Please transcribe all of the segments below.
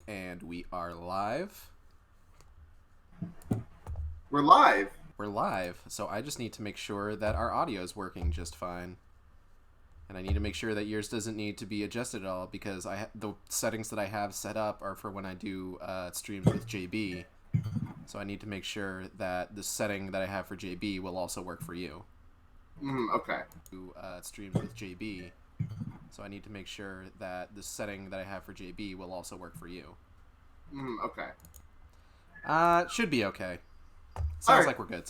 And we are live. We're live. We're live. So I just need to make sure that our audio is working just fine. And I need to make sure that yours doesn't need to be adjusted at all because the settings that I have set up are for when I do streams with JB. So I need to make sure that the setting that I have for JB will also work for you. Okay. Streams with JB. So I need to make sure that the setting that I have for JB will also work for you. Okay. Should be okay. Sounds like we're good.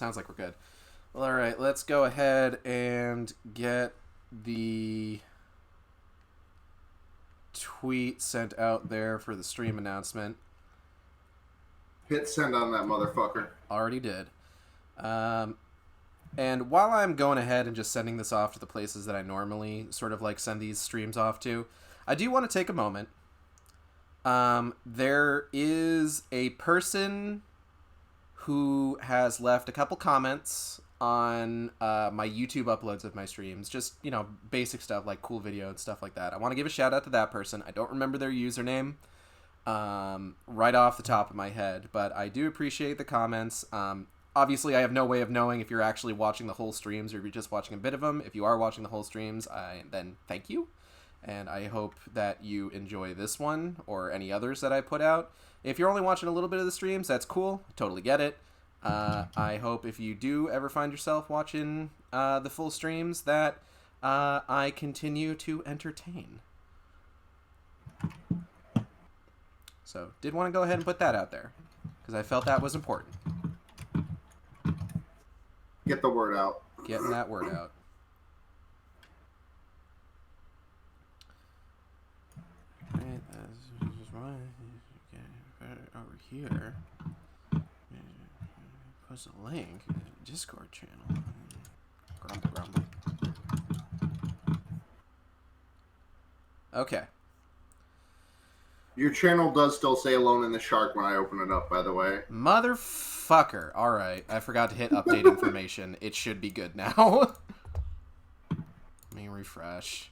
Well, all right. Let's go ahead and get the tweet sent out there for the stream announcement. Hit send on that motherfucker. Already did. And while I'm going ahead and just sending this off to the places that I normally sort of like send these streams off to, I do want to take a moment. There is a person who has left a couple comments on my YouTube uploads of my streams. Just, basic stuff like cool video and stuff like that. I want to give a shout out to that person. I don't remember their username right off the top of my head, but I do appreciate the comments. Obviously, I have no way of knowing if you're actually watching the whole streams or if you're just watching a bit of them. If you are watching the whole streams, then thank you. And I hope that you enjoy this one or any others that I put out. If you're only watching a little bit of the streams, that's cool. Totally get it. I hope if you do ever find yourself watching the full streams that I continue to entertain. So, did want to go ahead and put that out there because I felt that was important. Get the word out. Getting that word out. Right, over here. Post a link. Discord channel. Grumble. Okay. Your channel does still say Alone in the Shark when I open it up, by the way. Motherfucker. Alright, I forgot to hit update information. It should be good now. Let me refresh.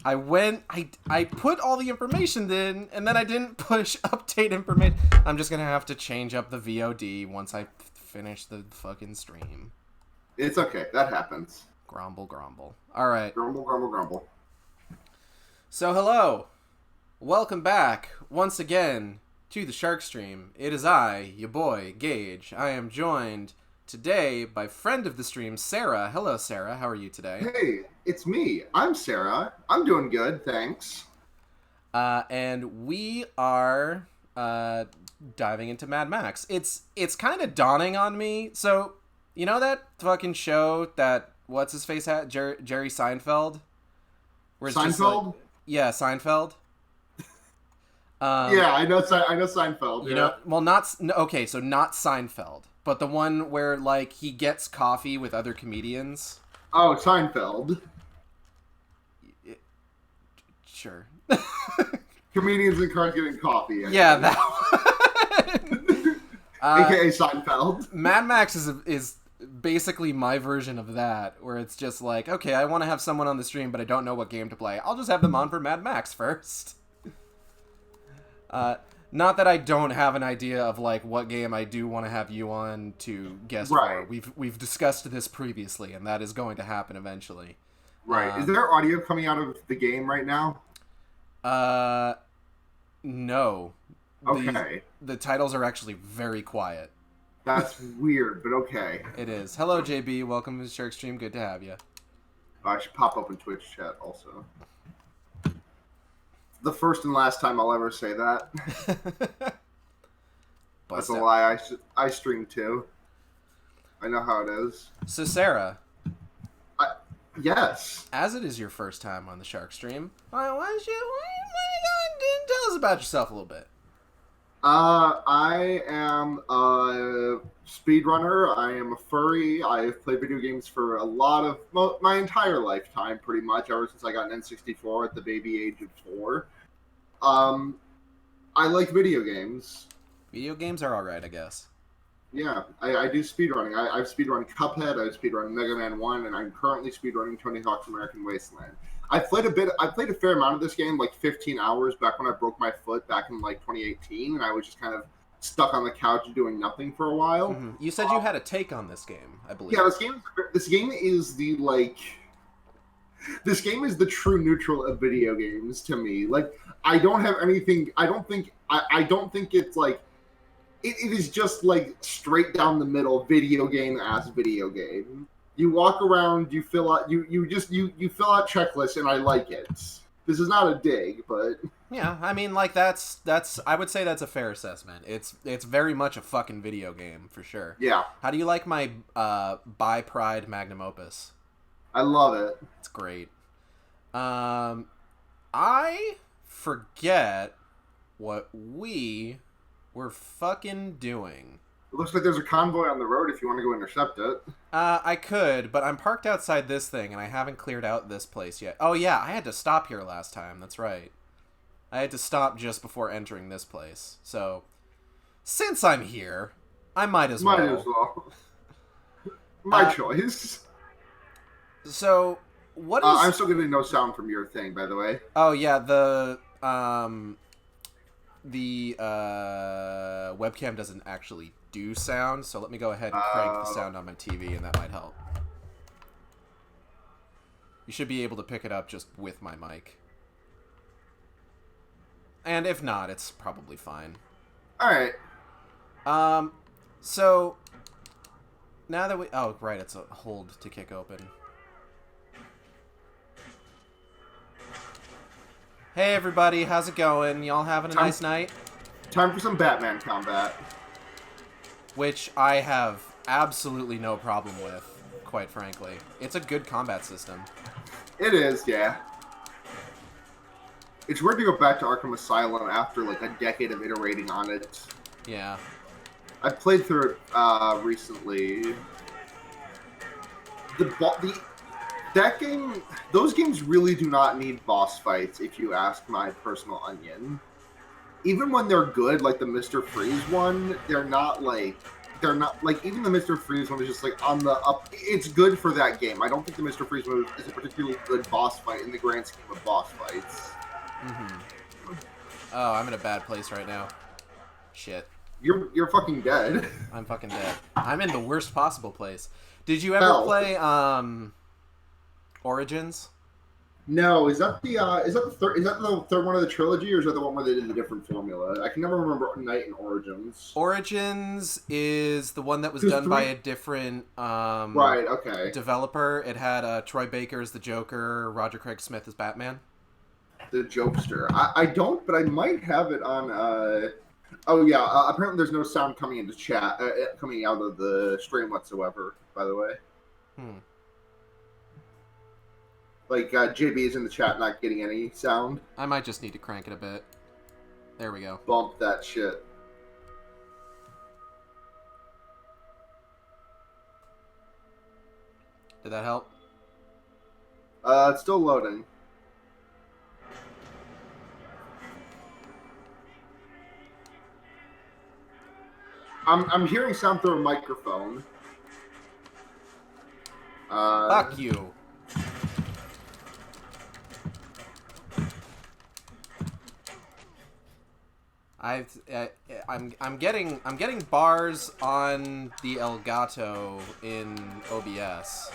I put all the information in, and then I didn't push update information. I'm just gonna have to change up the VOD once I finish the fucking stream. It's okay. That happens. Grumble. Alright. Grumble. So, hello. Welcome back, once again, to the Shark Stream. It is I, your boy, Gage. I am joined today by friend of the stream, Sarah. Hello, Sarah. How are you today? Hey, it's me. I'm Sarah. I'm doing good, thanks. And we are diving into Mad Max. It's kind of dawning on me. So, you know that fucking show that what's-his-face had? Jerry Seinfeld? Where it's Seinfeld? Yeah, Seinfeld. Yeah, I know Seinfeld. You know, well, not Seinfeld, but the one where like he gets coffee with other comedians. Oh, Seinfeld. Sure. Comedians in cars getting coffee. Yeah, that one. AKA Seinfeld. Mad Max is basically my version of that, where it's just like, okay, I want to have someone on the stream, but I don't know what game to play. I'll just have them on for Mad Max first. Not that I don't have an idea of like what game I do want to have you on to guess for. We've discussed this previously, and that is going to happen eventually. Right. Is there audio coming out of the game right now? No. Okay. The titles are actually very quiet. That's weird, but okay. It is. Hello, JB. Welcome to the Shark Stream. Good to have you. I should pop up in Twitch chat also. The first and last time I'll ever say that. That's a lie. I stream too. I know how it is. So, Sarah. Yes. As it is your first time on the Shark Stream, why don't you tell us about yourself a little bit? I am a speedrunner. I am a furry. I've played video games for a lot of my entire lifetime, pretty much, ever since I got an N64 at the baby age of 4. I like video games. Video games are alright, I guess. Yeah, I do speedrunning. I've speedrun Cuphead, I've speedrun Mega Man 1, and I'm currently speedrunning Tony Hawk's American Wasteland. I played a bit. I played a fair amount of this game, like 15 hours back when I broke my foot back in like 2018, and I was just kind of stuck on the couch doing nothing for a while. You said you had a take on this game, I believe. Yeah, this game is the like this game is the true neutral of video games to me. Like I don't have anything. I don't think it's like it is just like straight down the middle video game ass video game. You walk around, you fill out you fill out checklists, and I like it. This is not a dig, but yeah, I mean, like that's I would say that's a fair assessment. It's very much a fucking video game for sure. Yeah. How do you like my By Pride magnum opus? I love it. It's great. I forget what we were fucking doing. It looks like there's a convoy on the road if you want to go intercept it. I could, but I'm parked outside this thing, and I haven't cleared out this place yet. Oh, yeah, I had to stop here last time. That's right. I had to stop just before entering this place. So, since I'm here, I might as well. Might as well. My choice. So, what is... I'm still getting no sound from your thing, by the way. Oh, yeah, the webcam doesn't actually do sound, so let me go ahead and crank the sound on my TV, and that might help. You should be able to pick it up just with my mic. And if not, it's probably fine. Alright. So, now that we... Oh, right, it's a hold to kick open. Hey, everybody, how's it going? Y'all having a nice night? Time for some Batman combat. Which I have absolutely no problem with, quite frankly. It's a good combat system. It is, yeah. It's weird to go back to Arkham Asylum after like a decade of iterating on it. Yeah. I played through it recently. That game, those games really do not need boss fights, if you ask my personal onion. Even when they're good, like the Mr. Freeze one, they're not like even the Mr. Freeze one is just like on the up. It's good for that game. I don't think the Mr. Freeze one is a particularly good boss fight in the grand scheme of boss fights. Oh, I'm in a bad place right now. Shit. You're fucking dead. I'm fucking dead. I'm in the worst possible place. Did you ever play Origins? No, is that the third one of the trilogy, or is that the one where they did the different formula? I can never remember Night and Origins. Origins is the one that was done by a different right, okay, developer. It had Troy Baker as the Joker, Roger Craig Smith as Batman. The Jokester. I don't, but I might have it on. Oh yeah, apparently there's no sound coming into chat, coming out of the stream whatsoever. By the way. Like, JB is in the chat not getting any sound. I might just need to crank it a bit. There we go. Bump that shit. Did that help? It's still loading. I'm hearing sound through a microphone. Fuck you. I'm getting bars on the Elgato in OBS.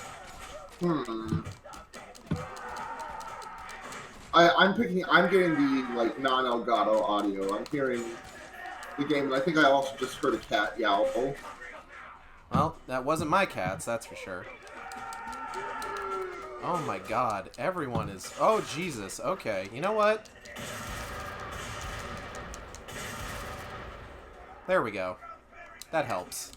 I'm getting the like non-Elgato audio. I'm hearing the game, and I think I also just heard a cat yowl. Well, that wasn't my cats, that's for sure. Oh my god, everyone is... Oh, Jesus, okay. You know what? There we go. That helps.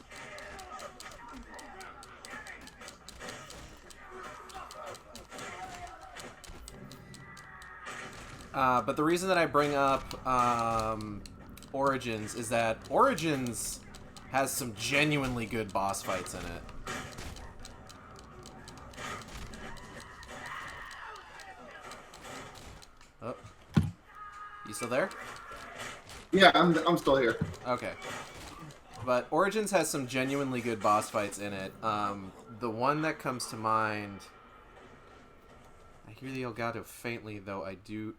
But the reason that I bring up Origins is that Origins has some genuinely good boss fights in it. Oh. You still there? Yeah, I'm still here. Okay. But Origins has some genuinely good boss fights in it. The one that comes to mind... I I hear the Elgato faintly, though I do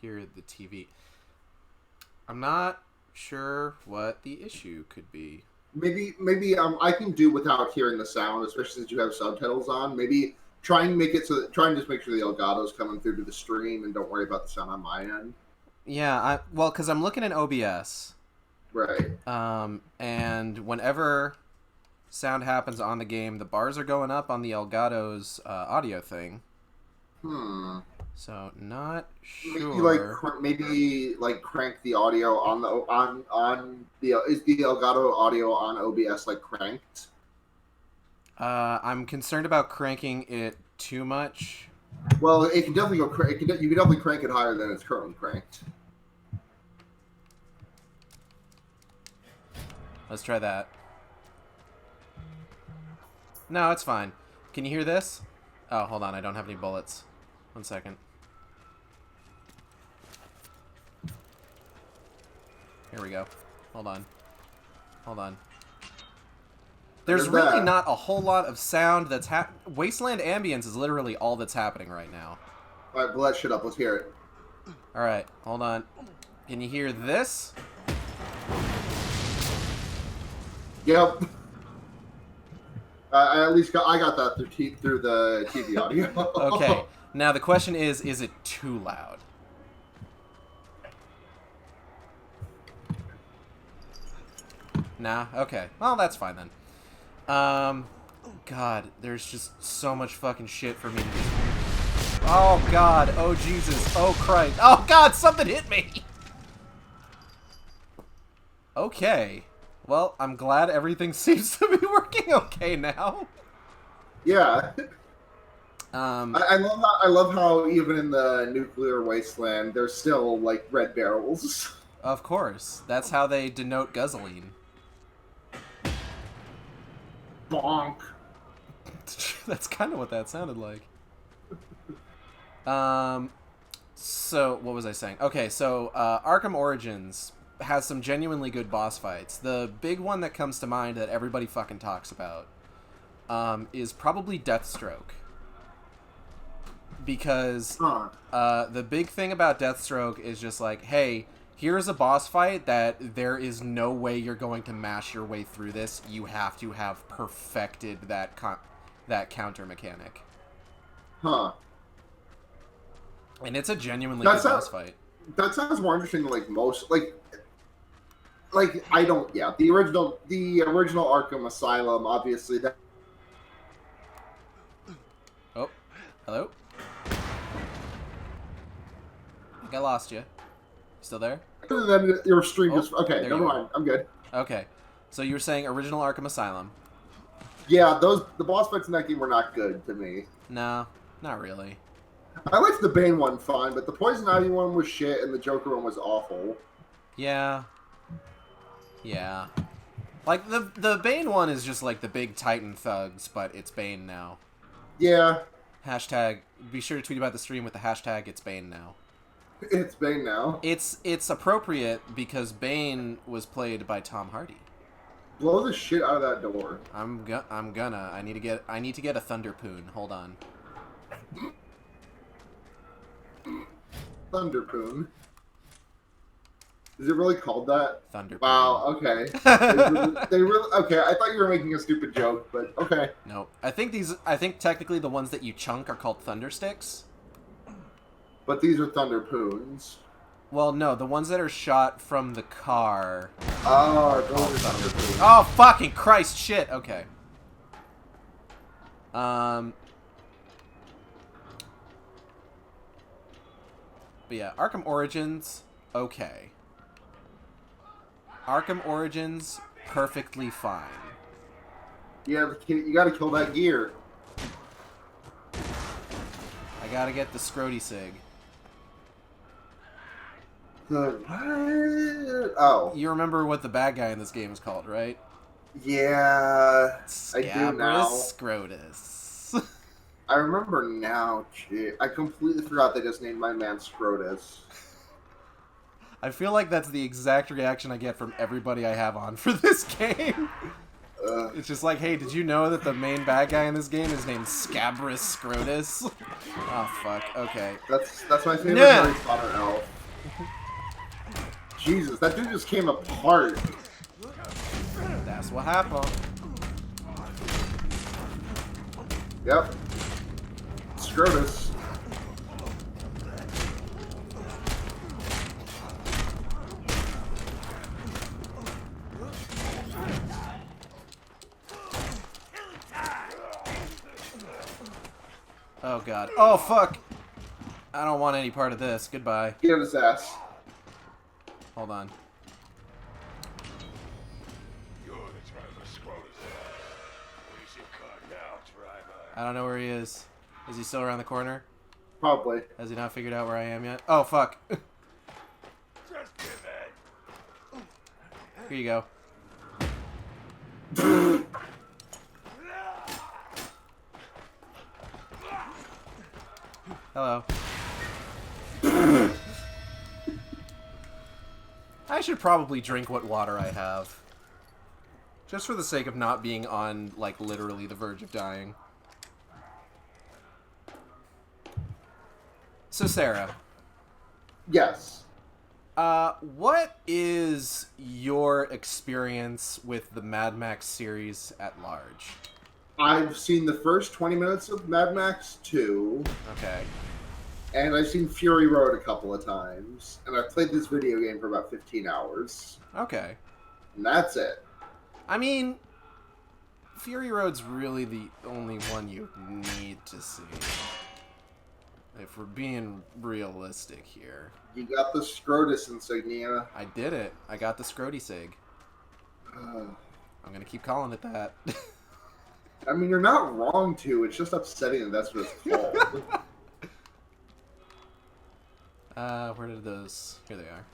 hear the TV. I'm not sure what the issue could be. Maybe I can do without hearing the sound, especially since you have subtitles on. Maybe try and make it so that, try and just make sure the Elgato's coming through to the stream, and don't worry about the sound on my end. Yeah, well, because I'm looking at OBS. Right. And whenever sound happens on the game, the bars are going up on the Elgato's audio thing. So not sure. Maybe crank the audio on the is the Elgato audio on OBS cranked? I'm concerned about cranking it too much. Well, it can definitely go. You can definitely crank it higher than it's currently cranked. Let's try that. No, it's fine. Can you hear this? Oh, hold on. I don't have any bullets. 1 second. Here we go. Hold on. Hold on. There's really not a whole lot of sound that's Wasteland ambience is literally all that's happening right now. Alright, blow that shit up. Let's hear it. Alright, hold on. Can you hear this? Yep. I got that through the TV audio. Okay. Now the question is it too loud? Nah? Okay. Well, that's fine then. God, there's just so much fucking shit for me to do. Oh, God. Oh, Jesus. Oh, Christ. Oh, God, something hit me! Okay. Well, I'm glad everything seems to be working okay now. Yeah. I love how even in the nuclear wasteland, there's still, red barrels. Of course. That's how they denote guzzling. Bonk. That's kind of what that sounded like. So, what was I saying? Okay, so, Arkham Origins has some genuinely good boss fights. The big one that comes to mind that everybody fucking talks about is probably Deathstroke. Because the big thing about Deathstroke is just like, hey, here's a boss fight that there is no way you're going to mash your way through this. You have to have perfected that counter mechanic. Huh. And it's a genuinely good boss fight. That sounds more interesting than most I don't. Yeah, the original Arkham Asylum, obviously. That. Oh, hello. I think I lost you. Still there? Then your stream just okay. Never mind. I'm good. Okay, so you were saying original Arkham Asylum. Yeah, the boss fights in that game were not good to me. No, not really. I liked the Bane one fine, but the Poison Ivy one was shit, and the Joker one was awful. Yeah. Yeah. Like, the Bane one is just like the big Titan thugs, but it's Bane now. Yeah. Hashtag, be sure to tweet about the stream with the hashtag it's Bane now. It's Bane now. It's appropriate because Bane was played by Tom Hardy. Blow the shit out of that door. I'm gonna. I need to get a Thunderpoon. Hold on. Thunderpoon. Is it really called that? Thunderpoon. Wow, okay. they really okay, I thought you were making a stupid joke, but okay. No. I think technically the ones that you chunk are called Thundersticks. But these are Thunderpoons. Well, no, the ones that are shot from the car. Oh, those are Thunderpoons. Oh, fucking Christ, shit. Okay. But yeah, Arkham Origins, okay. Arkham Origins, perfectly fine. Yeah, you gotta kill that gear. I gotta get the Scrody Sig. Oh. You remember what the bad guy in this game is called, right? Yeah, I do now. Scrotus. I remember now. Gee, I completely forgot they just named my man Scrotus. I feel like that's the exact reaction I get from everybody I have on for this game. It's just like, hey, did you know that the main bad guy in this game is named Scabrous Scrotus? Oh, fuck. Okay. That's my favorite Nah. Harry Potter elf. Jesus, that dude just came apart. That's what happened. Yep. Scrotus. Oh, God. Oh, fuck. I don't want any part of this. Goodbye. Get his ass. Hold on. I don't know where he is. Is he still around the corner? Probably. Has he not figured out where I am yet? Oh, fuck. Here you go. Hello. I should probably drink what water I have. Just for the sake of not being on, like, literally the verge of dying. So, Sarah. Yes. What is your experience with the Mad Max series at large? I've seen the first 20 minutes of Mad Max 2. Okay. And I've seen Fury Road a couple of times. And I've played this video game for about 15 hours. Okay. And that's it. I mean, Fury Road's really the only one you need to see. If we're being realistic here. You got the Scrotus insignia. I did it. I got the Scrody Sig. I'm gonna keep calling it that. I mean, you're not wrong to. It's just upsetting that that's what it's called. Where did those... Here they are.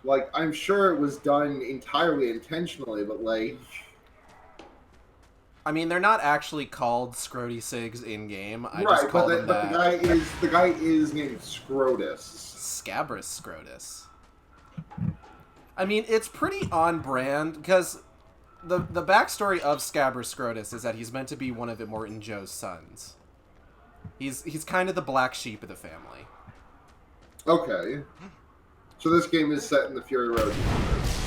Like, I'm sure it was done entirely intentionally, but, like... I mean, they're not actually called Scrody Sigs in-game. I right, just call them but that. the guy is named Scrotus. Scabrous Scrotus. I mean, it's pretty on brand, because the backstory of Scabrous Scrotus is that he's meant to be one of Immortan Joe's sons. He's kind of the black sheep of the family. Okay. So this game is set in the Fury Road universe.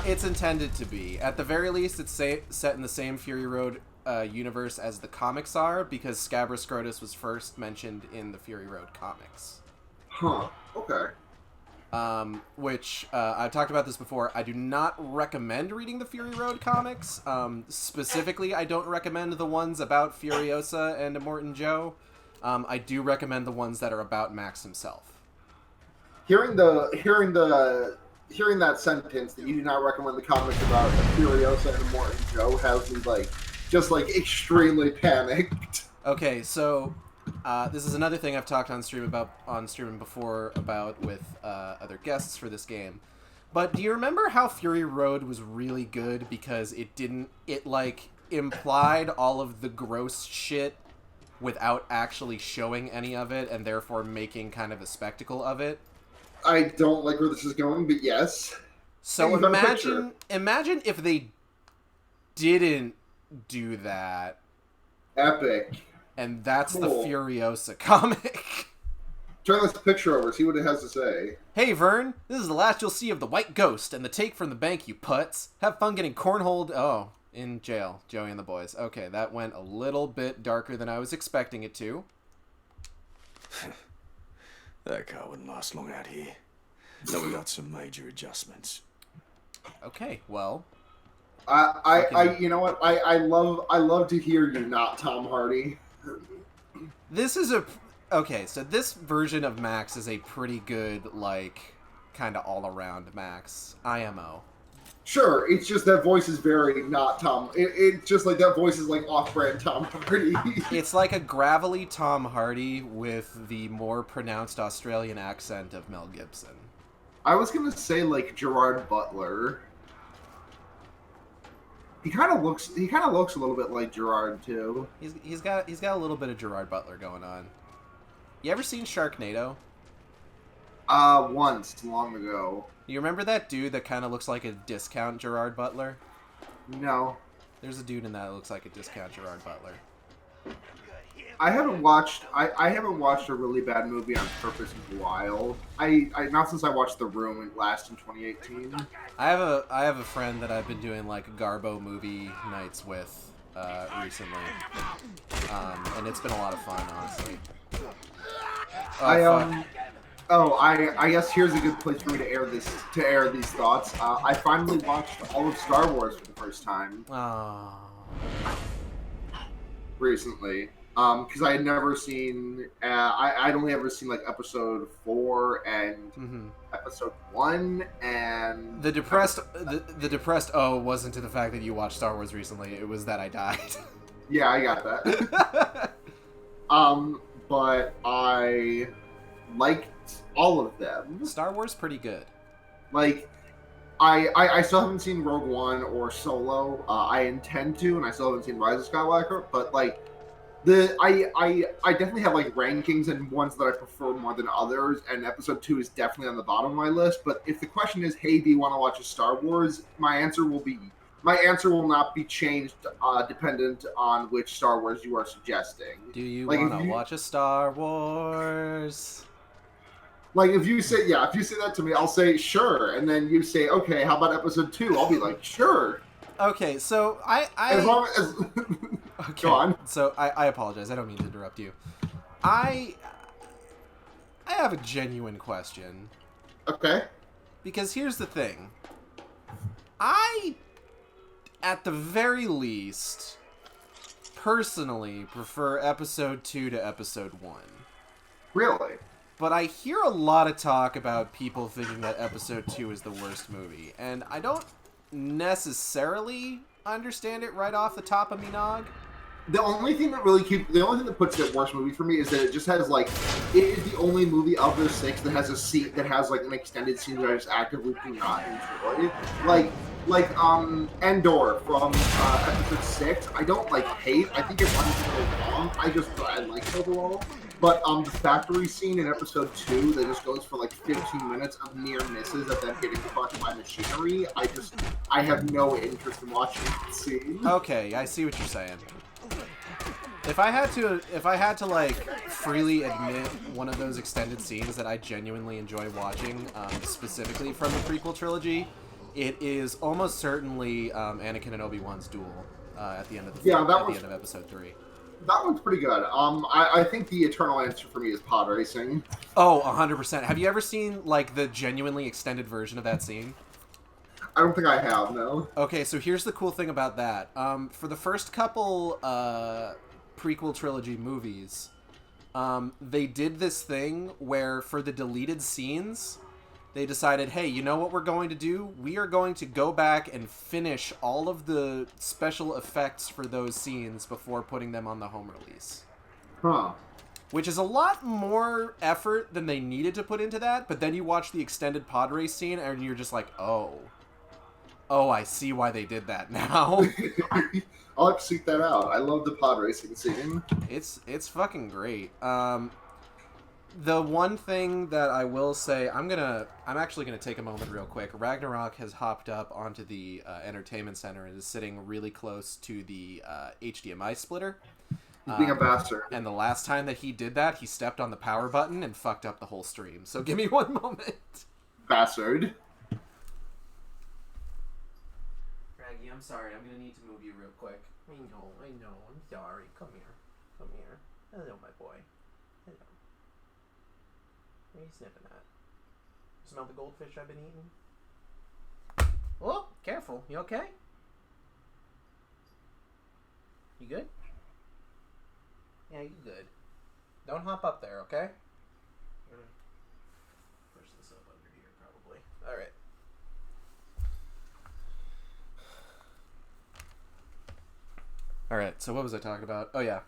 It's intended to be. At the very least, it's set in the same Fury Road universe as the comics are, because Scabrous Scrotus was first mentioned in the Fury Road comics. Huh. Okay. Which, I've talked about this before, I do not recommend reading the Fury Road comics. Specifically, I don't recommend the ones about Furiosa and Immortan Joe. I do recommend the ones that are about Max himself. Hearing that sentence that you do not recommend the comics about Furiosa and Immortan Joe has me just extremely panicked. Okay, so this is another thing I've talked on stream before about with other guests for this game. But do you remember how Fury Road was really good because it implied all of the gross shit without actually showing any of it, and therefore making kind of a spectacle of it? I don't like where this is going, but yes. So imagine if they didn't do that. Epic. And that's Cool. the Furiosa comic. Turn this picture over, see what it has to say. Hey Vern, this is the last you'll see of the White Ghost and the take from the bank, you putz. Have fun getting cornholed. Oh, in jail. Joey and the boys. Okay, that went a little bit darker than I was expecting it to. That car wouldn't last long out here. So we got some major adjustments. Okay, well. You know what? I love to hear you not Tom Hardy. This is okay, so this version of Max is a pretty good, kind of all-around Max. IMO. Sure, it's just that voice is very not Tom. It's just like that voice is off-brand Tom Hardy. It's like a gravelly Tom Hardy with the more pronounced Australian accent of Mel Gibson. I was gonna say Gerard Butler. He kind of looks a little bit like Gerard too. He's got a little bit of Gerard Butler going on. You ever seen Sharknado? Once long ago. You remember that dude that kind of looks like a discount Gerard Butler? No. There's a dude in that that looks like a discount Gerard Butler. I haven't watched a really bad movie on purpose in a while. I not since I watched The Room last in 2018. I have a friend that I've been doing like Garbo movie nights with recently, and it's been a lot of fun, honestly. I guess here's a good place for me to air these thoughts. I finally watched all of Star Wars for the first time recently. Because I had never seen, I'd only ever seen like episode 4 and episode 1, and the depressed wasn't to the fact that you watched Star Wars recently. It was that I died. Yeah, I got that. But I liked all of them. Star Wars pretty good. Like, I still haven't seen Rogue One or Solo. I intend to, and I still haven't seen Rise of Skywalker. But like, I definitely have like rankings and ones that I prefer more than others. And Episode 2 is definitely on the bottom of my list. But if the question is, hey, do you want to watch a Star Wars? My answer will not be changed dependent on which Star Wars you are suggesting. Do you want to watch a Star Wars? Like, if you say that to me, I'll say, sure. And then you say, okay, how about Episode 2? I'll be like, sure. Okay, so As long as... Okay. Go on. So I apologize. I don't mean to interrupt you. I have a genuine question. Okay. Because here's the thing. At the very least, personally prefer Episode 2 to Episode 1. Really? But I hear a lot of talk about people thinking that Episode 2 is the worst movie. And I don't necessarily understand it right off the top of me nog. The only thing that puts it worst movie for me is that it just has like, it is the only movie of those 6 that has an extended scene that I just actively do not enjoy. Like Endor from Episode 6. I don't like hate. I think it runs a little long. I like it overall. But the factory scene in Episode 2 that just goes for like 15 minutes of near misses of them getting crushed by machinery. I have no interest in watching that scene. Okay, I see what you're saying. If I had to like freely admit one of those extended scenes that I genuinely enjoy watching, specifically from the prequel trilogy, it is almost certainly Anakin and Obi-Wan's duel at the end of the end of Episode 3. That one's pretty good. I think the eternal answer for me is pod racing. Oh, 100%. Have you ever seen like the genuinely extended version of that scene? I don't think I have, no. Okay, so here's the cool thing about that. For the first couple prequel trilogy movies, they did this thing where for the deleted scenes, they decided, hey, you know what we're going to do? We are going to go back and finish all of the special effects for those scenes before putting them on the home release. Huh. Which is a lot more effort than they needed to put into that, but then you watch the extended pod race scene and you're just like, oh, I see why they did that now. I'll have to seek that out. I love the pod racing scene. It's fucking great. The one thing that I will say, I'm actually gonna take a moment real quick. Ragnarok has hopped up onto the entertainment center and is sitting really close to the HDMI splitter. He's being a bastard. And the last time that he did that, he stepped on the power button and fucked up the whole stream. So give me one moment. Bastard. Raggy, I'm sorry. I'm gonna need to move you real quick. I know. I'm sorry. Come here. Hello, my boy. Hello. What are you sniffing at? Smell the goldfish I've been eating? Oh, careful. You okay? You good? Yeah, you good. Don't hop up there, okay? I'm gonna push this up under here, probably. Alright. Alright, so what was I talking about? Oh, yeah.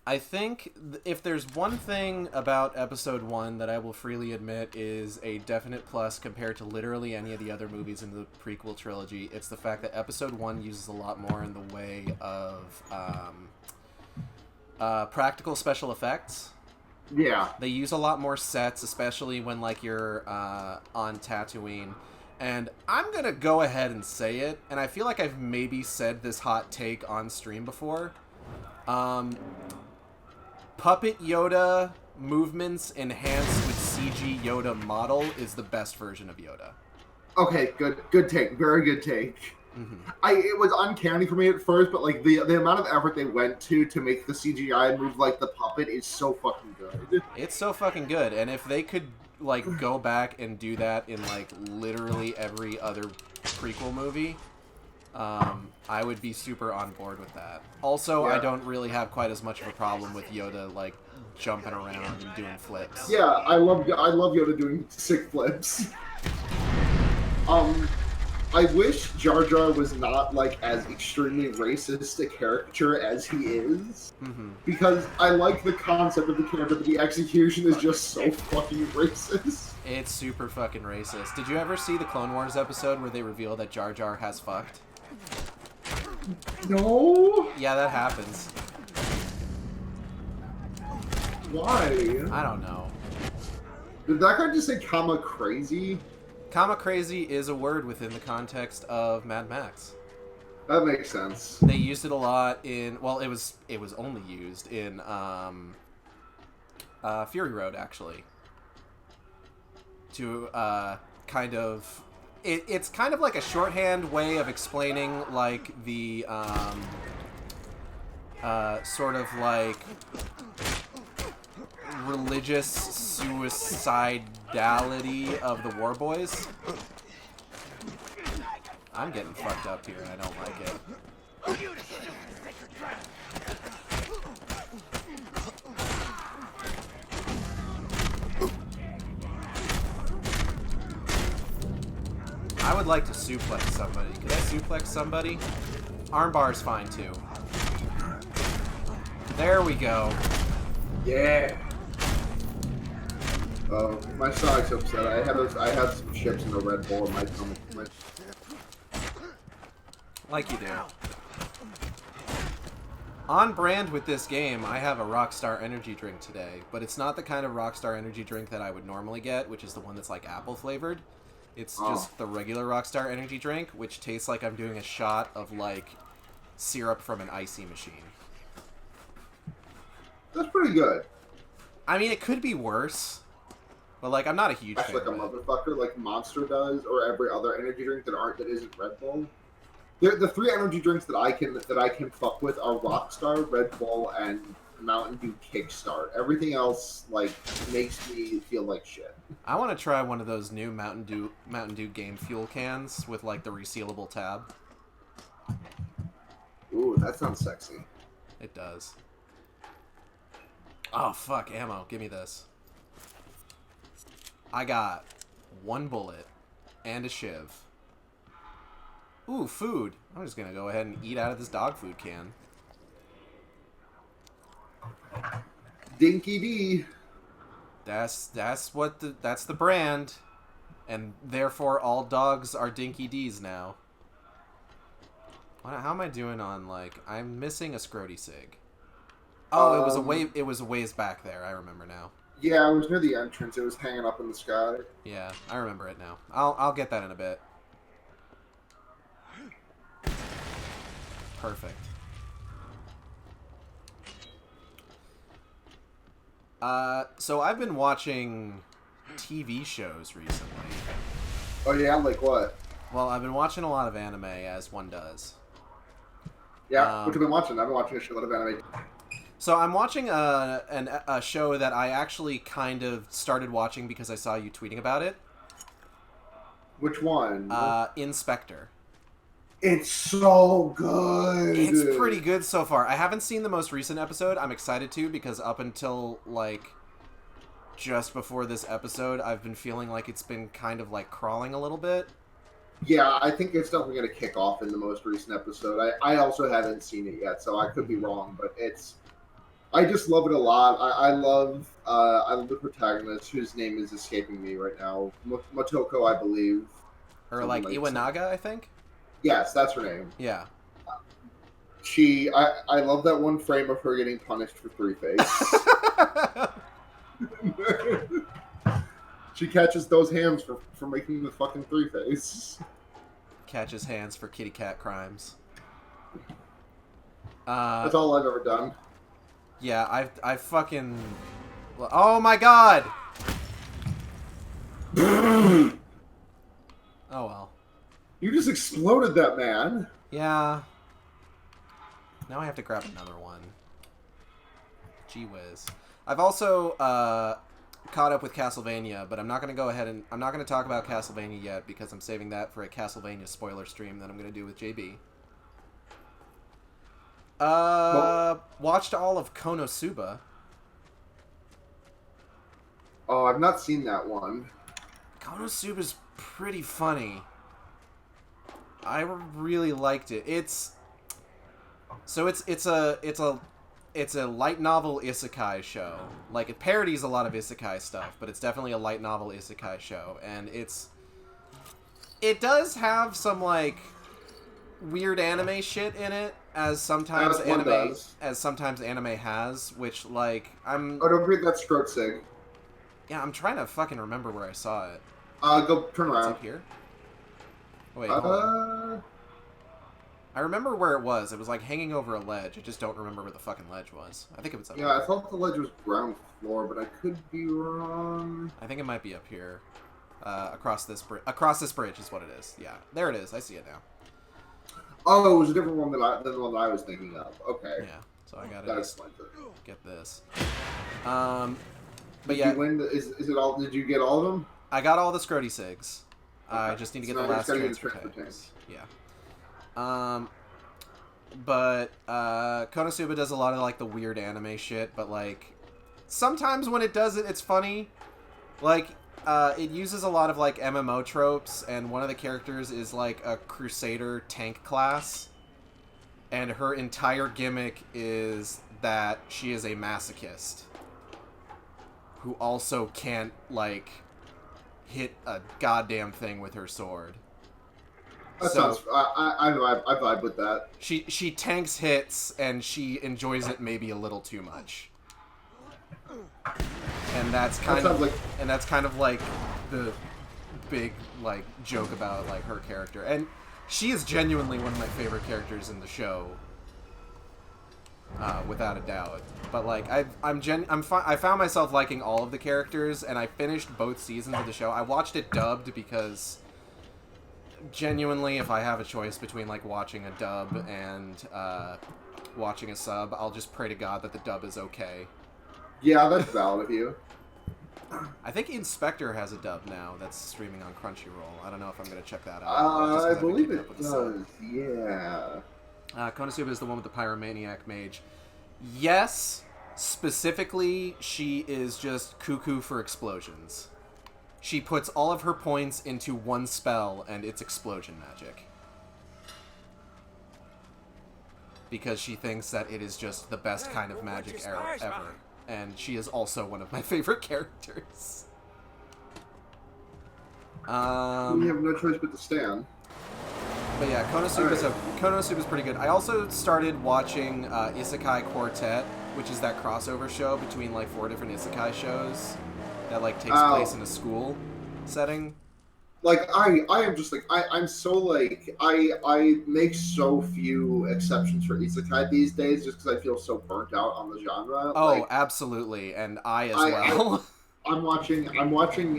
I think if there's one thing about Episode 1 that I will freely admit is a definite plus compared to literally any of the other movies in the prequel trilogy, it's the fact that Episode 1 uses a lot more in the way of practical special effects. Yeah. They use a lot more sets, especially when like you're on Tatooine. And I'm going to go ahead and say it, and I feel like I've maybe said this hot take on stream before. Puppet Yoda movements enhanced with CG Yoda model is the best version of Yoda. Okay, good take. Very good take. It was uncanny for me at first, but like the amount of effort they went to make the CGI move like the puppet is so fucking good. It's so fucking good, and if they could like go back and do that in like literally every other prequel movie, I would be super on board with that. Also, I don't really have quite as much of a problem with Yoda like jumping around and doing flips. Yeah, I love Yoda doing sick flips. I wish Jar Jar was not like as extremely racist a caricature as he is, because I like the concept of the character, but the execution is just so fucking racist. It's super fucking racist. Did you ever see the Clone Wars episode where they reveal that Jar Jar has fucked? No. Yeah, that happens. Why? I don't know. Did that guy just say "comma crazy"? Comma crazy is a word within the context of Mad Max. That makes sense. They used it a lot in... Well, it was only used in Fury Road, actually. To kind of... It's kind of like a shorthand way of explaining, like, the sort of, like, religious suicidality of the War Boys. I'm getting fucked up here, and I don't like it. I would like to suplex somebody. Could I suplex somebody? Armbar's fine, too. There we go. Yeah. My stomach's upset. I had some chips and a Red Bull in my stomach. Like you do. On brand with this game, I have a Rockstar energy drink today, but it's not the kind of Rockstar energy drink that I would normally get, which is the one that's like apple flavored. It's just the regular Rockstar energy drink, which tastes like I'm doing a shot of like syrup from an icy machine. That's pretty good. I mean, it could be worse. But, like, I'm not a huge fan. That's like a motherfucker, like Monster does, or every other energy drink that isn't Red Bull. The three energy drinks that I can fuck with are Rockstar, Red Bull, and Mountain Dew Kickstart. Everything else like makes me feel like shit. I want to try one of those new Mountain Dew Game Fuel cans with like the resealable tab. Ooh, that sounds sexy. It does. Oh fuck, ammo! Give me this. I got one bullet and a shiv. Ooh, food. I'm just gonna go ahead and eat out of this dog food can. Dinky D. That's the brand, and therefore all dogs are Dinky D's now. How am I doing on like? I'm missing a Scrody Sig. Oh, it was a ways back there. I remember now. Yeah, it was near the entrance. It was hanging up in the sky. Yeah, I remember it now. I'll get that in a bit. Perfect. So I've been watching TV shows recently. Oh yeah, like what? Well, I've been watching a lot of anime, as one does. Yeah, what have you been watching? I've been watching a shitload of anime. So I'm watching a show that I actually kind of started watching because I saw you tweeting about it. Which one? Inspector. It's so good. It's pretty good so far. I haven't seen the most recent episode. I'm excited to because up until like just before this episode, I've been feeling like it's been kind of like crawling a little bit. Yeah, I think it's definitely going to kick off in the most recent episode. I also haven't seen it yet, so I could be wrong, but I just love it a lot. I love the protagonist, whose name is escaping me right now. Motoko, I believe. Or like Iwanaga, I think? Yes, that's her name. Yeah. I love that one frame of her getting punished for 3 face. She catches those hands for making the fucking three face. Catches hands for kitty cat crimes. That's all I've ever done. Yeah, I fucking... Oh my god! Oh well. You just exploded that man. Yeah. Now I have to grab another one. Gee whiz. I've also caught up with Castlevania, but I'm not going to go ahead and... I'm not going to talk about Castlevania yet because I'm saving that for a Castlevania spoiler stream that I'm going to do with JB. Watched all of Konosuba. Oh, I've not seen that one. Konosuba's pretty funny. I really liked it. It's a light novel isekai show. Like, it parodies a lot of isekai stuff, but it's definitely a light novel isekai show, and it does have some like weird anime shit in it, as sometimes anime has, which like Oh, don't forget that scrote sig. Yeah, I'm trying to fucking remember where I saw it. Go turn It's around. up here? Wait, hold on. I remember where it was. It was like hanging over a ledge. I just don't remember where the fucking ledge was. I think it was up here. I thought the ledge was ground floor, but I could be wrong. I think it might be up here. Across this bridge. Across this bridge is what it is. Yeah, there it is. I see it now. Oh, it was a different one than the one that I was thinking of. Okay. Yeah, so I gotta That explains it. get this. But Did yeah, you win? Is it all? Did you get all of them? I got all the Scrody Sigs. I Okay. just need to So get the now you last just gotta get the transfer transfer tags. Yeah. But Konosuba does a lot of like the weird anime shit, but like sometimes when it does it, it's funny. Like it uses a lot of like MMO tropes, and one of the characters is like a Crusader tank class, and her entire gimmick is that she is a masochist who also can't like hit a goddamn thing with her sword. That sounds. I vibe with that. She tanks hits and she enjoys it maybe a little too much. And that's kind of like the big like joke about like her character. And she is genuinely one of my favorite characters in the show. Without a doubt. But like I found myself liking all of the characters, and I finished both seasons of the show. I watched it dubbed because genuinely, if I have a choice between like watching a dub and watching a sub, I'll just pray to God that the dub is okay. Yeah, that's valid of you. I think Inspector has a dub now that's streaming on Crunchyroll. I don't know if I'm gonna check that out. I believe it does. Yeah. Konosuba is the one with the Pyromaniac Mage. Yes, specifically, she is just cuckoo for explosions. She puts all of her points into one spell, and it's explosion magic. Because she thinks that it is just the best kind of magic ever. And she is also one of my favorite characters. We have no choice but to stand. But yeah, Konosuba's pretty good. I also started watching Isekai Quartet, which is that crossover show between like 4 different isekai shows that like takes place in a school setting. Like I am just like I'm so like I make so few exceptions for isekai these days just because I feel so burnt out on the genre. Oh, like, absolutely, and I as well. I'm watching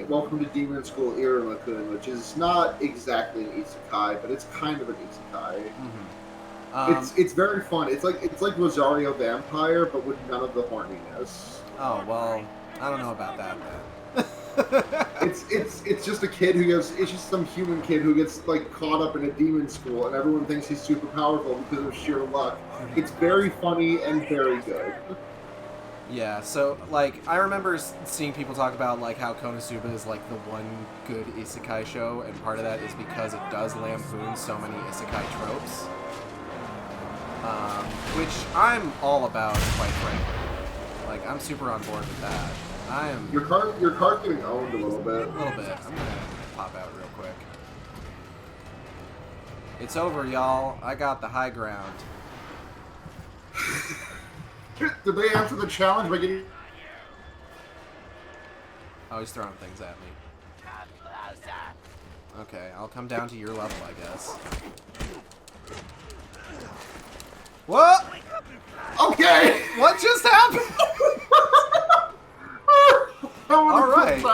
Welcome to Demon School Iruma-kun, which is not exactly an isekai, but it's kind of an isekai. Mm-hmm. It's very fun. It's like Rosario Vampire, but with none of the horniness. Oh well, I don't know about that then. It's just a kid who gets it's just some human kid who gets like caught up in a demon school, and everyone thinks he's super powerful because of sheer luck. It's very funny and very good. Yeah, so, like, I remember seeing people talk about, like, how Konosuba is, like, the one good isekai show, and part of that is because it does lampoon so many isekai tropes. Which I'm all about, quite frankly. Like, I'm super on board with that. I am... Your car's getting owned a little bit. A little bit. I'm gonna pop out real quick. It's over, y'all. I got the high ground. Did they answer the challenge by getting... Oh, he's throwing things at me. Okay, I'll come down to your level, I guess. What? Okay! What just happened? Alright.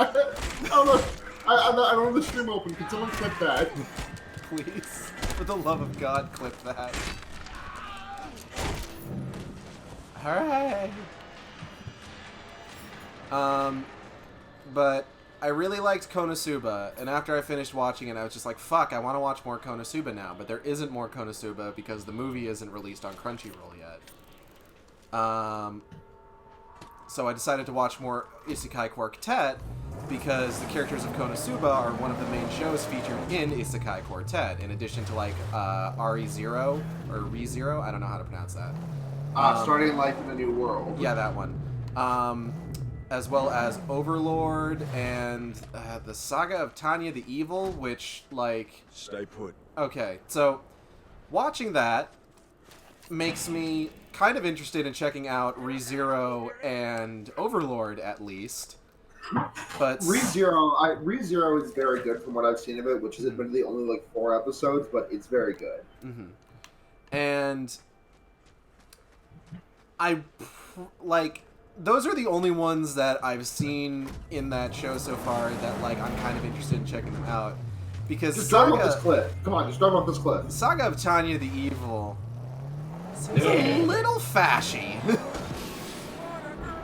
I don't have the stream open. Can someone clip that? Please. For the love of God, clip that. Alright. But I really liked Konosuba, and after I finished watching it, I was just like, fuck, I want to watch more Konosuba now, but there isn't more Konosuba because the movie isn't released on Crunchyroll yet. So I decided to watch more Isekai Quartet because the characters of Konosuba are one of the main shows featured in Isekai Quartet, in addition to, like, ReZero, or ReZero, I don't know how to pronounce that. Starting Life in a New World. Yeah, that one. As well as Overlord and the Saga of Tanya the Evil, which, like... Stay put. Okay, so watching that makes me kind of interested in checking out ReZero and Overlord, at least. But ReZero is very good from what I've seen of it, which is admittedly only like 4 episodes, but it's very good. And those are the only ones that I've seen in that show so far that, like, I'm kind of interested in checking them out. Because just drive off this cliff. Come on, just drive off this cliff. Saga of Tanya the Evil is a little fashy.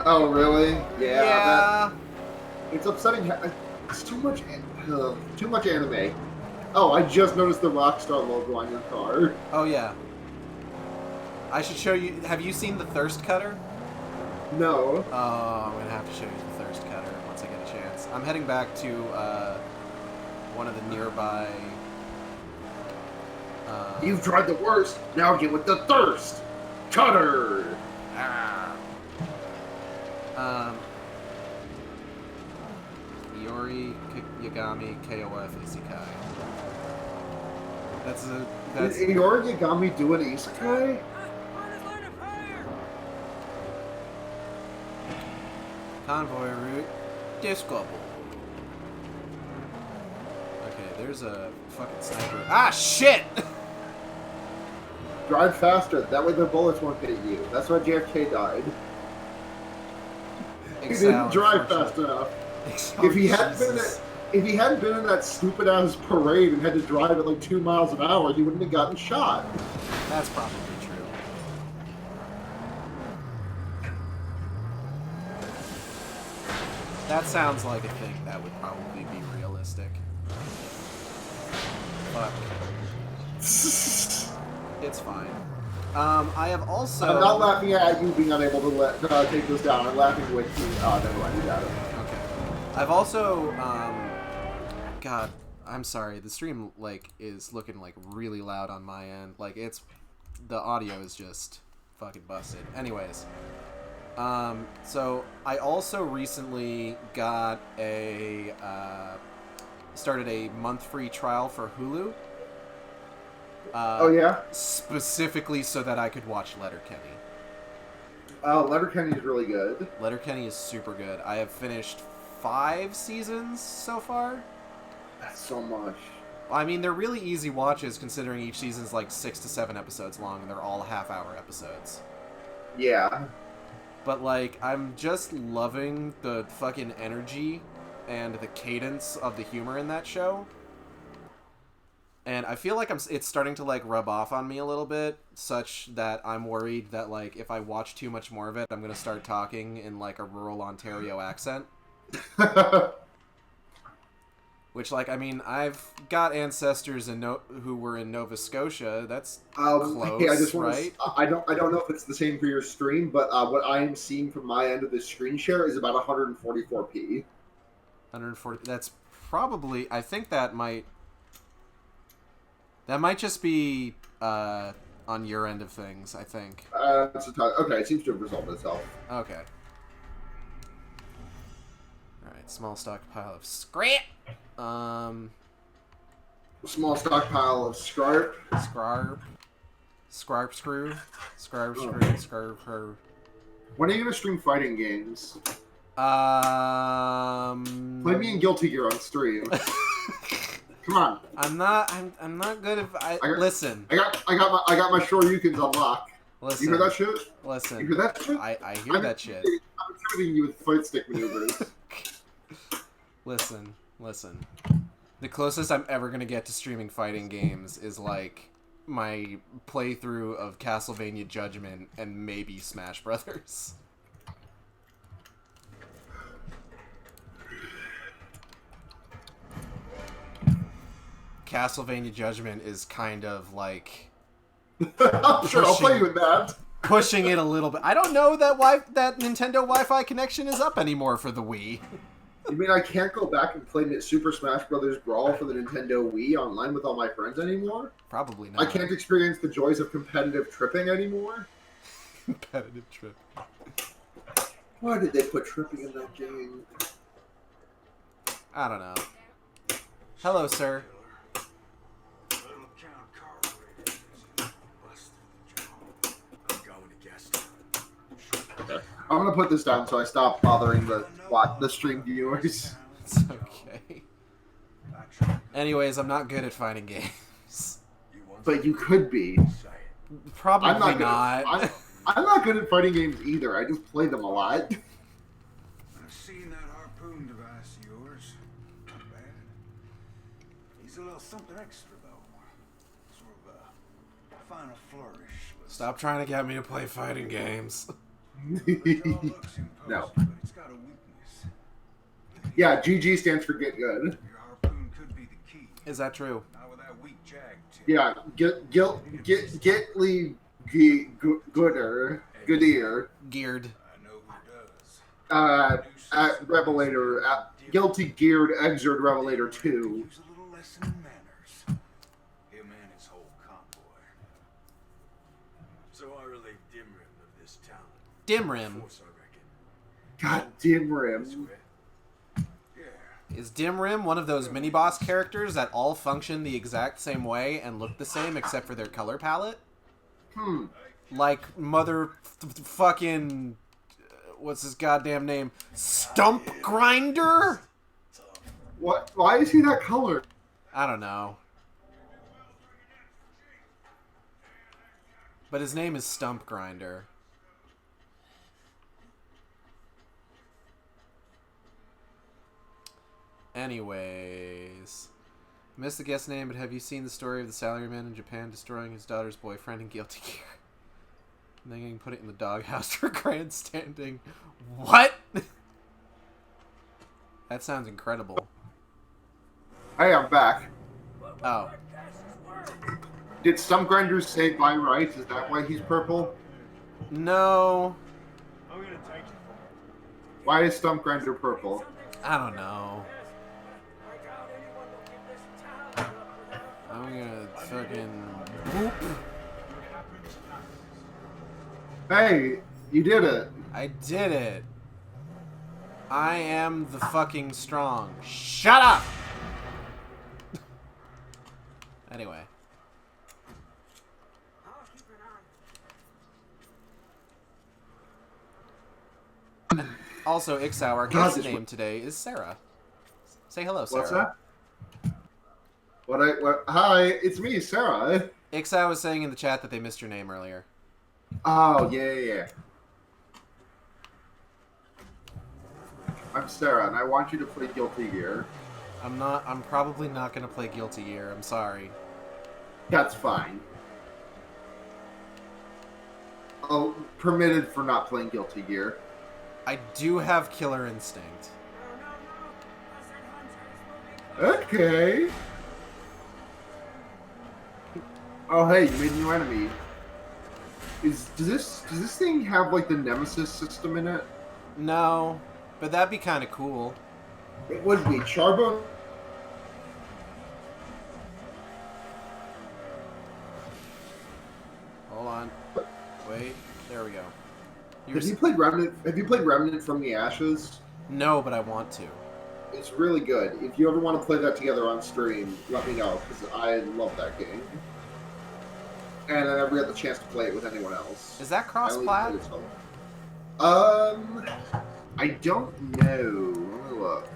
Oh, really? Yeah. It's upsetting. It's too much anime. Oh, I just noticed the Rockstar logo on your car. Oh, yeah. I should show you. Have you seen the Thirst Cutter? No. Oh, I'm going to have to show you the Thirst Cutter once I get a chance. I'm heading back to one of the nearby... You've tried the worst. Now get with the Thirst Cutter. Iori Yagami KOF Isekai. That's Did Iori Yagami do an Isekai? Convoy route. Disco. Okay, there's a fucking sniper. Ah, shit! Drive faster. That way the bullets won't hit you. That's why JFK died. He didn't drive fast enough. If he hadn't been in that stupid ass parade and had to drive at like 2 miles an hour, he wouldn't have gotten shot. That's probably true. That sounds like a thing that would probably be realistic. But it's fine. I have also... I'm not laughing at you being unable to take this down. I'm laughing with you. Oh, never mind. You got it. Okay. I've also... God, I'm sorry. The stream, like, is looking, like, really loud on my end. Like, it's... The audio is just fucking busted. Anyways. So, I also recently got a... started a month-free trial for Hulu. Oh, yeah? Specifically so that I could watch Letterkenny. Oh, Letterkenny is really good. Letterkenny is super good. I have finished 5 seasons so far. That's so much. I mean, they're really easy watches considering each season's like 6 to 7 episodes long and they're all half-hour episodes. Yeah. But, like, I'm just loving the fucking energy and the cadence of the humor in that show. And I feel like it's starting to, like, rub off on me a little bit, such that I'm worried that, like, if I watch too much more of it, I'm going to start talking in, like, a rural Ontario accent. Which, like, I mean, I've got ancestors who were in Nova Scotia. That's close, hey, I just right? I don't know if it's the same for your stream, but what I am seeing from my end of the screen share is about 144p. 140. That's probably... I think that might... That might just be on your end of things, I think. Okay, it seems to have resolved itself. Okay. Alright, small stockpile of scrap. Small stockpile of scarp. Scarp screw. Scarp screw. Scarp. When are you gonna stream fighting games? Play me in Guilty Gear on stream. Come on. I'm not good if listen. I got my Shoryukens on lock. Listen. You hear that shit? Listen. You hear that shit? I hear that shit. I'm intimidating you with fight stick maneuvers. Listen. The closest I'm ever gonna get to streaming fighting games is like my playthrough of Castlevania Judgment and maybe Smash Brothers. Castlevania Judgment is kind of like I'm sure I'll play you with that. Pushing it a little bit. I don't know that that Nintendo Wi-Fi connection is up anymore for the Wii. You mean I can't go back and play Super Smash Brothers Brawl for the Nintendo Wii online with all my friends anymore? Probably not. I can't experience the joys of competitive tripping anymore? Competitive trip. Why did they put tripping in that game? I don't know. Hello, sir. I'm gonna put this down so I stop bothering the stream viewers. It's okay. Anyways, I'm not good at fighting games. But you could be. Probably I'm not. not. I'm not good at fighting games either. I just play them a lot. I've seen that harpoon device of yours. Not bad. He's a little something extra, though. Sort of a final flourish. Stop trying to get me to play fighting games. No. But it's got a weakness. Yeah, GG stands for get good. Your harpoon could be the key. Is that true? Not with that weak jag, too. Yeah, Goodyear. Geared. I know who does. At Revelator, Guilty Geared Exert Revelator 2. Use a little lesson in manners. Him and his whole convoy. So I relieve Dimrim of this talent. Dimrim. Force, I reckon. God damn Rim. Yeah. Is Dimrim one of those mini-boss characters that all function the exact same way and look the same except for their color palette? Like fucking what's his goddamn name? Stump Grinder? What? Why is he that color? I don't know. But his name is Stump Grinder. Anyways, missed the guest name, but have you seen the story of the salaryman in Japan destroying his daughter's boyfriend in Guilty Gear? And then getting put it in the doghouse for grandstanding. What? That sounds incredible. Hey, I'm back. Oh. Did Stump Grinder say by rights? Is that why he's purple? No. Why is Stump Grinder purple? I don't know. I'm gonna fucking whoop. Hey, you did it. I did it. I am the fucking strong. Shut up! Anyway. Also, Ixau, our guest name today is Sarah. Say hello, Sarah. What's that? Hi, it's me, Sarah. Ixau was saying in the chat that they missed your name earlier. Oh, yeah. I'm Sarah, and I want you to play Guilty Gear. I'm probably not gonna play Guilty Gear. I'm sorry. That's fine. Oh, permitted for not playing Guilty Gear. I do have Killer Instinct. Okay. Oh, hey, you made a new enemy. Does this thing have like the Nemesis system in it? No, but that'd be kind of cool. It would be Charbon. Hold on. Wait. There we go. Have you played Remnant from the Ashes? No, but I want to. It's really good. If you ever want to play that together on stream, let me know, because I love that game. And I never had the chance to play it with anyone else. Is that cross-plat? I don't know. Let me look.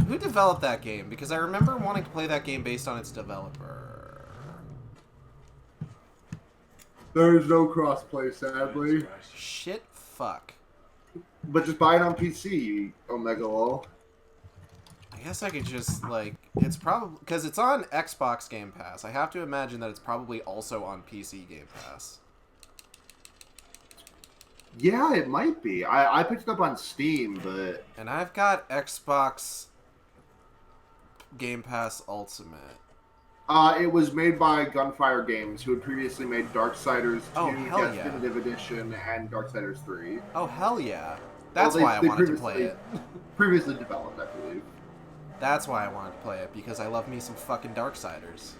Who developed that game? Because I remember wanting to play that game based on its developer. There is no crossplay, sadly. Shit, fuck. But just buy it on PC, Omega Lol. I guess I could just, like... It's probably... Because it's on Xbox Game Pass. I have to imagine that it's probably also on PC Game Pass. Yeah, it might be. I picked it up on Steam, but... And I've got Xbox Game Pass Ultimate. It was made by Gunfire Games, who had previously made Darksiders 2, Definitive Edition, and Darksiders 3. Oh, hell yeah. That's why I wanted to play it. Previously developed, I believe. That's why I wanted to play it, because I love me some fucking Darksiders.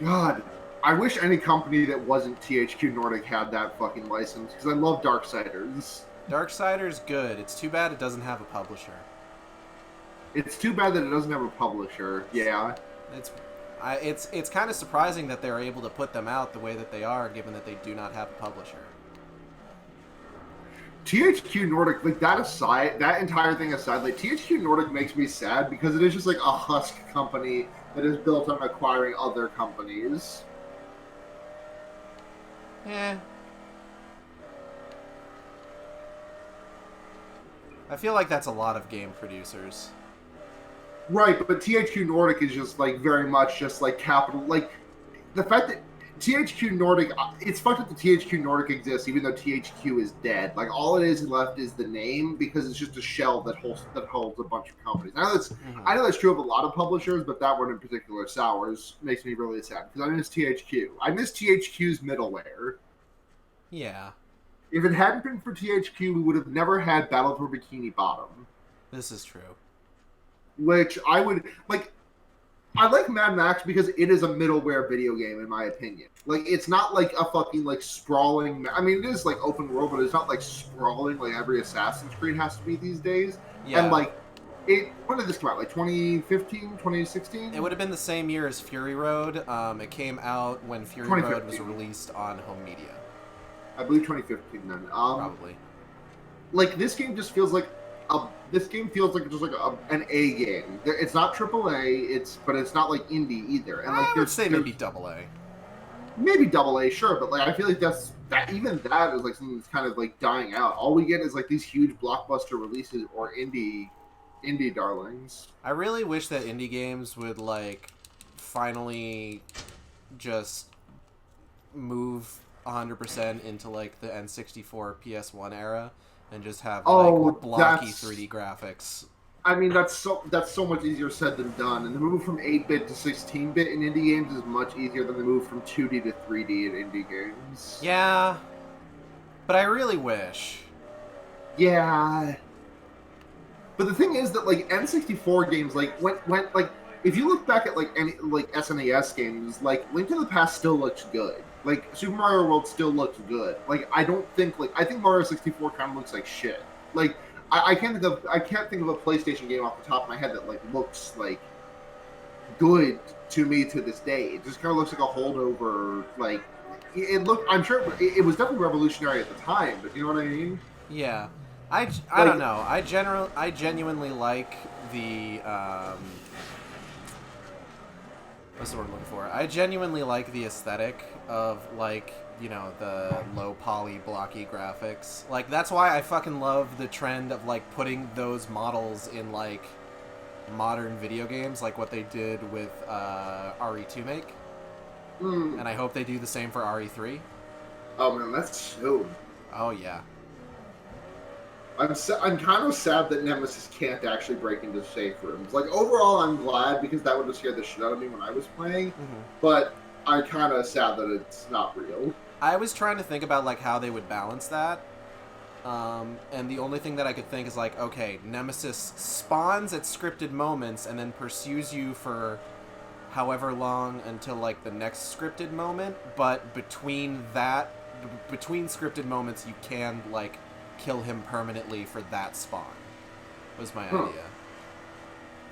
God, I wish any company that wasn't THQ Nordic had that fucking license, because I love Darksiders. Darksiders good. It's too bad it doesn't have a publisher. It's too bad that it doesn't have a publisher. Yeah. It's kind of surprising that they're able to put them out the way that they are, given that they do not have a publisher. THQ Nordic, like that aside, that entire thing aside, like THQ Nordic makes me sad because it is just like a husk company that is built on acquiring other companies. Eh. I feel like that's a lot of game producers. Right, but THQ Nordic is just like very much just like capital, like the fact that THQ Nordic, it's fucked up that THQ Nordic exists even though THQ is dead. Like all it is left is the name because it's just a shell that holds a bunch of companies. I know that's true of a lot of publishers, but that one in particular, Sours, makes me really sad because I miss THQ. I miss THQ's middleware. Yeah. If it hadn't been for THQ, we would have never had Battle for Bikini Bottom. This is true. Which I would like. I like Mad Max because it is a middleware video game, in my opinion. Like, it's not like a fucking, like, sprawling... I mean, it is, like, open world, but it's not, like, sprawling like every Assassin's Creed has to be these days. Yeah. And, like, when did this come out? Like, 2015? 2016? It would have been the same year as Fury Road. It came out when Fury Road was released on home media. I believe 2015, then. Probably. Like, this game just feels like... This game feels like just like an A game. It's not AAA, but it's not like indie either. And like, I would say maybe AA. Maybe AA, sure, but like I feel like even that is like something that's kind of like dying out. All we get is like these huge blockbuster releases or indie darlings. I really wish that indie games would like finally just move 100% into like the N64 PS1 era. And just have like blocky 3D graphics. I mean, that's so much easier said than done. And the move from 8-bit to 16-bit in indie games is much easier than the move from 2D to 3D in indie games. Yeah, but I really wish. Yeah, but the thing is that like N64 games, like went like if you look back at like any like SNES games, like Link to the Past still looks good. Like, Super Mario World still looks good. Like, I think Mario 64 kind of looks like shit. Like, I can't think of a PlayStation game off the top of my head that, like, looks, like, good to me to this day. It just kind of looks like a holdover, like, I'm sure it was definitely revolutionary at the time, but you know what I mean? Yeah. I don't know. I genuinely like the, what's the word I'm looking for? I genuinely like the aesthetic of, like, you know, the low poly blocky graphics. Like, that's why I fucking love the trend of, like, putting those models in, like, modern video games, like what they did with RE2 Make. And I hope they do the same for RE3. Oh, man, that's so... Oh, yeah. I'm kind of sad that Nemesis can't actually break into safe rooms. Like, overall, I'm glad because that would have scared the shit out of me when I was playing. But I'm kind of sad that it's not real. I was trying to think about, like, how they would balance that. And the only thing that I could think is, like, okay, Nemesis spawns at scripted moments and then pursues you for however long until, like, the next scripted moment. But between scripted moments, you can, like, kill him permanently for that spawn. Was my idea.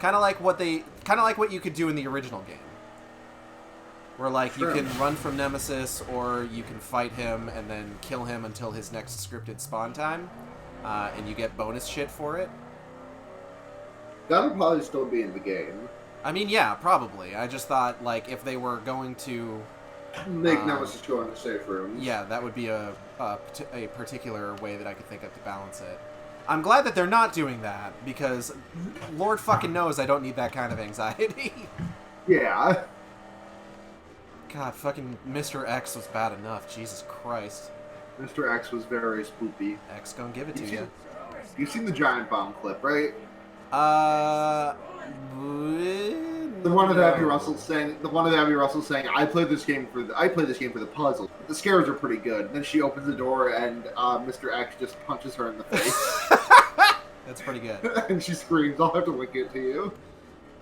Kind of like what you could do in the original game. Where, like, you can run from Nemesis, or you can fight him and then kill him until his next scripted spawn time. and you get bonus shit for it. That would probably still be in the game. I mean, yeah, probably. I just thought, like, if they were going to make Nemesis go into safe rooms. Yeah, that would be a particular way that I could think of to balance it. I'm glad that they're not doing that, because Lord fucking knows I don't need that kind of anxiety. Yeah. God, fucking Mr. X was bad enough. Jesus Christ. Mr. X was very spoopy. X gonna give it to you. You've seen the giant bomb clip, right? The one of Abby Russell saying, I played this game for the puzzle. But the scares are pretty good. And then she opens the door and Mr. X just punches her in the face. That's pretty good. And she screams, "I'll have to link it to you."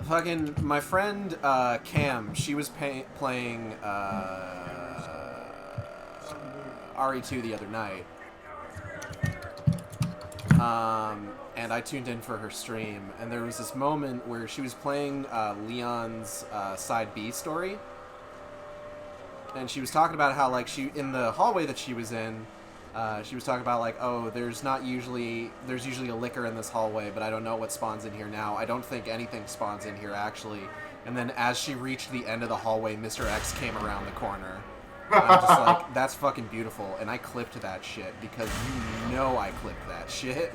Fucking my friend Cam, she was playing RE2 the other night. And I tuned in for her stream, and there was this moment where she was playing Leon's Side B story, and she was talking about how, like, she, in the hallway that she was in, she was talking about, like, oh, there's usually a licker in this hallway, but I don't know what spawns in here now. I don't think anything spawns in here, actually. And then as she reached the end of the hallway, Mr. X came around the corner. And I'm just like, that's fucking beautiful, and I clipped that shit, because you know I clipped that shit.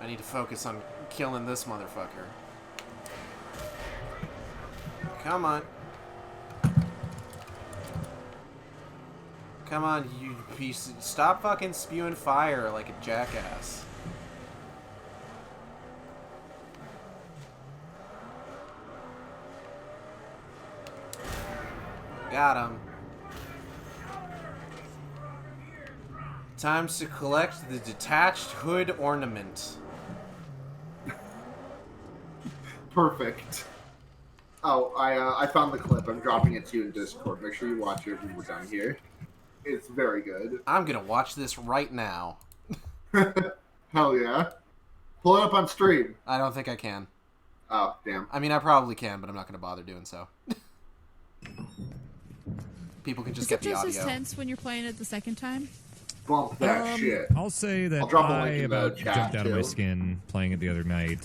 I need to focus on killing this motherfucker. Come on. Come on, you piece of... Stop fucking spewing fire like a jackass. Got him. Time to collect the detached hood ornament. Perfect. Oh, I found the clip. I'm dropping it to you in Discord. Make sure you watch it when we're done here. It's very good. I'm gonna watch this right now. Hell yeah. Pull it up on stream. I don't think I can. Oh, damn. I mean, I probably can, but I'm not gonna bother doing so. People can just get the audio. Is it just as tense when you're playing it the second time? Bump that shit. I'll say that I about jumped out of my skin playing it the other night,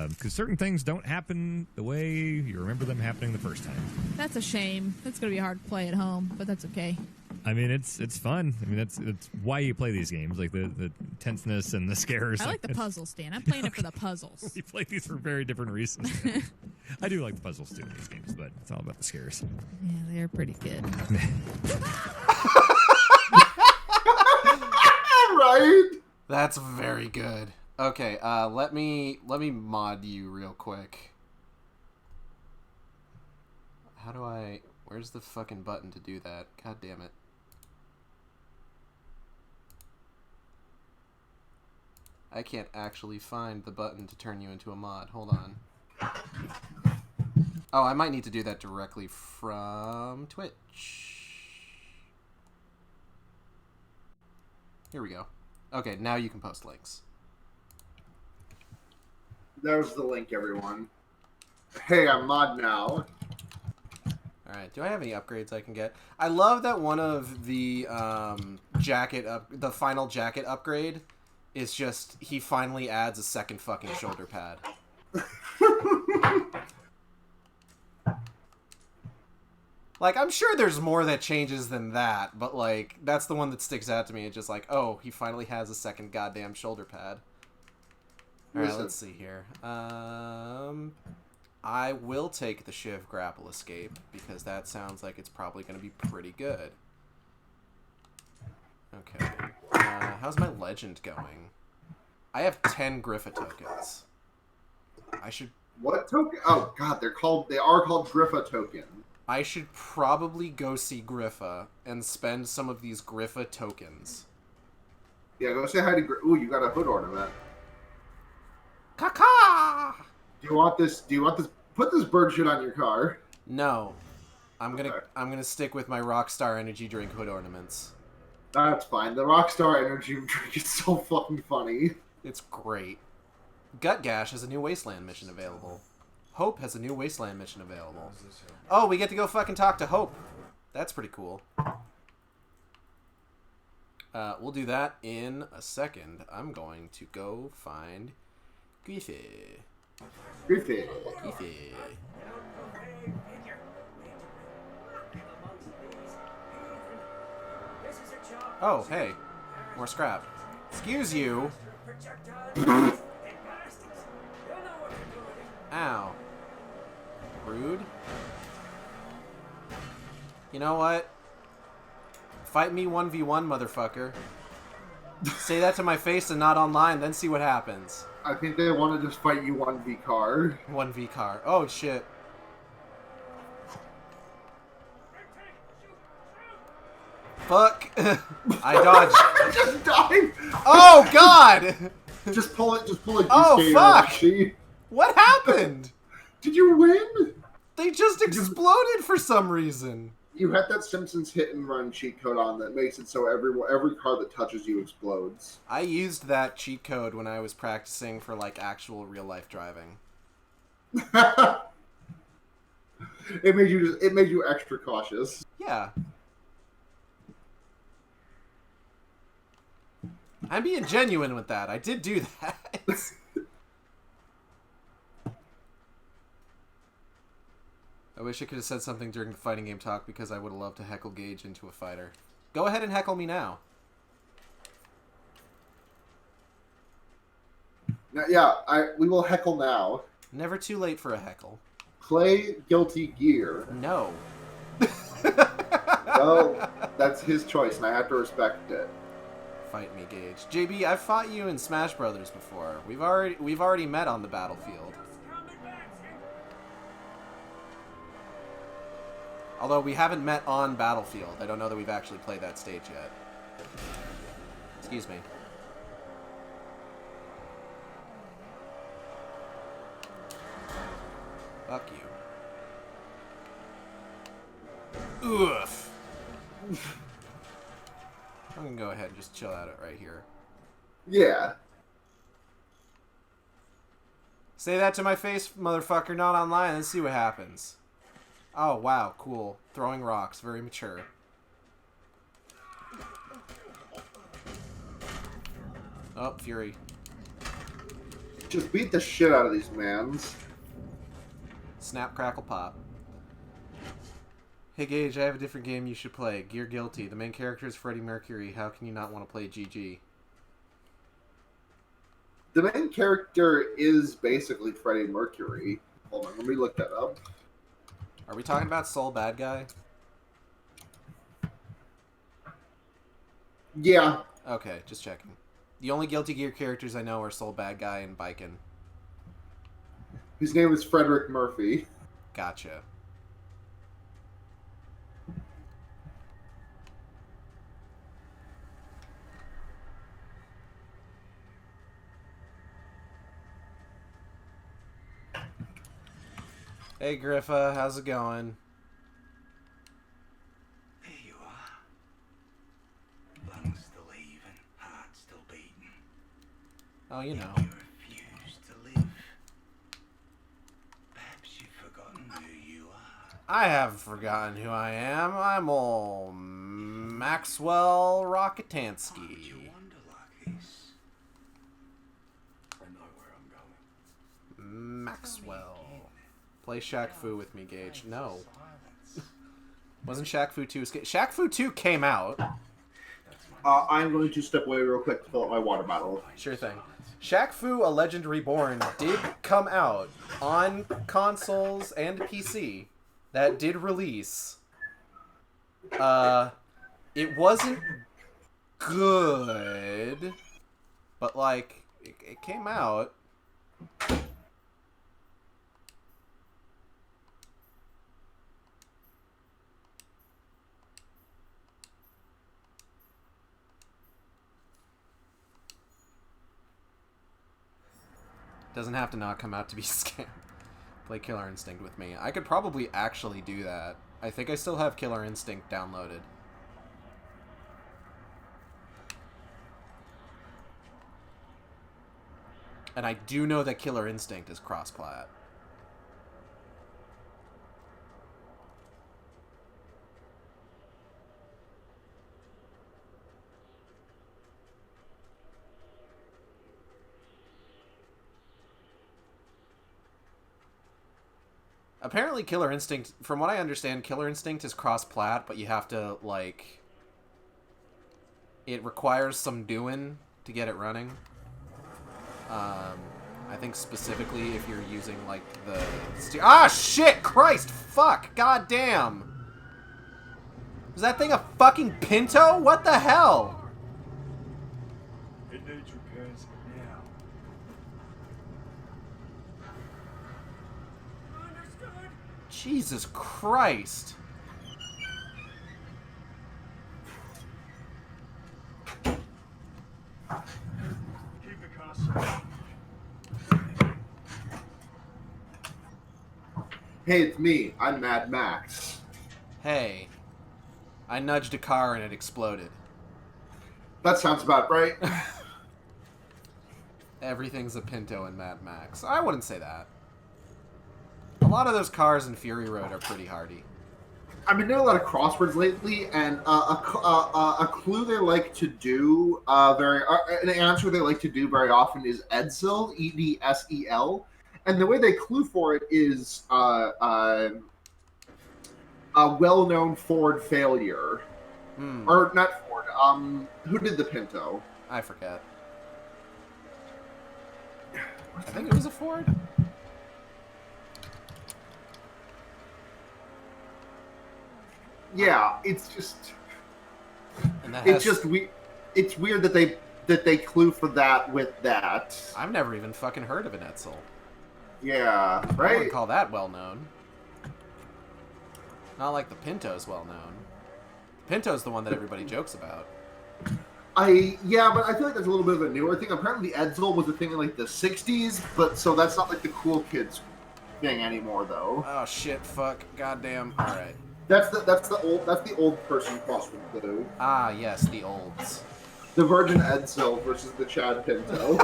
because certain things don't happen the way you remember them happening the first time. That's a shame. It's going to be hard to play at home, but that's okay. I mean, it's fun. I mean, that's why you play these games, like the tenseness and the scares. I like the puzzles, Dan. I'm playing it for the puzzles. You play these for very different reasons. I do like the puzzles too in these games, but it's all about the scares. Yeah, they're pretty good. Right? That's very good. Okay, let me mod you real quick. How do I... Where's the fucking button to do that? God damn it. I can't actually find the button to turn you into a mod. Hold on. Oh, I might need to do that directly from Twitch. Here we go. Okay, now you can post links. There's the link, everyone. Hey, I'm mod now. Alright, do I have any upgrades I can get? I love that one of the the final jacket upgrade is just, he finally adds a second fucking shoulder pad. Like, I'm sure there's more that changes than that, but, like, that's the one that sticks out to me. It's just like, oh, he finally has a second goddamn shoulder pad. Alright, let's see here. I will take the Shiv Grapple Escape, because that sounds like it's probably going to be pretty good. Okay. How's my legend going? I have 10 Griffa tokens. I should... What token? Oh, God, they are called Griffa tokens. I should probably go see Griffa and spend some of these Griffa tokens. Yeah, go say hi to Griffa. Ooh, you got a hood ornament. Caca! Do you want this? Do you want this? Put this bird shit on your car. No. I'm Okay. gonna stick with my Rockstar Energy drink hood ornaments. That's fine. The Rockstar Energy drink is so fucking funny. It's great. Gut Gash has a new Wasteland mission available. Hope has a new Wasteland mission available. Oh, we get to go fucking talk to Hope. That's pretty cool. We'll do that in a second. I'm going to go find Griffith. Griffith. Griffith. Oh, hey. More scrap. Excuse you. Ow. Rude. You know what? Fight me 1v1, motherfucker. Say that to my face and not online, then see what happens. I think they want to just fight you 1v car. 1v car. Oh, shit. Fuck. I dodged. Just died. Oh, God! Just pull it. Just pull it. Oh, fuck! See? What happened? Did you win? They just exploded for some reason. You had that Simpsons hit and run cheat code on that makes it so every car that touches you explodes. I used that cheat code when I was practicing for, like, actual real-life driving. It made you extra cautious. Yeah. I'm being genuine with that. I did do that. I wish I could have said something during the fighting game talk because I would have loved to heckle Gage into a fighter. Go ahead and heckle me now. We will heckle now. Never too late for a heckle. Play Guilty Gear. No. Well, that's his choice, and I have to respect it. Fight me, Gage. JB, I've fought you in Smash Brothers before. We've already met on the battlefield. Although we haven't met on Battlefield. I don't know that we've actually played that stage yet. Excuse me. Fuck you. Oof. I'm gonna go ahead and just chill out right here. Yeah. Say that to my face, motherfucker, not online, and see what happens. Oh, wow, cool. Throwing rocks, very mature. Oh, Fury. Just beat the shit out of these mans. Snap, crackle, pop. Hey, Gage, I have a different game you should play. Gear Guilty. The main character is Freddie Mercury. How can you not want to play GG? The main character is basically Freddie Mercury. Hold on, let me look that up. Are we talking about Soul Bad Guy? Yeah. Okay, just checking. The only Guilty Gear characters I know are Soul Bad Guy and Biken. His name is Frederick Murphy. Gotcha. Hey Griffa, how's it going? There you are. Lungs still heaving, heart still beating. Oh, you know. You refuse to live. Perhaps you've forgotten who you are. I haven't forgotten who I am. I'm ol' Maxwell Why would Rockatansky. you wander like this? I know where I'm going. Maxwell. Play Shaq Fu with me, Gage. No. Wasn't Shaq Fu 2 escape? Shaq Fu 2 came out. I'm going to step away real quick to fill up my water bottle. Sure thing. Shaq Fu: A Legend Reborn did come out on consoles and PC. That did release. It wasn't good, but like it came out. Doesn't have to not come out to be scam. Play Killer Instinct with me. I could probably actually do that. I think I still have Killer Instinct downloaded. And I do know that Killer Instinct is cross-plat. Apparently Killer Instinct, from what I understand, Killer Instinct is cross-plat, but you have to, like... It requires some doing to get it running. I think specifically if you're using, like, the... Ah, shit! Christ! Fuck! God damn! Is that thing a fucking Pinto? What the hell? It needs repairs now. Understood. Jesus Christ. Keep the car safe. Hey, it's me. I'm Mad Max. Hey. I nudged a car and it exploded. That sounds about right. Everything's a Pinto in Mad Max. I wouldn't say that. A lot of those cars in Fury Road are pretty hardy. I've been doing a lot of crosswords lately, and a clue they like to do an answer they like to do very often is Edsel, Edsel, and the way they clue for it is a well-known Ford failure, or not Ford. Who did the Pinto? I forget. I think it was a Ford. Yeah, it's just. And that It's has... just it's weird that they clue for that with that. I've never even fucking heard of an Edsel. Yeah, I right? wouldn't call that well known. Not like the Pinto's well known. Pinto's the one that everybody jokes about. Yeah, but I feel like that's a little bit of a newer thing. Apparently, Edsel was a thing in like the '60s, but so that's not like the cool kids thing anymore, though. Oh shit! Fuck! Goddamn! All right. That's the old person crossword clue. Ah yes, the olds. The Virgin Edsel versus the Chad Pinto.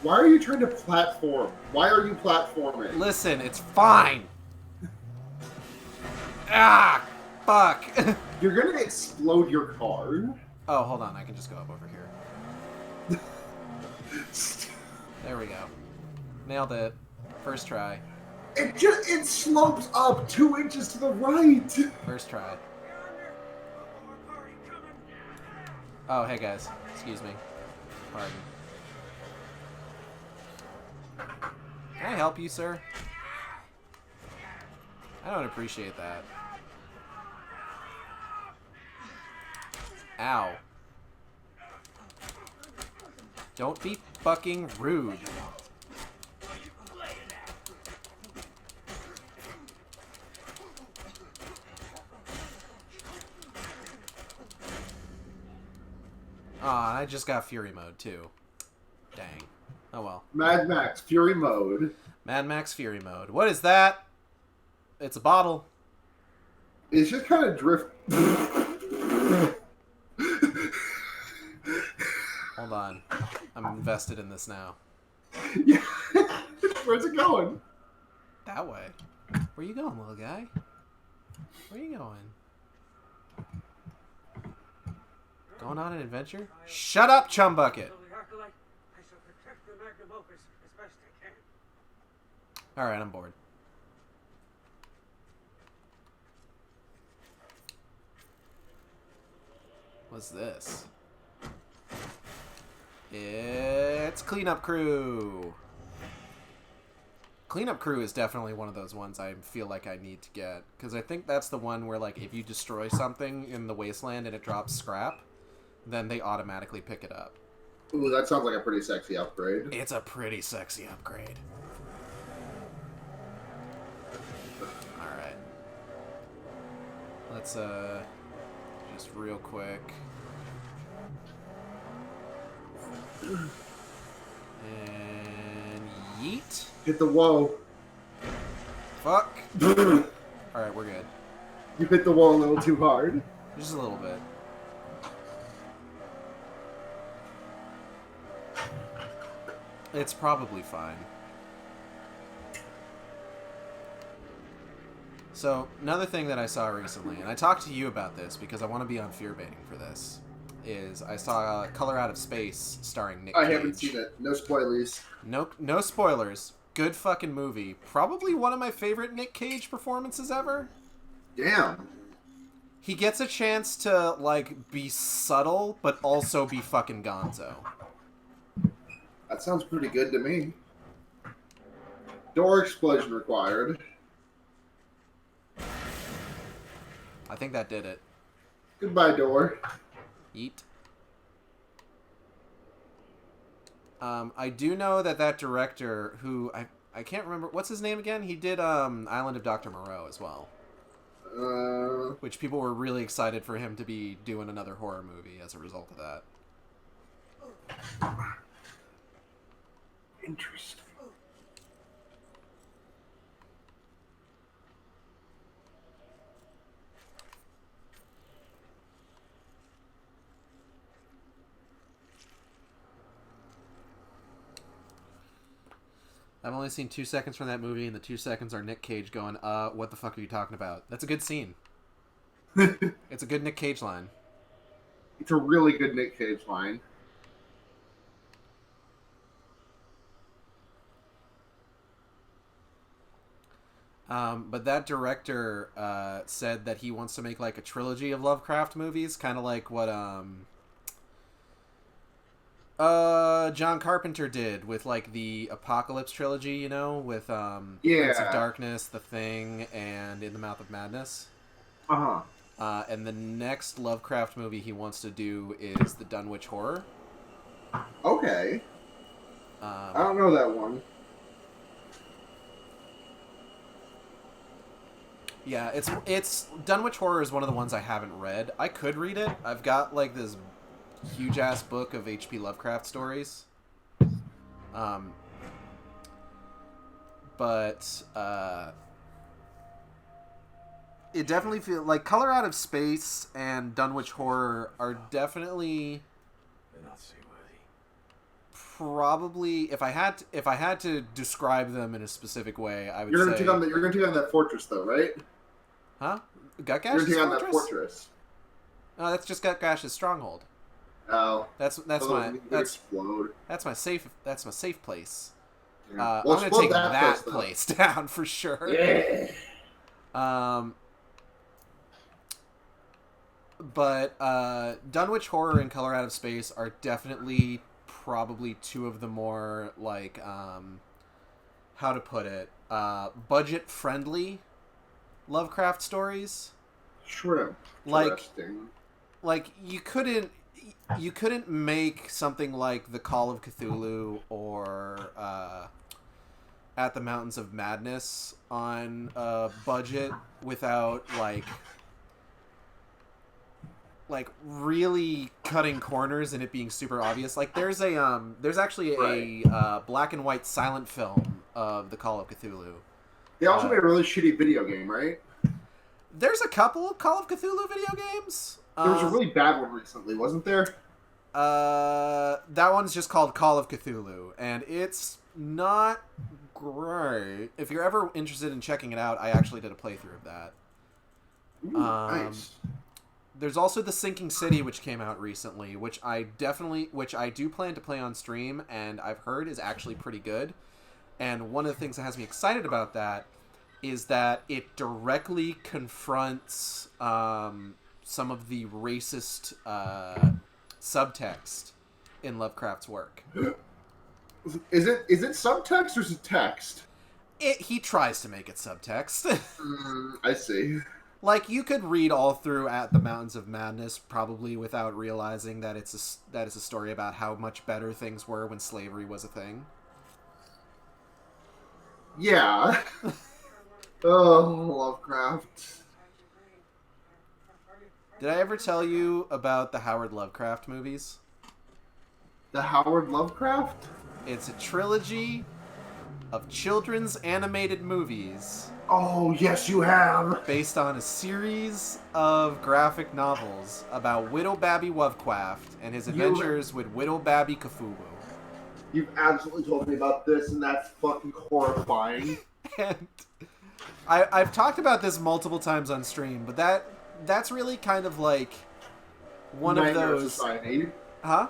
Why are you trying to platform? Why are you platforming? Listen, it's fine. Ah, fuck. You're gonna explode your car. Oh, hold on. I can just go up over here. There we go. Nailed it. First try. It slopes up 2 inches to the right. First try. Oh, hey guys. Excuse me. Pardon. Can I help you, sir? I don't appreciate that. Ow. Don't be fucking rude. Aw, I just got Fury mode, too. Dang. Oh well. Mad Max Fury mode. Mad Max Fury mode. What is that? It's a bottle. It's just kind of drift. Hold on. I'm invested in this now. Yeah. Where's it going? That way. Where you going, little guy? Where you going? Going on an adventure? Shut up, Chumbucket! Alright, I'm bored. What's this? It's Cleanup Crew! Cleanup Crew is definitely one of those ones I feel like I need to get. Because I think that's the one where, like, if you destroy something in the wasteland and it drops scrap, then they automatically pick it up. Ooh, that sounds like a pretty sexy upgrade. It's a pretty sexy upgrade. Alright. Let's, just real quick. And yeet. Hit the wall. Fuck. Alright, we're good. You hit the wall a little too hard. Just a little bit. It's probably fine. So, another thing that I saw recently, and I talked to you about this because I want to be on fear baiting for this, is I saw Color Out of Space starring Nick Cage. I haven't seen it. No spoilers. No spoilers. Good fucking movie. Probably one of my favorite Nick Cage performances ever. Damn. He gets a chance to, like, be subtle, but also be fucking gonzo. That sounds pretty good to me. Door explosion required. I think that did it. Goodbye, door. Yeet. I do know that director, who I can't remember, what's his name again? He did Island of Dr. Moreau as well. Which people were really excited for him to be doing another horror movie as a result of that. Interesting. I've only seen 2 seconds from that movie, and the 2 seconds are Nick Cage going, what the fuck are you talking about? That's a good scene. It's a good Nick Cage line. It's a really good Nick Cage line. But that director said that he wants to make like a trilogy of Lovecraft movies, kind of like what John Carpenter did with like the Apocalypse trilogy, you know, with Prince of Darkness, The Thing, and In the Mouth of Madness. And the next Lovecraft movie he wants to do is the Dunwich Horror. Okay. I don't know that one. Yeah, it's Dunwich Horror is one of the ones I haven't read. I could read it. I've got like this huge ass book of H.P. Lovecraft stories. But it definitely feels like Color Out of Space and Dunwich Horror are definitely probably if I had to describe them in a specific way, I would say you're gonna take on that fortress though, right? Huh? Gutgash's You're gonna take on fortress? that fortress. No, that's just Gutgash's stronghold. Oh, that's explode. That's my safe place. Yeah. I'm gonna take that place place down for sure. Yeah. But Dunwich Horror and Color Out of Space are definitely probably two of the more like how to put it, budget friendly Lovecraft stories. Shrimp. Like you couldn't make something like The Call of Cthulhu or At the Mountains of Madness on a budget without like really cutting corners and it being super obvious. Like there's actually a black and white silent film of The Call of Cthulhu. They also made a really shitty video game, right? There's a couple of Call of Cthulhu video games. There was a really bad one recently, wasn't there? That one's just called Call of Cthulhu, and it's not great. If you're ever interested in checking it out, I actually did a playthrough of that. Ooh, nice. There's also The Sinking City, which came out recently, which I do plan to play on stream, and I've heard is actually pretty good. And one of the things that has me excited about that is that it directly confronts some of the racist subtext in Lovecraft's work. Is it subtext or is it text? He tries to make it subtext. I see. Like, you could read all through At the Mountains of Madness probably without realizing that it's a story about how much better things were when slavery was a thing. Yeah. Oh, Lovecraft. Did I ever tell you about the Howard Lovecraft movies? The Howard Lovecraft? It's a trilogy of children's animated movies Oh, yes, you have. based on a series of graphic novels about Widow Babby Lovecraft and his adventures with Widow Babby Cthulhu. You've absolutely told me about this, and that's fucking horrifying. And I've talked about this multiple times on stream, but that's really kind of like one Nightmare of those. Society. Huh?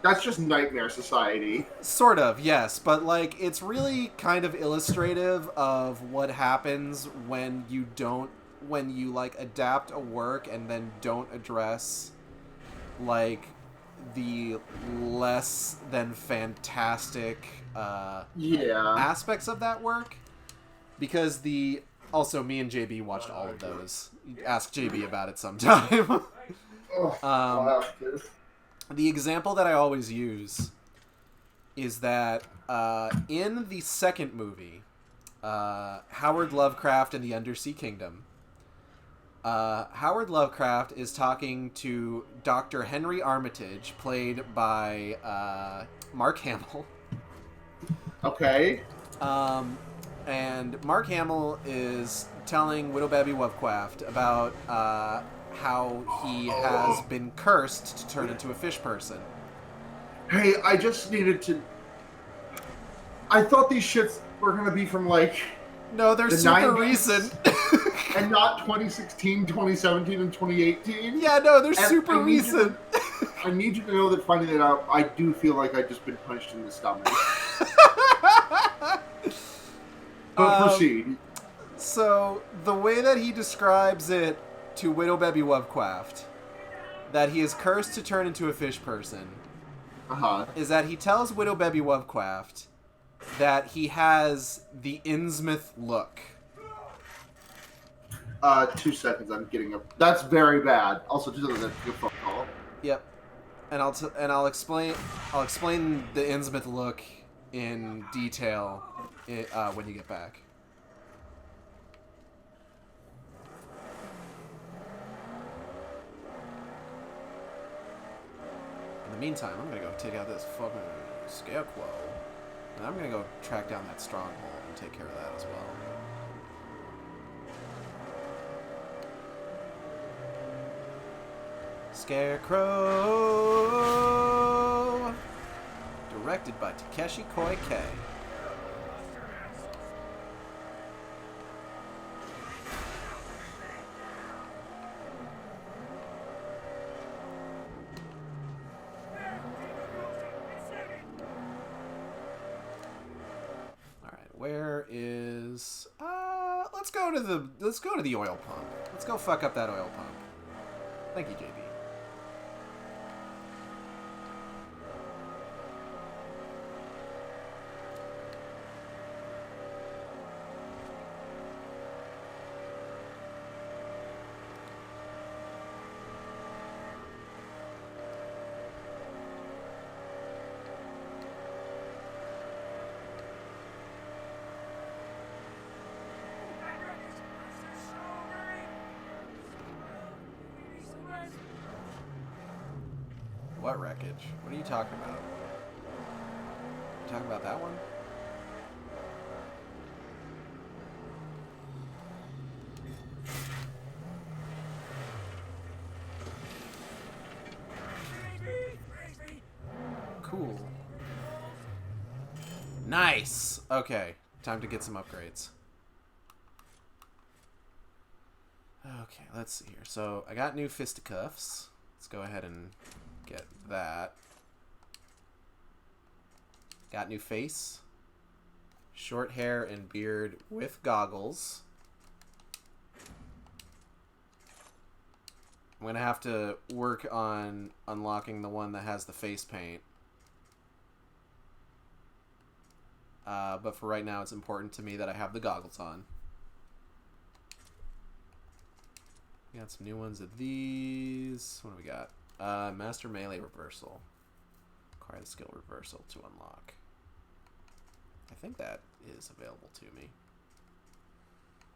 That's just Nightmare Society. Sort of, yes, but like it's really kind of illustrative of what happens when you like adapt a work and then don't address like the less than fantastic aspects of that work. Because also me and JB watched all of those. Ask JB about it sometime. I'll have to. The example that I always use is that in the second movie, Howard Lovecraft and the Undersea Kingdom, Howard Lovecraft is talking to Dr. Henry Armitage, played by Mark Hamill. Okay. And Mark Hamill is telling Widow Babby Lovecraft about how he has been cursed to turn into a fish person. Hey, I just needed to... I thought these shits were going to be from, like... No, they're the super 90s, recent. And not 2016, 2017, and 2018. Yeah, no, they're And super recent. I need you to know that finding that out, I do feel like I've just been punched in the stomach. But proceed. So, the way that he describes it to Widow Babby Lovecraft, that he is cursed to turn into a fish person, is that he tells Widow Babby Lovecraft that he has the Innsmouth look. 2 seconds, I'm getting up. That's very bad. Also, 2 seconds, I'm getting a phone call. Yep. And I'll explain the Innsmouth look in detail when you get back. In the meantime, I'm gonna go take out this fucking scarecrow, and I'm gonna go track down that stronghold and take care of that as well. Scarecrow, directed by Takeshi Koike. Where is let's go to the oil pump. Let's go fuck up that oil pump. Thank you, JB. What wreckage? What are you talking about? You talking about that one? Cool. Nice! Okay, time to get some upgrades. Okay, let's see here. So, I got new fisticuffs. Let's go ahead and get that. Got new face. Short hair and beard with goggles. I'm going to have to work on unlocking the one that has the face paint. But for right now, it's important to me that I have the goggles on. We got some new ones of these. What do we got? Master Melee Reversal. Acquire the skill Reversal to unlock. I think that is available to me.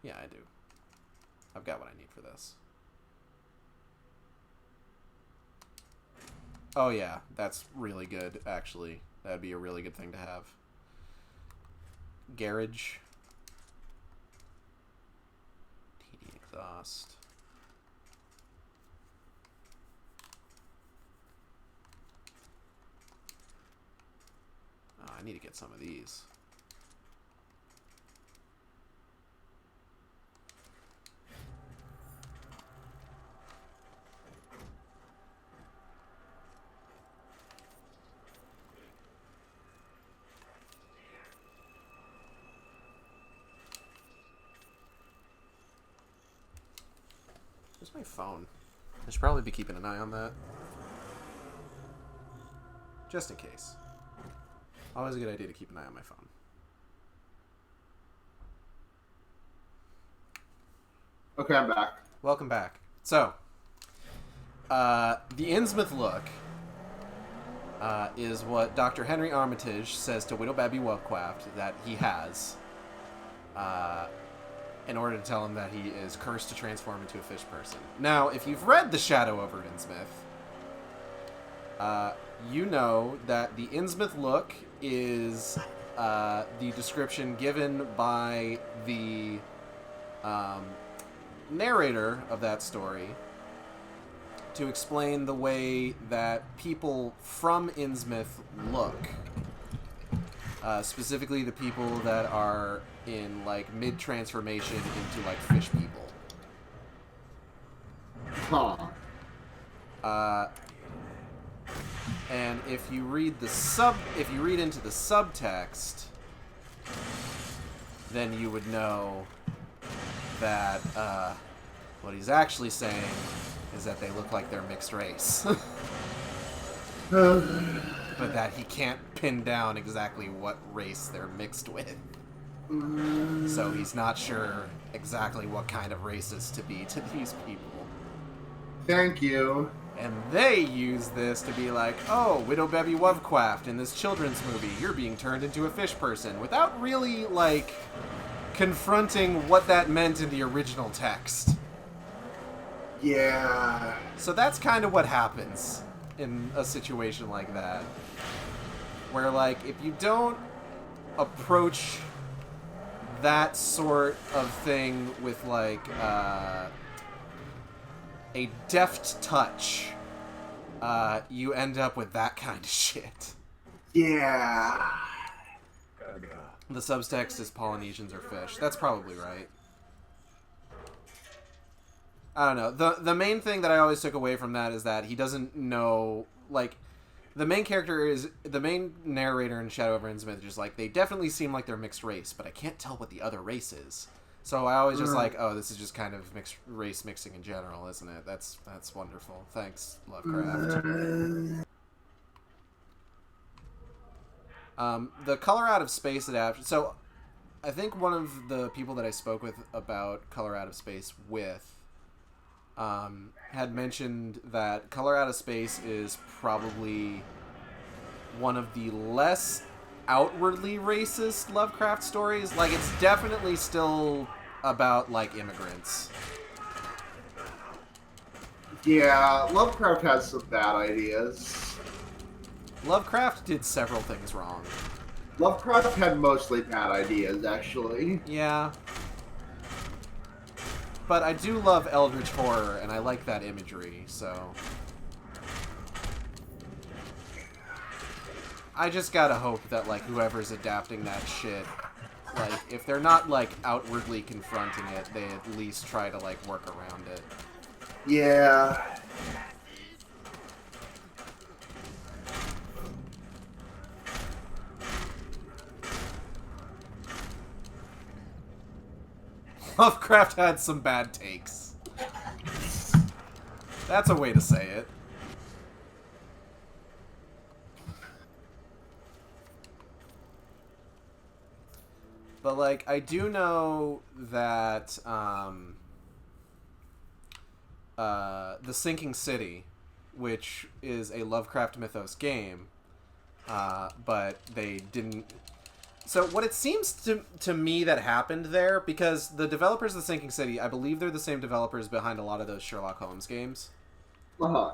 Yeah, I do. I've got what I need for this. Oh yeah, that's really good, actually. That'd be a really good thing to have. Garage. TD exhaust. Oh, I need to get some of these. Where's my phone? I should probably be keeping an eye on that. Just in case. Always a good idea to keep an eye on my phone. Okay, I'm back. Welcome back. So, the Innsmouth look is what Dr. Henry Armitage says to Widow Babby Lovecraft that he has in order to tell him that he is cursed to transform into a fish person. Now, if you've read The Shadow over Innsmouth, you know that the Innsmouth look is the description given by the narrator of that story to explain the way that people from Innsmouth look. Specifically the people that are in, like, mid-transformation into, like, fish people. Huh. And if you read into the subtext, then you would know that what he's actually saying is that they look like they're mixed race. But that he can't pin down exactly what race they're mixed with. So he's not sure exactly what kind of races to be to these people. Thank you. And they use this to be like, oh, Widow Babby Lovecraft in this children's movie, you're being turned into a fish person, without really, like, confronting what that meant in the original text. Yeah. So that's kind of what happens in a situation like that. Where, like, if you don't approach that sort of thing with, like, a deft touch, you end up with that kind of shit. Yeah. The subtext is Polynesians are fish. That's probably right. I don't know. The main thing that I always took away from that is that he doesn't know, like, the main narrator in Shadow over Innsmouth is just like, they definitely seem like they're mixed race, but I can't tell what the other race is. So I always just like, oh, this is just kind of mixed race mixing in general, isn't it? That's wonderful. Thanks, Lovecraft. The Color Out of Space adaptation. So I think one of the people that I spoke with about Color Out of Space had mentioned that Color Out of Space is probably one of the less outwardly racist Lovecraft stories. Like, it's definitely still about, like, immigrants. Yeah, Lovecraft has some bad ideas. Lovecraft did several things wrong. Lovecraft had mostly bad ideas, actually. Yeah. But I do love Eldritch Horror, and I like that imagery, so... I just gotta hope that, like, whoever's adapting that shit, like, if they're not, like, outwardly confronting it, they at least try to, like, work around it. Yeah. Lovecraft had some bad takes. That's a way to say it. But, like, I do know that, The Sinking City, which is a Lovecraft Mythos game, but they didn't... So what it seems to me that happened there, because the developers of The Sinking City, I believe they're the same developers behind a lot of those Sherlock Holmes games. Uh-huh.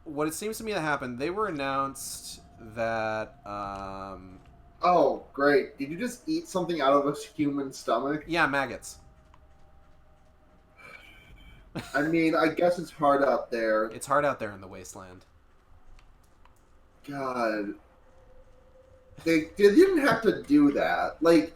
what it seems to me that happened, they were announced that Oh, great. Did you just eat something out of a human stomach? yeah, maggots. I mean, I guess it's hard out there. It's hard out there in the wasteland. God. They didn't have to do that. Like,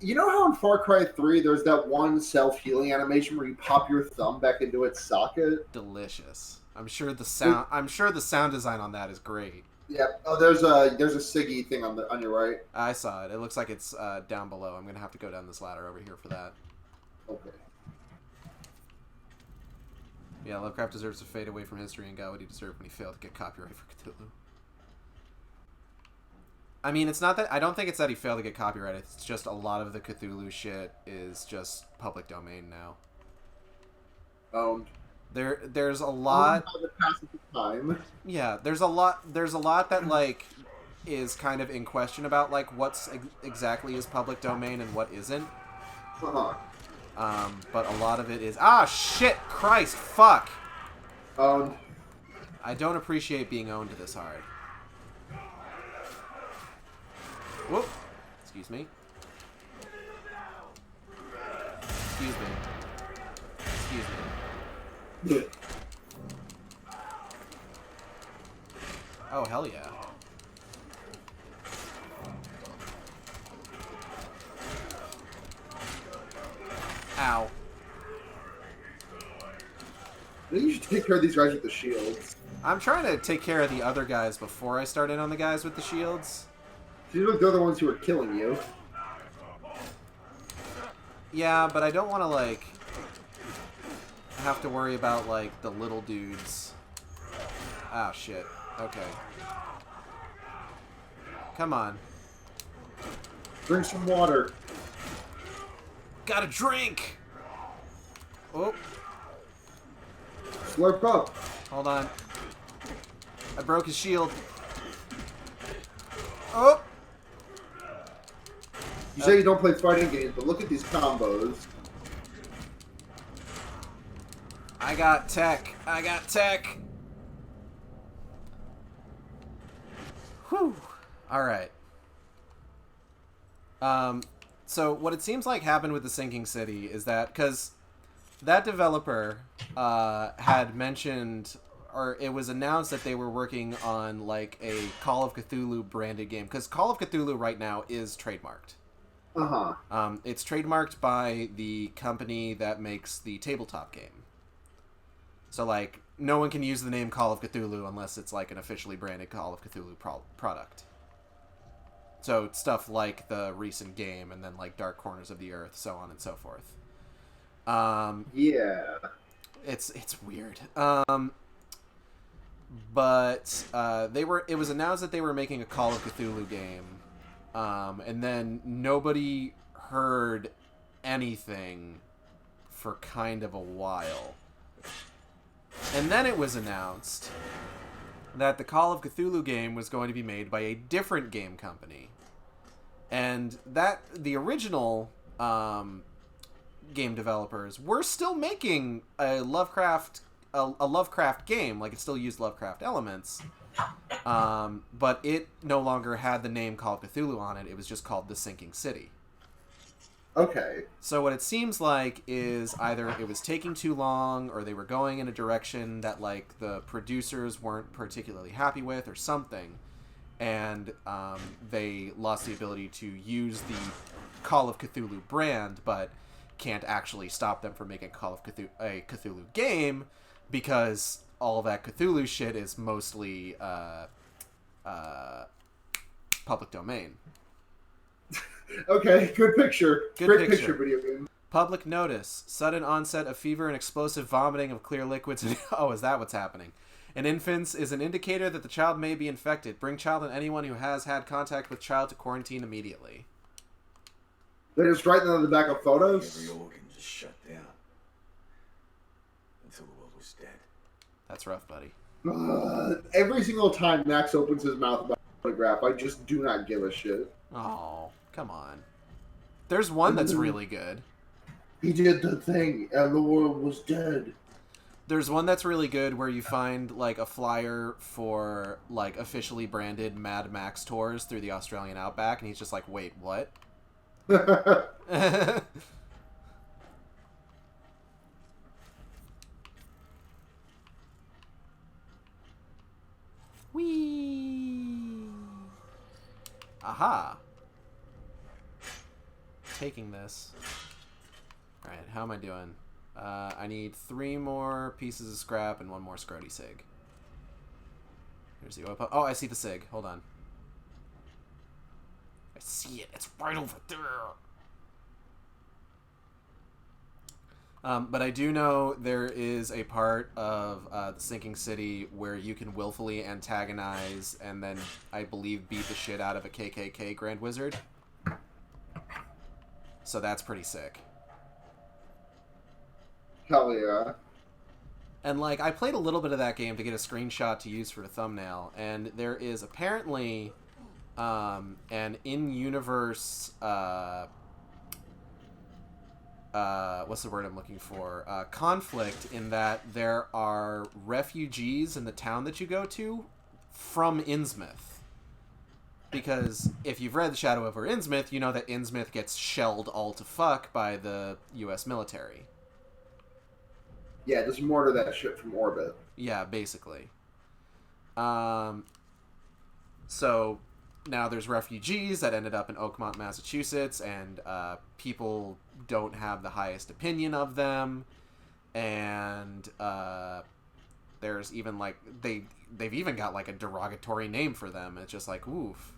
you know how in Far Cry 3 there's that one self-healing animation where you pop your thumb back into its socket? Delicious. I'm sure the sound design on that is great. Yeah. Oh, there's a Siggy thing on your right. I saw it. It looks like it's down below. I'm gonna have to go down this ladder over here for that. Okay. Yeah, Lovecraft deserves to fade away from history and got what he deserved when he failed to get copyright for Cthulhu. I mean, it's not that... I don't think it's that he failed to get copyright. It's just a lot of the Cthulhu shit is just public domain now. There's a lot... By the passage of time. Yeah, there's a lot that, like, is kind of in question about, like, what's exactly is public domain and what isn't. Uh-huh. But a lot of it is... Ah, shit! Christ! Fuck! I don't appreciate being owned this hard. Whoop! Excuse me. Excuse me. Excuse me. Oh, hell yeah. Ow. I think you should take care of these guys with the shields. I'm trying to take care of the other guys before I start in on the guys with the shields. These are the ones who are killing you. Yeah, but I don't want to, like, have to worry about, like, the little dudes. Ah, shit. Okay. Come on. Drink some water. Gotta drink! Oh. Slurp up. Hold on. I broke his shield. Oh! You say you don't play fighting games, but look at these combos. I got tech. I got tech. Whew. Alright. So what it seems like happened with the Sinking City is that, because that developer had mentioned, or it was announced that they were working on, like, a Call of Cthulhu branded game, because Call of Cthulhu right now is trademarked. Uh-huh. It's trademarked by the company that makes the tabletop game. So, like, no one can use the name Call of Cthulhu unless it's, like, an officially branded Call of Cthulhu product. So, stuff like the recent game, and then, like, Dark Corners of the Earth, so on and so forth. Yeah. It's weird. But it was announced that they were making a Call of Cthulhu game. And then nobody heard anything for kind of a while. And then it was announced that the Call of Cthulhu game was going to be made by a different game company. And that the original game developers were still making a Lovecraft game, like it still used Lovecraft elements. But it no longer had the name Call of Cthulhu on it. It was just called The Sinking City. Okay. So what it seems like is either it was taking too long, or they were going in a direction that, like, the producers weren't particularly happy with, or something, and they lost the ability to use the Call of Cthulhu brand, but can't actually stop them from making a Cthulhu game, because all that Cthulhu shit is mostly public domain. Okay, good picture. Great picture. picture, video game. Public notice. Sudden onset of fever and explosive vomiting of clear liquids. Oh, is that what's happening? In infants is an indicator that the child may be infected. Bring child and anyone who has had contact with child to quarantine immediately. They just write on the back of photos? Every organ just shut down. Until the world was dead. That's rough, buddy. Every single time Max opens his mouth about a photograph, I just do not give a shit. Oh, come on. There's one that's really good. He did the thing, and the world was dead. There's one that's really good where you find like a flyer for like officially branded Mad Max tours through the Australian outback, and he's just like, "Wait, what?" Whee! Aha! Taking this. Alright, how am I doing? I need 3 more pieces of scrap and 1 more Scrody Sig. Here's the oil pump. Oh, I see the Sig. Hold on. I see it. It's right over there. But I do know there is a part of the Sinking City where you can willfully antagonize and then, I believe, beat the shit out of a KKK Grand Wizard. So that's pretty sick. Hell yeah. And, like, I played a little bit of that game to get a screenshot to use for a thumbnail, and there is apparently an in-universe, what's the word I'm looking for? Conflict in that there are refugees in the town that you go to from Innsmouth. Because if you've read The Shadow over Innsmouth, you know that Innsmouth gets shelled all to fuck by the U.S. military. Yeah, just mortar that shit from orbit. Yeah, basically. So now there's refugees that ended up in Oakmont, Massachusetts, and people don't have the highest opinion of them. And there's even like they've even got like a derogatory name for them. It's just like, oof,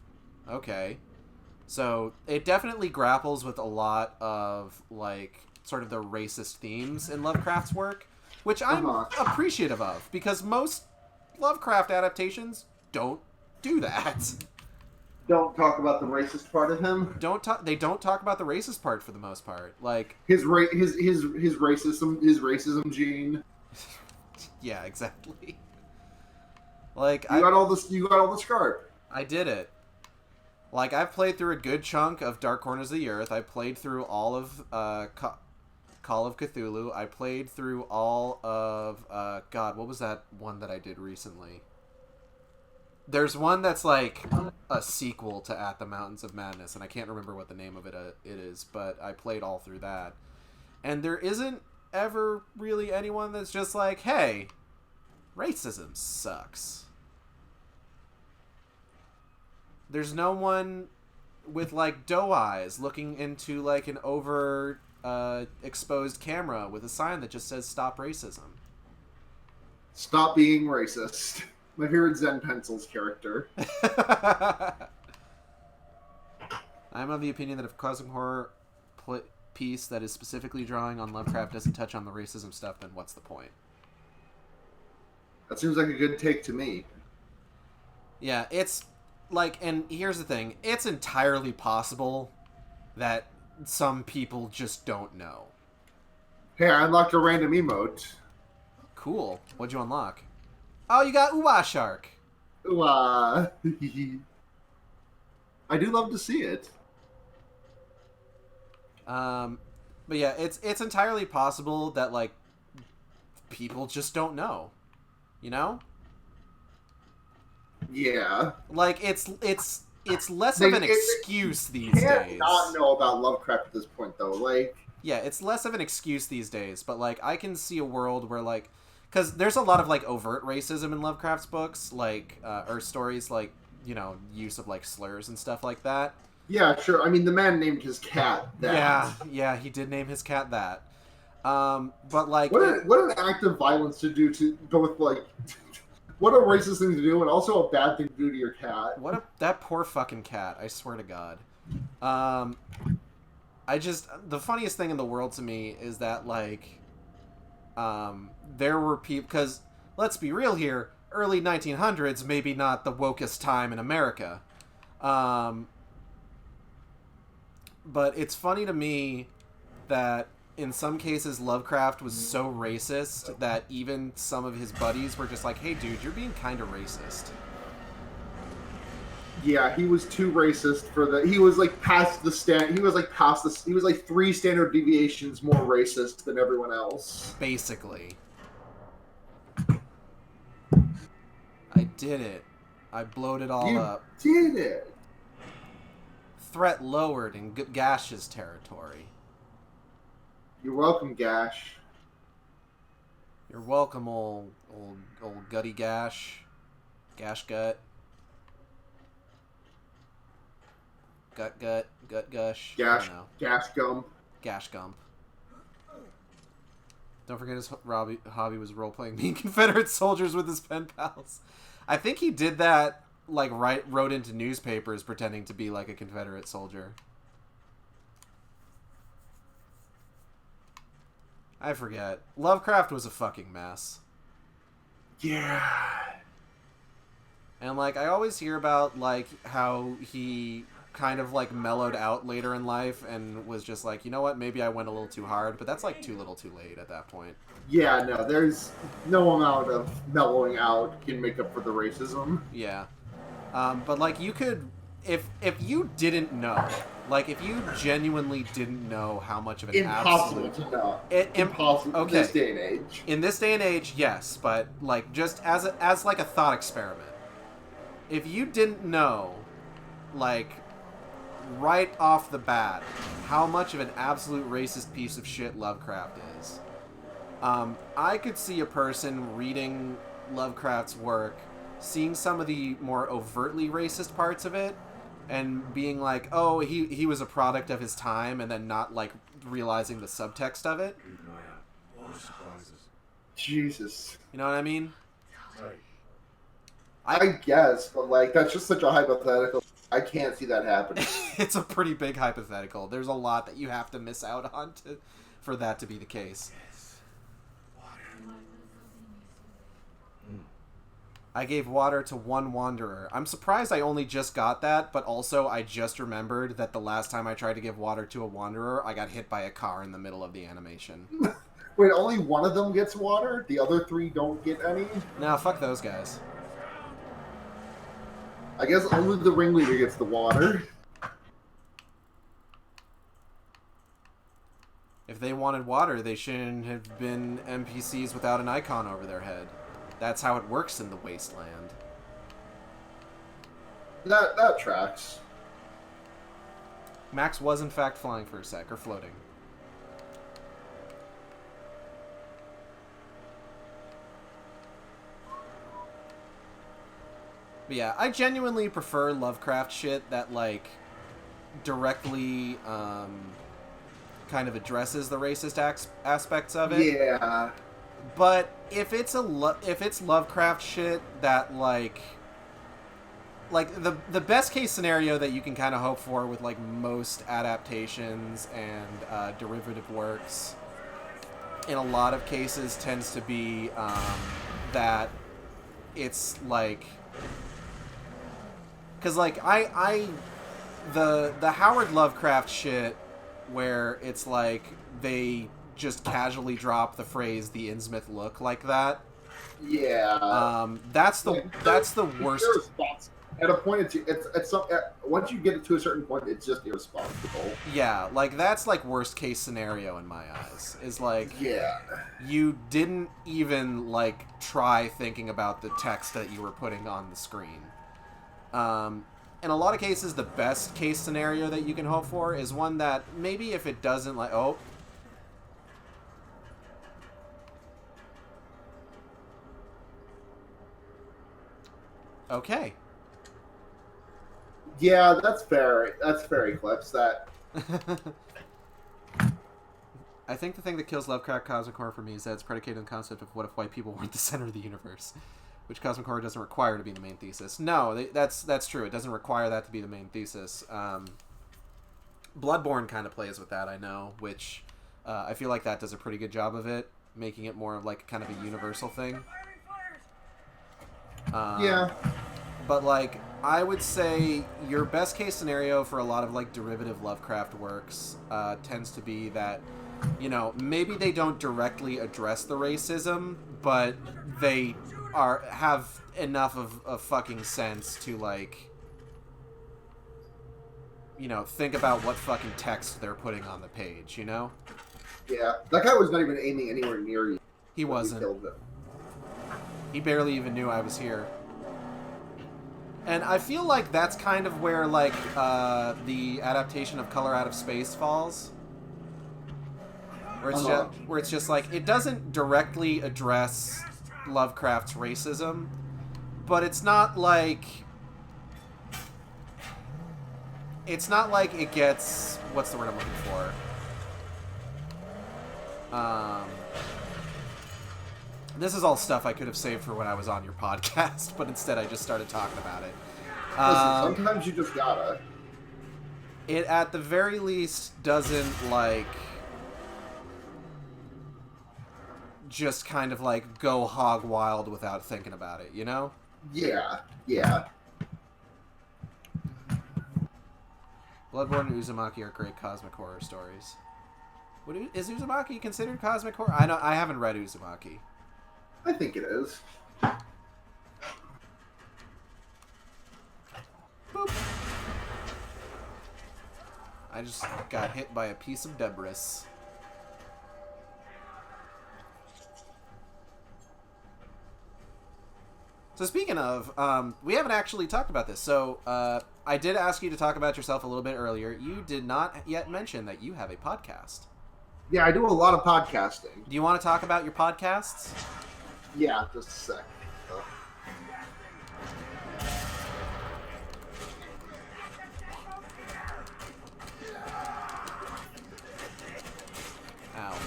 okay. So it definitely grapples with a lot of like sort of the racist themes in Lovecraft's work, which I'm appreciative of, because most Lovecraft adaptations don't do that. Don't talk about the racist part of him. They don't talk about the racist part for the most part. Like his racism gene. Yeah, exactly. Like you got all the scarp. I did it. Like, I've played through a good chunk of Dark Corners of the Earth. I played through all of Call of Cthulhu. I played through all of God, what was that one that I did recently? There's one that's like a sequel to At the Mountains of Madness, and I can't remember what the name of it is, but I played all through that. And there isn't ever really anyone that's just like, hey, racism sucks. There's no one with like doe eyes looking into like an over exposed camera with a sign that just says stop racism. Stop being racist. My favorite Zen Pencil's character. I'm of the opinion that if a cosmic horror piece that is specifically drawing on Lovecraft doesn't touch on the racism stuff, then what's the point? That seems like a good take to me. Yeah, it's like, and here's the thing, it's entirely possible that some people just don't know. Hey, I unlocked a random emote. Cool. What'd you unlock? Oh, you got THUNDERSHARK. I do love to see it. But yeah, it's entirely possible that like people just don't know. You know? Yeah. Like it's less of an excuse these days. Can't not know about Lovecraft at this point though. Like, yeah, it's less of an excuse these days, but like I can see a world where like, because there's a lot of like overt racism in Lovecraft's books, like or stories, like, you know, use of like slurs and stuff like that. Yeah, sure. I mean, the man named his cat that. Yeah, he did name his cat that. But like, what an act of violence to do to both like. What a racist thing to do, and also a bad thing to do to your cat. That poor fucking cat, I swear to God. The funniest thing in the world to me is that, like, there were people, because, let's be real here, early 1900s, maybe not the wokest time in America. But it's funny to me that in some cases, Lovecraft was so racist that even some of his buddies were just like, hey, dude, you're being kind of racist. Yeah, he was too racist for the... He was, like, past the stand... He was, like, past the... He was, like, 3 standard deviations more racist than everyone else. Basically. I did it. I blowed it all up. You did it. Threat lowered in Gash's territory. You're welcome, Gash. You're welcome, old gutty Gash. Gash gut. Gut gush. Gash, I don't know. Gash Gump. Gash gump. Don't forget his hobby was role-playing being Confederate soldiers with his pen pals. I think he did that, like, wrote into newspapers pretending to be, like, a Confederate soldier. I forget. Lovecraft was a fucking mess. Yeah. And, like, I always hear about, like, how he kind of, like, mellowed out later in life and was just like, you know what, maybe I went a little too hard, but that's, like, too little too late at that point. Yeah, no, there's no amount of mellowing out can make up for the racism. Yeah. But, like, you could... If you didn't know, like, if you genuinely didn't know how much of an Impossible absolute... to know. Impossible. Okay. In this day and age. In this day and age, yes, but, like, just as like, a thought experiment. If you didn't know, like... right off the bat, how much of an absolute racist piece of shit Lovecraft is. I could see a person reading Lovecraft's work, seeing some of the more overtly racist parts of it, and being like, oh, he was a product of his time, and then not, like, realizing the subtext of it. Jesus. You know what I mean? I guess, but, like, that's just such a hypothetical. I can't see that happening. It's a pretty big hypothetical. There's a lot that you have to miss out on for that to be the case. I gave water to one wanderer. I'm surprised I only just got that, but also I just remembered that the last time I tried to give water to a wanderer, I got hit by a car in the middle of the animation. Wait, only one of them gets water? The other three don't get any? Nah, fuck those guys. I guess only the ringleader gets the water. If they wanted water, they shouldn't have been NPCs without an icon over their head. That's how it works in the wasteland. That tracks. Max was in fact flying for a sec, or floating. But yeah, I genuinely prefer Lovecraft shit that, like, directly, kind of addresses the racist aspects of it. Yeah. But if it's Lovecraft shit that, like the best case scenario that you can kind of hope for with, like, most adaptations and derivative works in a lot of cases tends to be that it's like, because, like, the Howard Lovecraft shit where it's like they just casually drop the phrase "the Innsmouth look" like that. Yeah. That's the worst. At a point, once you get it to a certain point, it's just irresponsible. Yeah, like, that's, like, worst case scenario in my eyes. Is, like, yeah, you didn't even, like, try thinking about the text that you were putting on the screen. In a lot of cases, the best case scenario that you can hope for is one that maybe if it doesn't, like, oh. Okay. Yeah, that's fair. That's fair, Eclipse. That. I think the thing that kills Lovecraft Cosmic Horror for me is that it's predicated on the concept of what if white people weren't the center of the universe, which Cosmic Horror doesn't require to be the main thesis. No, that's true. It doesn't require that to be the main thesis. Bloodborne kind of plays with that, I know, which I feel like that does a pretty good job of it, making it more of, like, kind of a universal thing. Yeah. But, like, I would say your best case scenario for a lot of, like, derivative Lovecraft works tends to be that, you know, maybe they don't directly address the racism, but they have enough of fucking sense to, like, you know, think about what fucking text they're putting on the page, you know? Yeah, that guy was not even aiming anywhere near you. He wasn't. Killed him. He barely even knew I was here. And I feel like that's kind of where, like, the adaptation of Color Out of Space falls. Where it's just like, it doesn't directly address Lovecraft's racism, but it's not like it gets, what's the word I'm looking for? This is all stuff I could have saved for when I was on your podcast, but instead I just started talking about it. Listen, sometimes you just gotta. It, at the very least, doesn't, like, just kind of, like, go hog wild without thinking about it, you know? Yeah, yeah. Bloodborne and Uzumaki are great cosmic horror stories. Is Uzumaki considered cosmic horror? I haven't read Uzumaki. I think it is. Boop. I just got hit by a piece of debris. So speaking of, we haven't actually talked about this. So I did ask you to talk about yourself a little bit earlier. You did not yet mention that you have a podcast. Yeah, I do a lot of podcasting. Do you want to talk about your podcasts? Yeah, just a sec. Ow.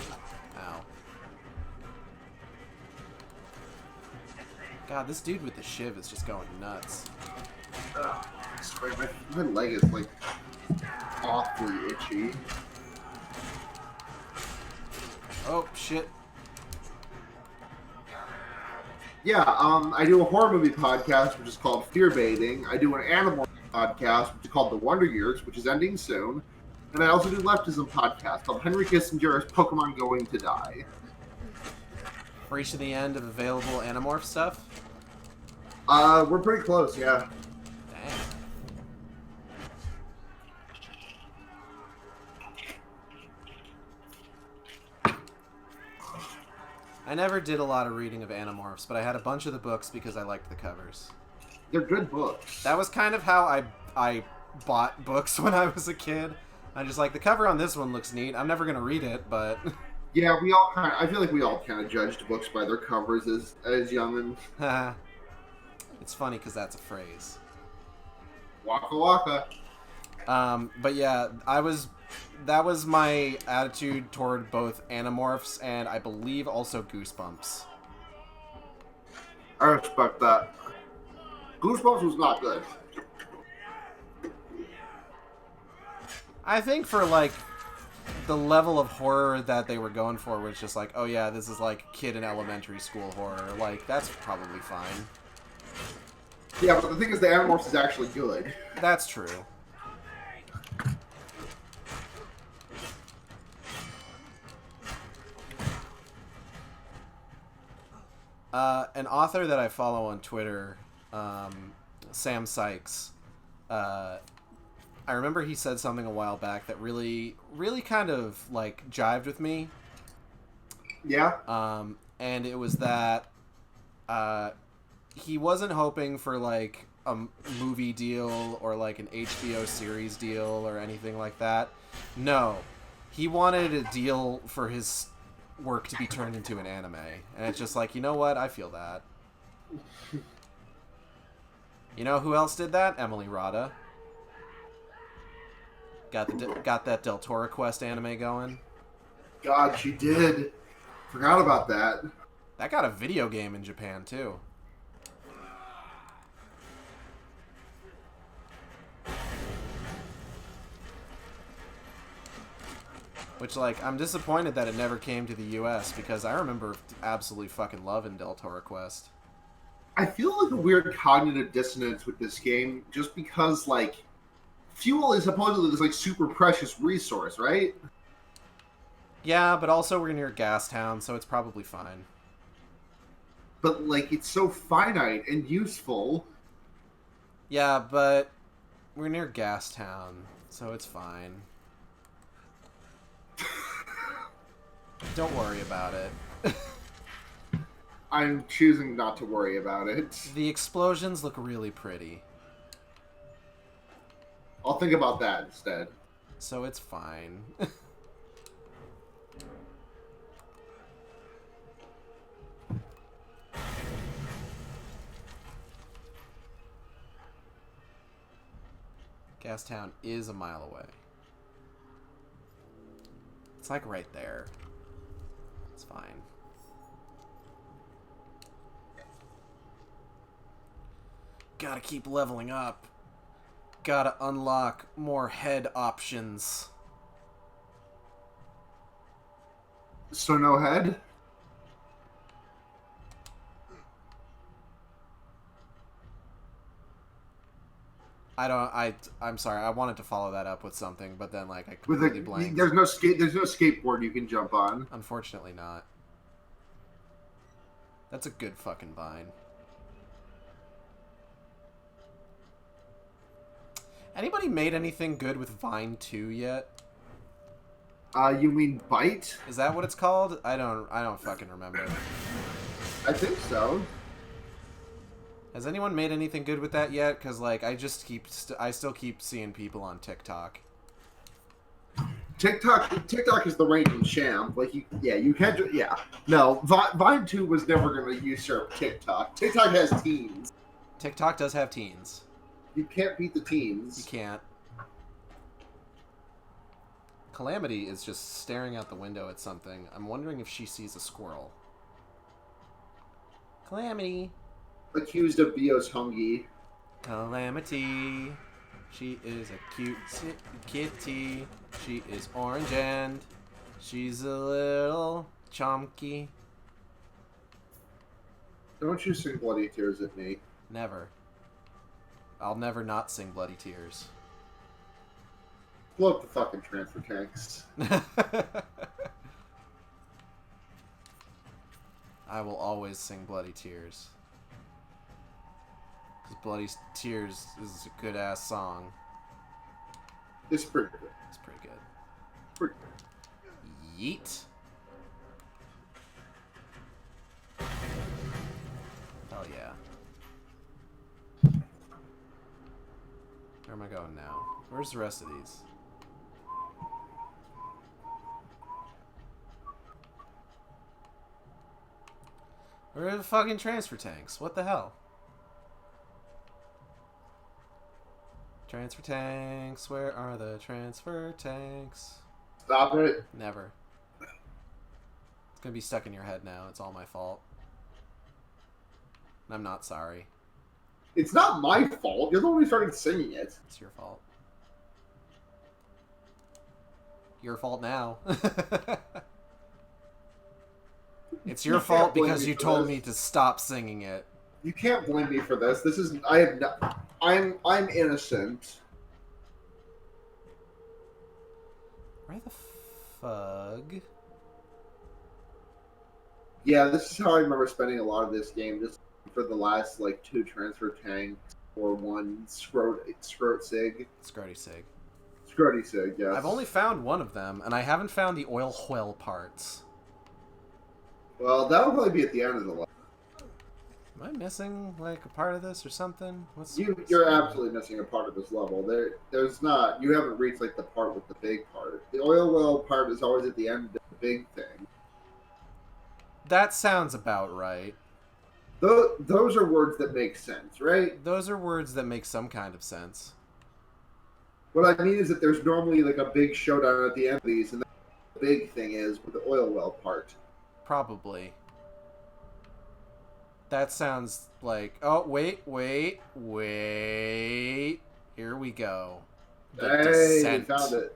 Ow. God, this dude with the shiv is just going nuts. Sorry, my leg is, like, awfully itchy. Oh, shit. Yeah, I do a horror movie podcast, which is called Fear Baiting. I do an animal podcast, which is called The Wonder Years, which is ending soon. And I also do leftism podcast called Henry Kissinger's Pokemon Going to Die. Reaching the end of available Animorph stuff? We're pretty close, yeah. Dang. I never did a lot of reading of Animorphs, but I had a bunch of the books because I liked the covers. They're good books. That was kind of how I bought books when I was a kid. I just like, the cover on this one looks neat. I'm never going to read it, but... Yeah, I feel like we all kind of judged books by their covers as youngins. It's funny because that's a phrase. Waka waka. But yeah, that was my attitude toward both Animorphs and I believe also Goosebumps. I respect that. Goosebumps was not good. I think for, like, the level of horror that they were going for was just like, oh yeah, this is like kid in elementary school horror. Like, that's probably fine. Yeah, but the thing is, the Animorphs is actually good. That's true. An author that I follow on Twitter, Sam Sykes, I remember he said something a while back that really, really kind of, like, jived with me. Yeah? And it was that he wasn't hoping for, like, a movie deal or, like, an HBO series deal or anything like that. No. He wanted a deal for his work to be turned into an anime. And it's just like, you know what? I feel that. You know who else did that? Emily Rada. Got that Del Toro Quest anime going. God, she did. Forgot about that. That got a video game in Japan, too. Which, like, I'm disappointed that it never came to the US, because I remember absolutely fucking loving Del Toro Quest. I feel like a weird cognitive dissonance with this game, just because, like, fuel is supposedly this, like, super precious resource, right? Yeah, but also we're near Gastown, so it's probably fine. But, like, it's so finite and useful. Yeah, but we're near Gastown, so it's fine. Don't worry about it. I'm choosing not to worry about it. The explosions look really pretty. I'll think about that instead. So it's fine. Gastown is a mile away. It's like right there. It's fine. Gotta keep leveling up. Gotta unlock more head options. So no head? I'm sorry. I wanted to follow that up with something, but then like I With completely blanked. there's no skateboard you can jump on. Unfortunately not. That's a good fucking vine. Anybody made anything good with Vine 2 yet? You mean Bite? Is that what it's called? I don't fucking remember. I think so. Has anyone made anything good with that yet? Cuz like I still keep seeing people on TikTok. TikTok is the reigning champ. Like you can't. Yeah, no. Vine 2 was never going to usurp TikTok. TikTok has teens. TikTok does have teens. You can't beat the teens. You can't. Calamity is just staring out the window at something. I'm wondering if she sees a squirrel. Calamity. Accused of Bios Hungy. Calamity. She is a cute kitty. She is orange and she's a little chonky. Don't you sing Bloody Tears at me. Never. I'll never not sing Bloody Tears. Blow up the fucking transfer tanks. I will always sing Bloody Tears. Because Bloody Tears is a good ass song. It's pretty good. It's pretty good. Pretty good. Yeet. Hell yeah. Where am I going now? Where's the rest of these? Where are the fucking transfer tanks? What the hell? Transfer tanks, where are the transfer tanks? Stop it. Never. It's gonna be stuck in your head now. It's all my fault. And I'm not sorry. It's not my fault. You're the one who started singing it. It's your fault. Your fault now. It's your fault because you told me to stop singing it. You can't blame me for this. This is I have no, I'm innocent. Where the fug? Yeah, this is how I remember spending a lot of this game, just for the last like 2 transfer tanks or 1 scrot sig. Scrody Sig. Scrody sig, yes. I've only found one of them, and I haven't found the oil whale parts. Well, that'll probably be at the end of the level. Am I missing like a part of this or something? You're absolutely missing a part of this level. There's not. You haven't reached like the part with the big part. The oil well part is always at the end of the big thing. That sounds about right. Those are words that make sense, right? Those are words that make some kind of sense. What I mean is that there's normally like a big showdown at the end of these, and the big thing is with the oil well part. Probably. That sounds like... Oh, wait. Here we go. The Hey, Descent. you found it.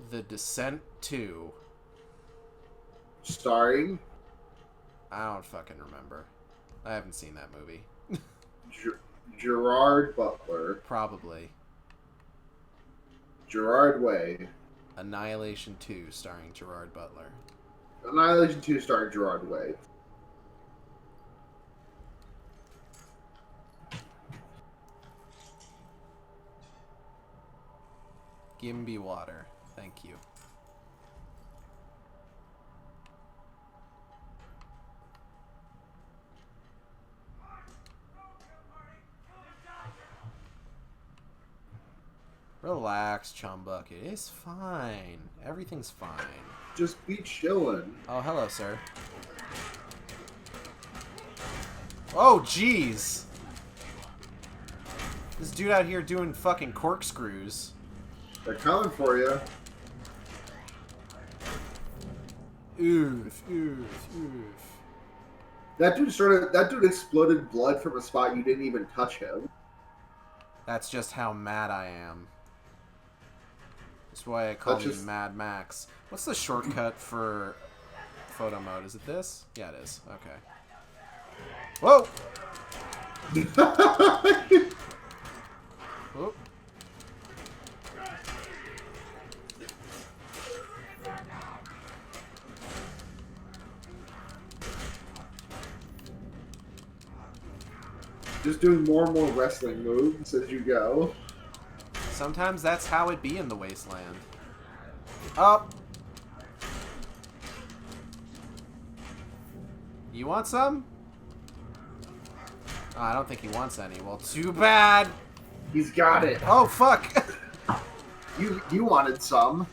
The Descent 2. Starring I don't fucking remember. I haven't seen that movie. Gerard Butler. Probably. Gerard Way. Annihilation 2 starring Gerard Butler. Annihilation 2 starring Gerard Way. Gimby Water. Thank you. Relax, Chum Bucket. It's fine. Everything's fine. Just be chilling. Oh, hello, sir. Oh, jeez. This dude out here doing fucking corkscrews. They're coming for you. Oof, oof, oof. That dude exploded blood from a spot you didn't even touch him. That's just how mad I am. That's why I call me Mad Max. What's the shortcut for photo mode? Is it this? Yeah, it is. Okay. Whoa! Whoop. Just doing more and more wrestling moves as you go. Sometimes that's how it be in the wasteland. Up. You want some? Oh, I don't think he wants any. Well, too bad. He's got it. Oh, fuck. You wanted some.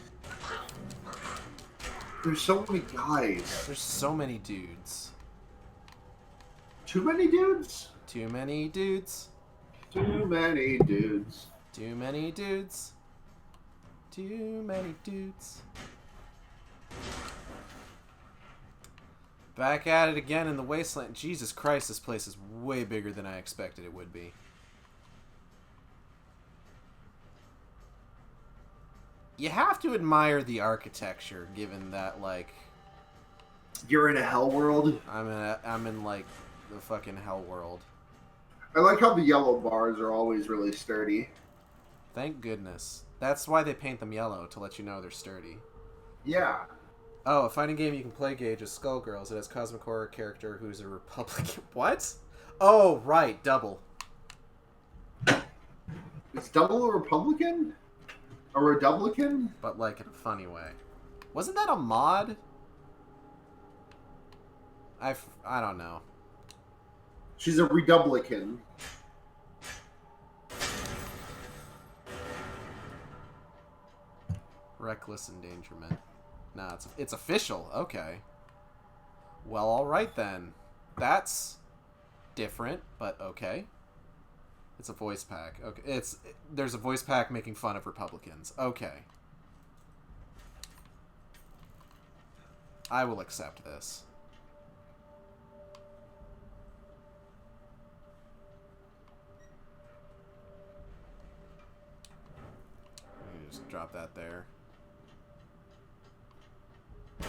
There's so many guys. There's so many dudes. Too many dudes? Too many dudes. Too many dudes. Too many dudes. Too many dudes. Back at it again in the wasteland. Jesus Christ, this place is way bigger than I expected it would be. You have to admire the architecture, given that, like... You're in a hell world? I'm in like, the fucking hell world. I like how the yellow bars are always really sturdy. Thank goodness. That's why they paint them yellow, to let you know they're sturdy. Yeah. Oh, a fighting game you can play, Gage, is Skullgirls. It has Cosmic Horror character who's a Republican. What? Oh, right, Double. Is Double a Republican? A Redublican? But, like, in a funny way. Wasn't that a mod? I don't know. She's a Redublican. Reckless endangerment. Nah, it's official. Okay. Well, alright then. That's different, but okay. It's a voice pack. Okay, there's a voice pack making fun of Republicans. Okay. I will accept this. Let me just drop that there. I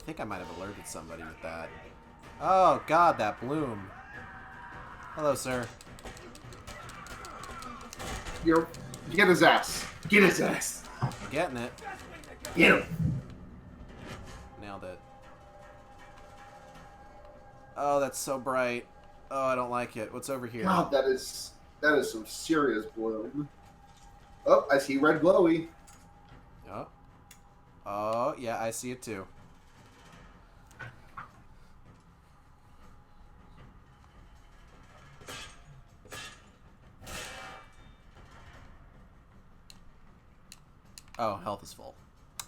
think I might have alerted somebody with that. Oh god, that bloom. Hello, sir. Get his ass. Get his ass. I'm getting it. Get him. Nailed it. Oh, that's so bright. Oh, I don't like it. What's over here? God, that is some serious bloom. Oh, I see red glowy. Oh. Oh, yeah, I see it too. Oh, health is full.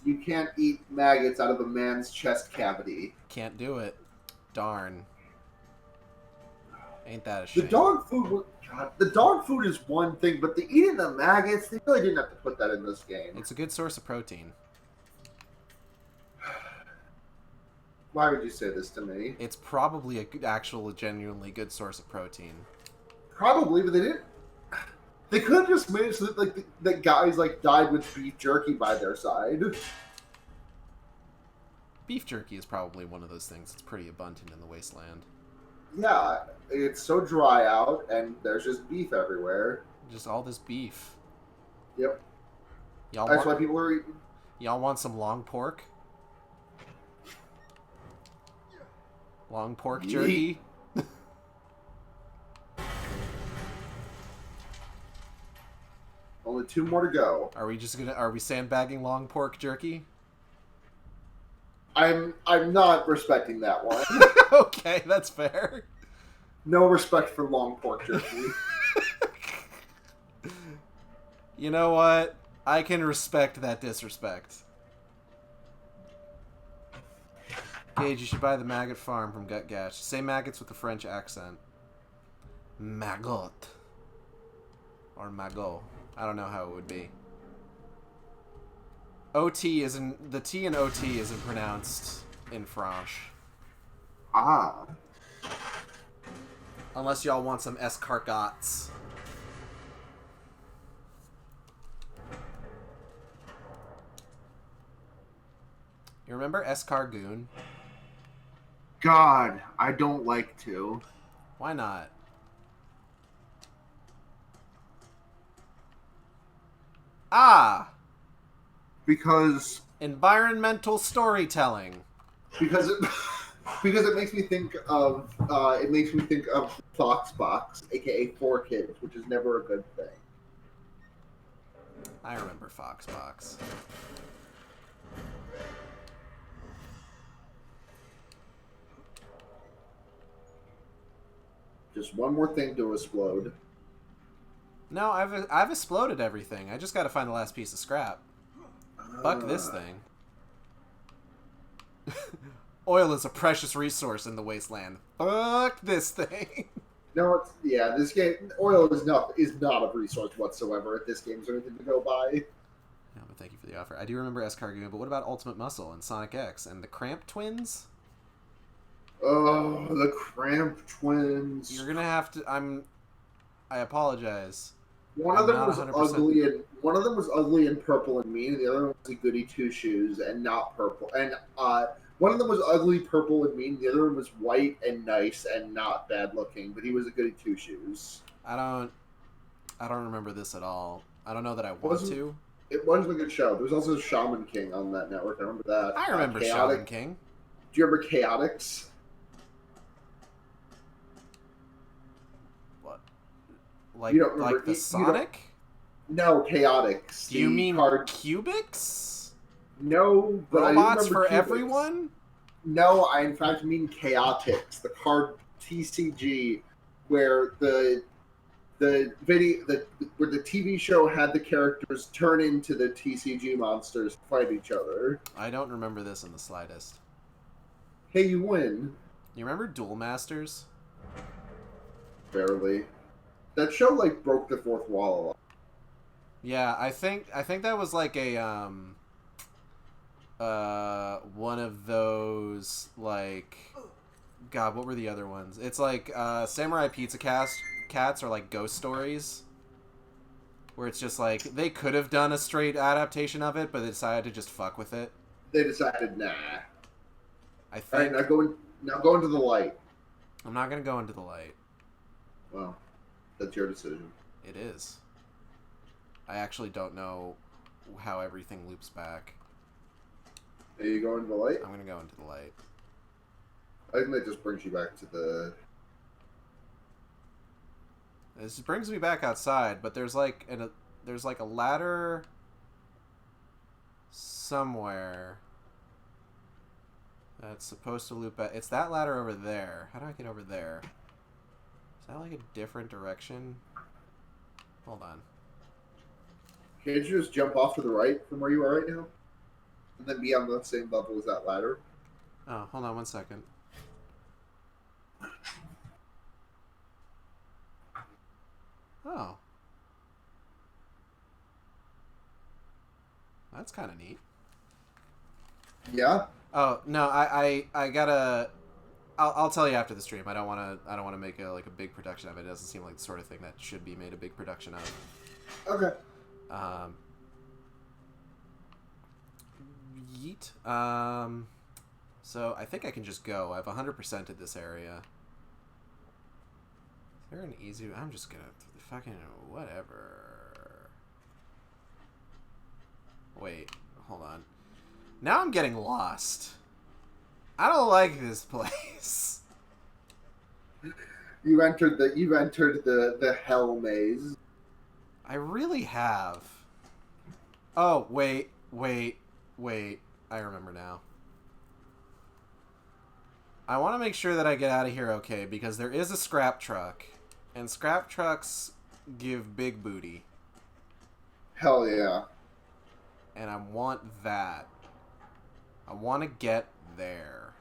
You can't eat maggots out of a man's chest cavity. Can't do it. Darn. Ain't that a shame? The dog food, God, the dog food is one thing, but the eating the maggots, they really didn't have to put that in this game. It's a good source of protein. Why would you say this to me? It's probably a good, actual, genuinely good source of protein. Probably, but they didn't. They could have just made it so that that guys died with beef jerky by their side. Beef jerky is probably one of those things that's pretty abundant in the wasteland. Yeah, it's so dry out, and there's just beef everywhere. Just all this beef. Yep. Y'all That's why people are eating. Y'all want some long pork? Long pork jerky? Only 2 more to go. Are we sandbagging long pork jerky? I'm not respecting that one. Okay, that's fair. No respect for long pork jerky. You know what? I can respect that disrespect. Gage, you should buy the maggot farm from Gut Gash. Say maggots with a French accent. Maggot. Or magot. I don't know how it would be. OT isn't... The T in OT isn't pronounced in French. Ah. Unless y'all want some escargots. You remember escargoon? God, I don't like to. Why not? Ah! Because Environmental storytelling. because it because it makes me think of Foxbox, aka 4Kids, which is never a good thing. I remember Foxbox. Just one more thing to explode. No, I've exploded everything. I just got to find the last piece of scrap. Fuck this thing. Oil is a precious resource in the wasteland. Fuck this thing. No, this game, oil is not a resource whatsoever at this game, so anything to go by. No, but thank you for the offer. I do remember Escargoon, but what about Ultimate Muscle and Sonic X and the Cramp Twins? Oh, the Cramp Twins. You're gonna have to. I apologize. One of them was ugly and purple and mean, and the other one was a goody two shoes and not purple. And one of them was ugly, purple, and mean. The other one was white and nice and not bad looking, but he was a goody two shoes. I don't remember this at all. I don't know that I want to. It wasn't a good show. There was also Shaman King on that network. I remember that. I remember Shaman King. Do you remember Chaotix? What? Like the Sonic? No, Chaotix. Do you mean Cubics? No, but Robots for Cubics. everyone? No, I in fact mean Chaotix, the card TCG, where the TV show had the characters turn into the TCG monsters to fight each other. I don't remember this in the slightest. Hey, you win. You remember Duel Masters? Barely. That show broke the fourth wall a lot. Yeah, I think that was like a one of those God, what were the other ones? It's like Samurai Pizza Cats are like ghost stories, where it's just like they could have done a straight adaptation of it, but they decided to just fuck with it. They decided, nah. I think. All right, now go into the light. I'm not gonna go into the light. Well, that's your decision. It is. I actually don't know how everything loops back. Are you going into the light? I'm gonna go into the light. I think that just brings you back to the... This brings me back outside, but there's like a ladder somewhere that's supposed to loop back. It's that ladder over there. How do I get over there? Is that like a different direction? Hold on. Can't you just jump off to the right from where you are right now? And then be on the same level as that ladder? Oh, hold on one second. Oh. That's kind of neat. Yeah? Oh, no, I gotta... I'll tell you after the stream. I don't want to make a big production of it. It doesn't seem like the sort of thing that should be made a big production of. Okay. Yeet. So I think I can just go. I've 100%ed this area. Is there an easy... I'm just gonna... Fucking... Whatever. Wait. Hold on. Now I'm getting lost. I don't like this place. You've entered the hell maze. I really have. Oh, wait. I remember now. I want to make sure that I get out of here okay, because there is a scrap truck, and scrap trucks give big booty. Hell yeah. And I want that. I want to get there.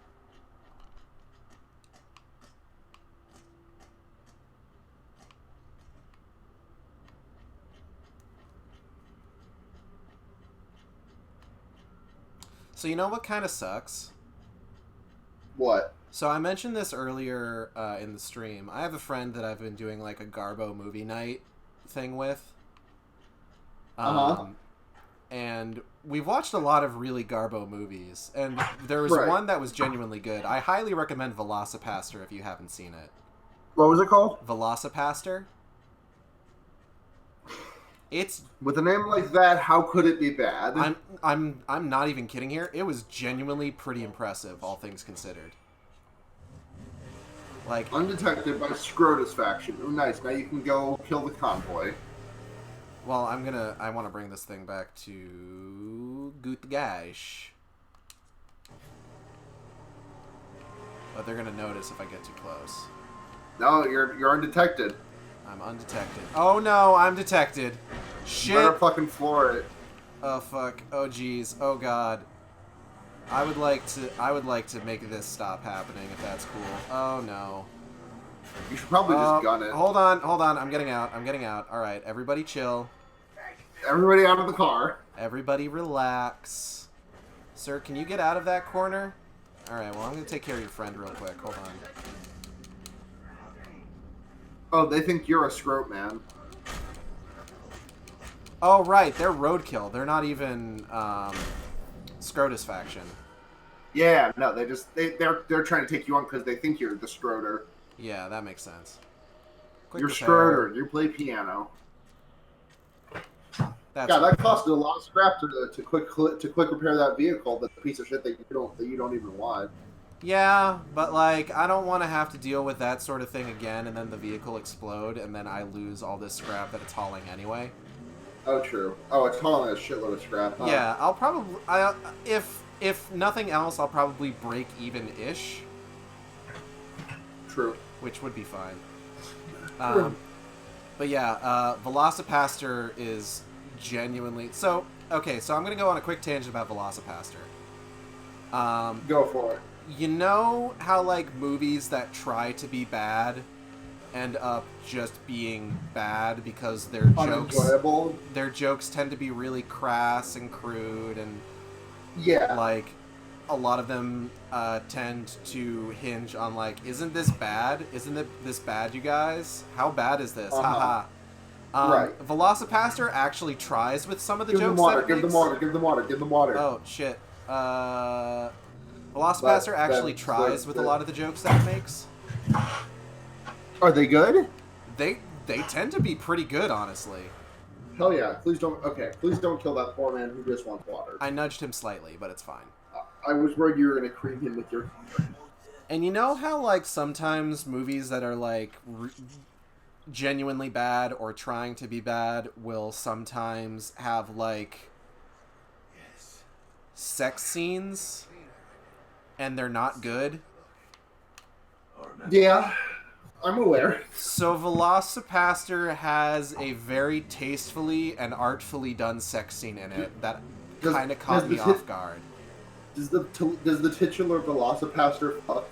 So you know what kind of sucks? What? So I mentioned this earlier in the stream. I have a friend that I've been doing like a Garbo movie night thing with. And we've watched a lot of really Garbo movies. And there was one that was genuinely good. I highly recommend Velocipaster if you haven't seen it. What was it called? Velocipaster. It's with a name like that. How could it be bad? I'm not even kidding here. It was genuinely pretty impressive, all things considered. Like undetected by Scrotus faction. Oh, nice. Now you can go kill the convoy. Well, I want to bring this thing back to Gutgash. But they're gonna notice if I get too close. No, you're undetected. I'm undetected. Oh no, I'm detected. Shit. You better fucking floor it. Oh fuck. Oh jeez. Oh god. I would like to make this stop happening if that's cool. Oh no. You should probably just gun it. Hold on. I'm getting out. Alright, everybody chill. Everybody out of the car. Everybody relax. Sir, can you get out of that corner? Alright, well I'm gonna take care of your friend real quick. Hold on. Oh, they think you're a scrote man. Oh, right. They're roadkill. They're not even Scrotus faction. Yeah, no, they're trying to take you on because they think you're the Scroter. Yeah, that makes sense. You're Scroter. You play piano. That's that costed a lot of scrap to quick repair that vehicle. That piece of shit that you don't even want. Yeah, but like I don't want to have to deal with that sort of thing again, and then the vehicle explode, and then I lose all this scrap that it's hauling anyway. Oh, true. Oh, it's hauling a shitload of scrap. Huh? Yeah, I'll probably if nothing else, I'll probably break even-ish. True. Which would be fine. But yeah, Velocipaster is genuinely so. Okay, so I'm gonna go on a quick tangent about Velocipaster. Go for it. You know how, like, movies that try to be bad end up just being bad because their jokes tend to be really crass and crude, and yeah, like a lot of them tend to hinge on like, isn't this bad? Isn't this bad, you guys? How bad is this? Haha. Right. Velocipaster actually tries with some of the jokes. Give them water. Oh shit. Velocipaster actually tries with a lot of the jokes that it makes. Are they good? They tend to be pretty good, honestly. Hell yeah! Please don't kill that poor man who just wants water. I nudged him slightly, but it's fine. I was worried you were gonna cream him with your. And you know how like sometimes movies that are like genuinely bad or trying to be bad will sometimes have like sex scenes, and they're not good. Yeah, I'm aware. So Velocipaster has a very tastefully and artfully done sex scene in it that kind of caught me off guard. Does the titular Velocipaster fuck?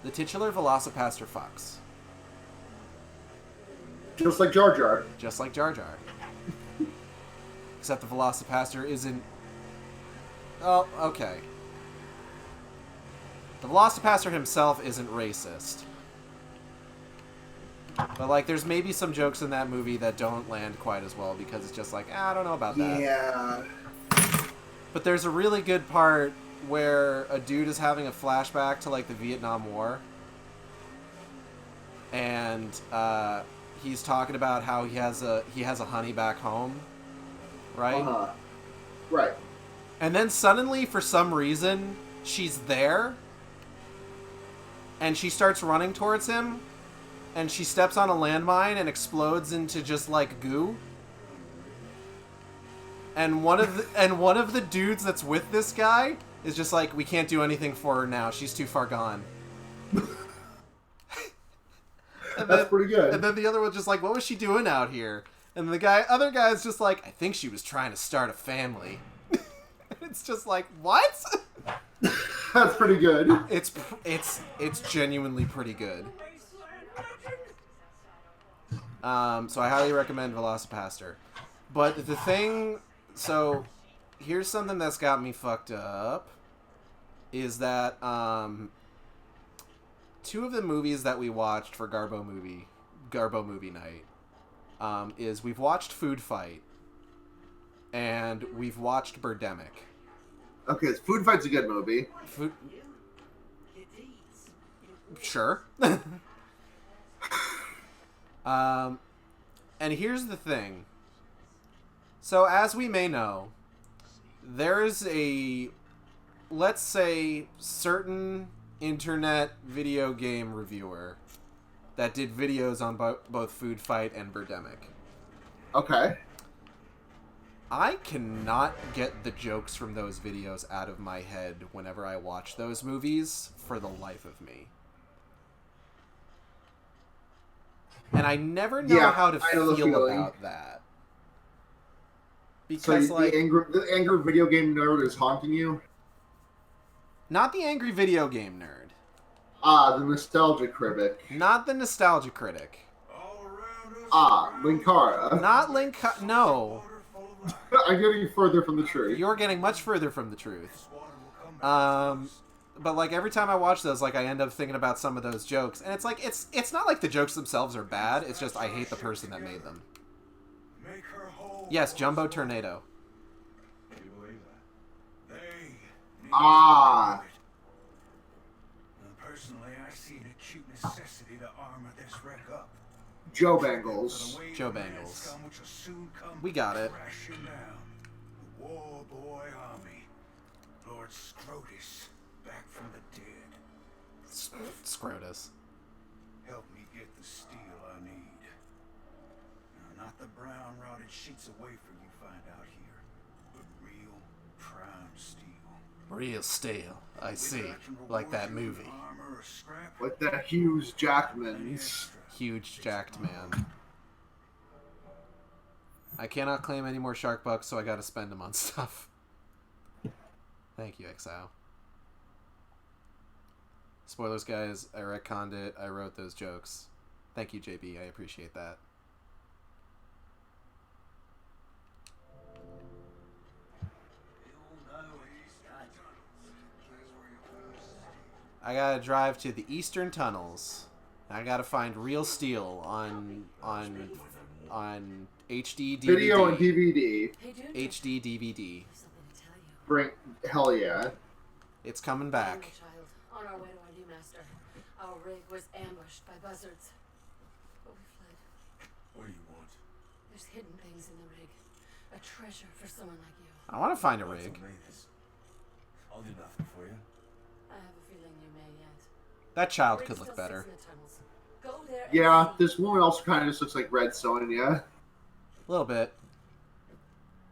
The titular Velocipaster fucks. Just like Jar Jar. Just like Jar Jar. Except the Velocipaster isn't... Oh, okay. The Velocipaster himself isn't racist. But, like, there's maybe some jokes in that movie that don't land quite as well because it's just like, I don't know about that. Yeah. But there's a really good part where a dude is having a flashback to, like, the Vietnam War. And, he's talking about how he has a honey back home. Right? Uh-huh. Right. And then suddenly, for some reason, she's there. And she starts running towards him. And she steps on a landmine and explodes into just like goo. And one of the dudes that's with this guy is just like, we can't do anything for her now. She's too far gone. That's pretty good. And then the other one's just like, what was she doing out here? And other guy's just like, I think she was trying to start a family. It's just like, what? That's pretty good. It's genuinely pretty good. So I highly recommend Velocipaster. But the thing, so here's something that's got me fucked up, is that two of the movies that we watched for Garbo movie night, is we've watched Food Fight and we've watched Birdemic. Okay, Food Fight's a good movie. Sure. And here's the thing. So, as we may know, there's a, let's say, certain internet video game reviewer that did videos on both Food Fight and Birdemic. Okay. I cannot get the jokes from those videos out of my head whenever I watch those movies for the life of me. And I never know how to feel about that. Because, so like, the angry video game nerd is haunting you? Not the angry video game nerd. Ah, the nostalgia critic. Not the nostalgia critic. Ah, Linkara. Not no. I'm getting further from the truth. You're getting much further from the truth. But, like, every time I watch those, like, I end up thinking about some of those jokes. And it's like, it's not like the jokes themselves are bad. It's just I hate the person that made them. Yes, Jumbo Tornado. Ah. Personally, I see an acute necessity to armor this wreck up. Joe Bangles. Joe Bangles. We got it. The War Boy Army. Lord Scrotus, back from the dead. Scrotus. Help me get the steel I need. Now, not the brown rotted sheets of wafer you find out here, but real prime steel. Real steel. I see. Like that movie. Like that Hughes Jackman's. Huge jacked man. I cannot claim any more shark bucks, so I gotta spend them on stuff. Thank you, Exile. Spoilers, guys. I retconned it. I wrote those jokes. Thank you, JB. I appreciate that. I gotta drive to the Eastern Tunnels. I gotta find real steel on HD DVD. Video and DVD. HD DVD. Bring hell yeah. It's coming back. On our way to our new master. Our rig was ambushed by buzzards. But we fled. What do you want? There's hidden things in the rig. A treasure for someone like you. I want to find a rig. I'll do nothing for you. I have a feeling you may yet. That child Rig could still look sits better. in the tunnels. Go there and Yeah, see. this woman also kind of just looks like Red Sonja. A little bit.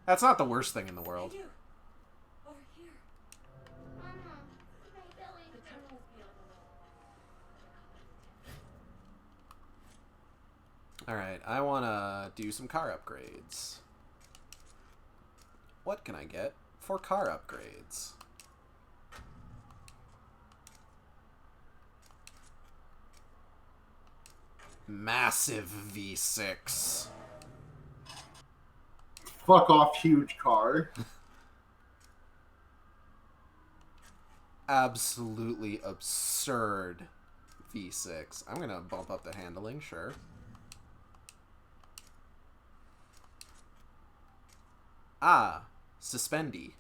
That's not the worst thing in the world. Hey, you. Over here. The tunnels beyond the wall. Alright, I want to do some car upgrades. What can I get for car upgrades? Massive V6. Fuck off, huge car. Absolutely absurd V6. I'm gonna bump up the handling, sure. Ah, Suspendy.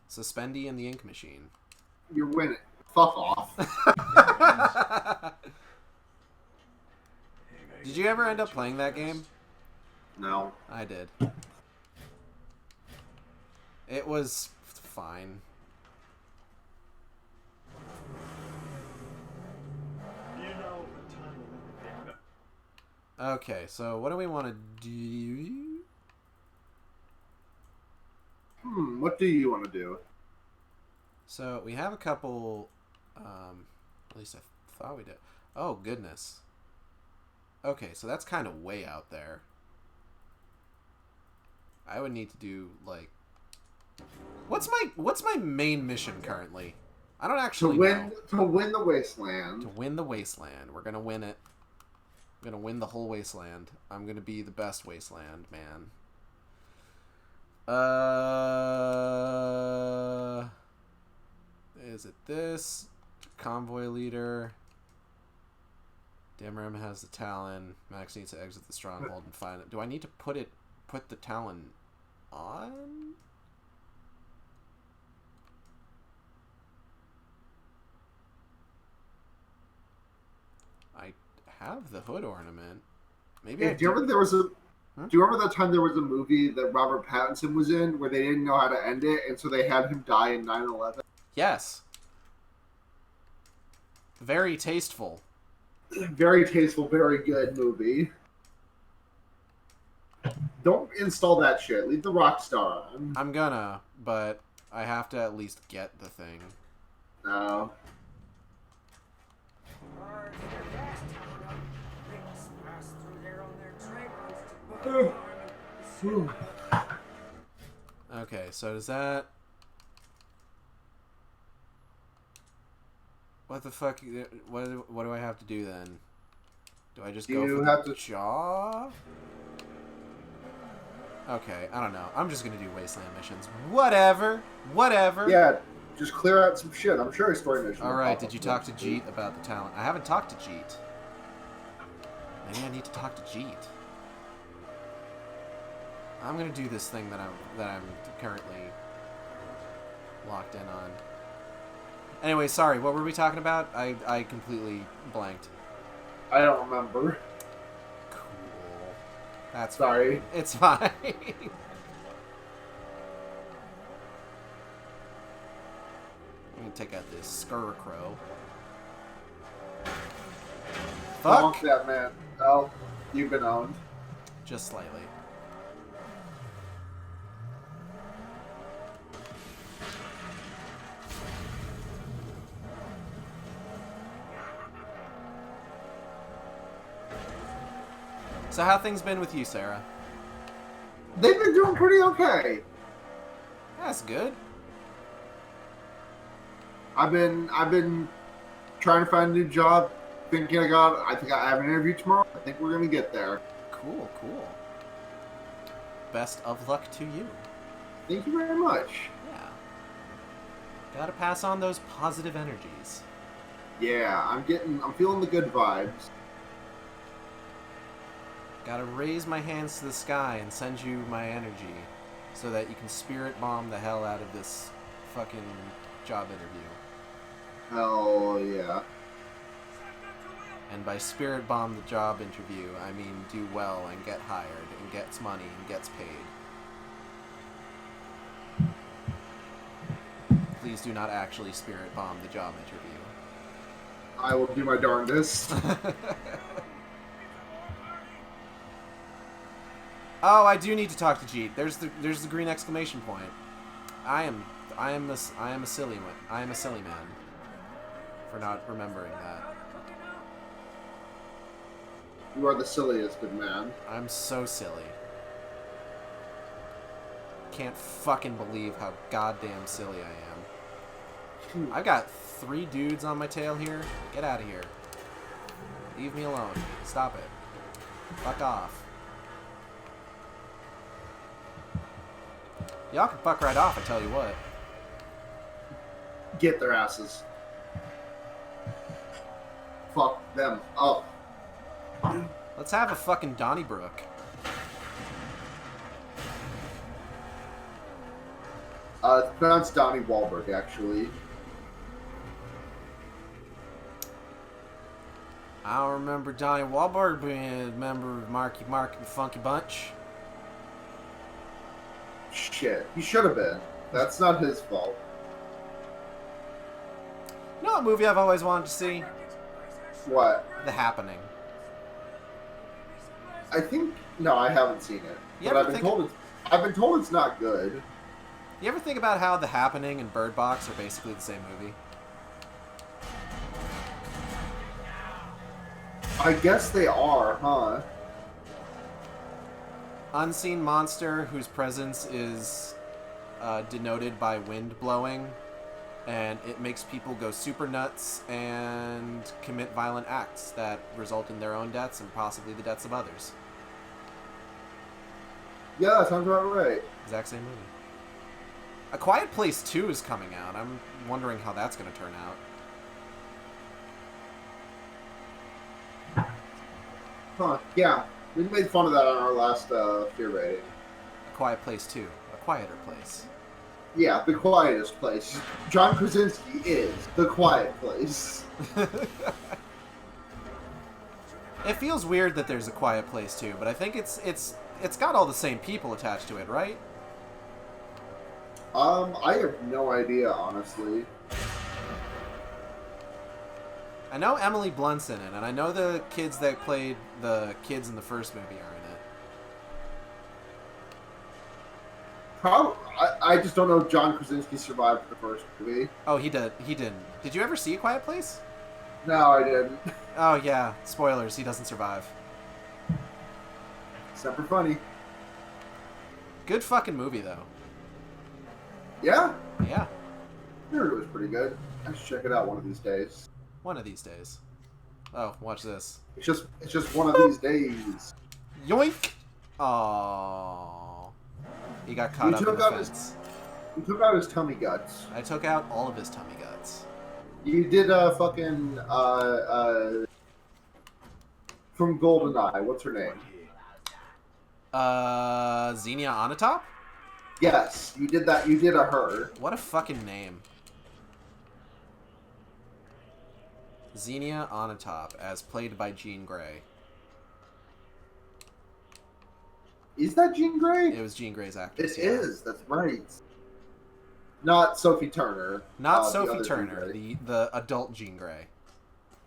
Suspendy and the ink machine. You're winning. Fuck off. Did you ever end up playing that game? No. I did. It was fine. Okay, so what do we want to do? What do you want to do? So we have a couple, at least I thought we did. Oh, goodness. Okay, so that's kind of way out there. I would need to do, like... What's my main mission currently? I don't actually know. To win the wasteland. To win the wasteland. We're gonna win it. I'm gonna win the whole wasteland. I'm gonna be the best wasteland, man. Is it this? Convoy leader. Damrim has the Talon. Max needs to exit the stronghold and find it. Do I need to put the Talon on? I have the hood ornament. Maybe Hey, do you remember Do you remember that time there was a movie that Robert Pattinson was in where they didn't know how to end it, and so they had him die in 9/11? Yes. Very tasteful. Very tasteful, very good movie. Don't install that shit. Leave the Rockstar on. I'm gonna, but I have to at least get the thing. No. Okay, so does that... What the fuck? What do I have to do then? Do I just go for the jaw? Okay, I don't know. I'm just gonna do wasteland missions. Whatever. Yeah, just clear out some shit. I'm sure a story mission. Alright, did you talk to Jeet about the talent? I haven't talked to Jeet. Maybe I need to talk to Jeet. I'm gonna do this thing that I'm currently locked in on. Anyway, sorry, what were we talking about? I completely blanked. I don't remember. Cool. That's sorry. Fine. It's fine. Let me take out this scarecrow. Fuck! Bonk that man. Oh, you've been owned. Just slightly. So how things been with you, Sarah? They've been doing pretty okay. That's good. I've been trying to find a new job. I think I have an interview tomorrow. I think we're gonna get there. Cool. Best of luck to you. Thank you very much. Yeah. Gotta pass on those positive energies. Yeah, I'm feeling the good vibes. Gotta raise my hands to the sky and send you my energy so that you can spirit bomb the hell out of this fucking job interview. Hell yeah. And by spirit bomb the job interview, I mean do well and get hired and gets money and gets paid. Please do not actually spirit bomb the job interview. I will do my darndest. Oh, I do need to talk to Jeet. There's the green exclamation point. I am a silly one. I am a silly man for not remembering that. You are the silliest, good man. I'm so silly. Can't fucking believe how goddamn silly I am. I've got 3 dudes on my tail here. Get out of here. Leave me alone. Stop it. Fuck off. Y'all can fuck right off, I tell you what. Get their asses. Fuck them up. Let's have a fucking Donnybrook. It's pronounced Donnie Wahlberg, actually. I don't remember Donnie Wahlberg being a member of Marky Mark and Funky Bunch. Shit, he should have been. That's not his fault. You know what movie I've always wanted to see? What? The Happening. I think no, I haven't seen it. You But ever I've been told it's not good. You ever think about how The Happening and Bird Box are basically the same movie? I guess they are, huh? Unseen monster whose presence is denoted by wind blowing, and it makes people go super nuts and commit violent acts that result in their own deaths and possibly the deaths of others. Yeah, that sounds about right. Exact same movie. A Quiet Place 2 is coming out. I'm wondering how that's going to turn out. Huh, yeah. We made fun of that on our last fear rating. A Quiet Place 2. A quieter place. Yeah, the quietest place. John Krasinski is the quiet place. It feels weird that there's A Quiet Place 2, but I think it's got all the same people attached to it, right? I have no idea, honestly. I know Emily Blunt's in it, and I know the kids that played the kids in the first movie are in it. I just don't know if John Krasinski survived the first movie. Oh, he did. He didn't. Did you ever see A Quiet Place? No, I didn't. Oh, yeah. Spoilers. He doesn't survive. Super funny. Good fucking movie, though. Yeah? Yeah. I heard it was pretty good. I should check it out one of these days. One of these days. Oh, watch this. It's just one of these days. Yoink! Aww. He got caught up in the fence. You took out his tummy guts. I took out all of his tummy guts. You did fucking from GoldenEye. What's her name? Xenia Onatop? Yes, you did that. You did a her. What a fucking name. Xenia Onatop, as played by Jean Grey. Is that Jean Grey? It was Jean Grey's actress. It is. That's right. Not Sophie Turner. Not the Sophie other Turner, Jean Grey. the adult Jean Grey.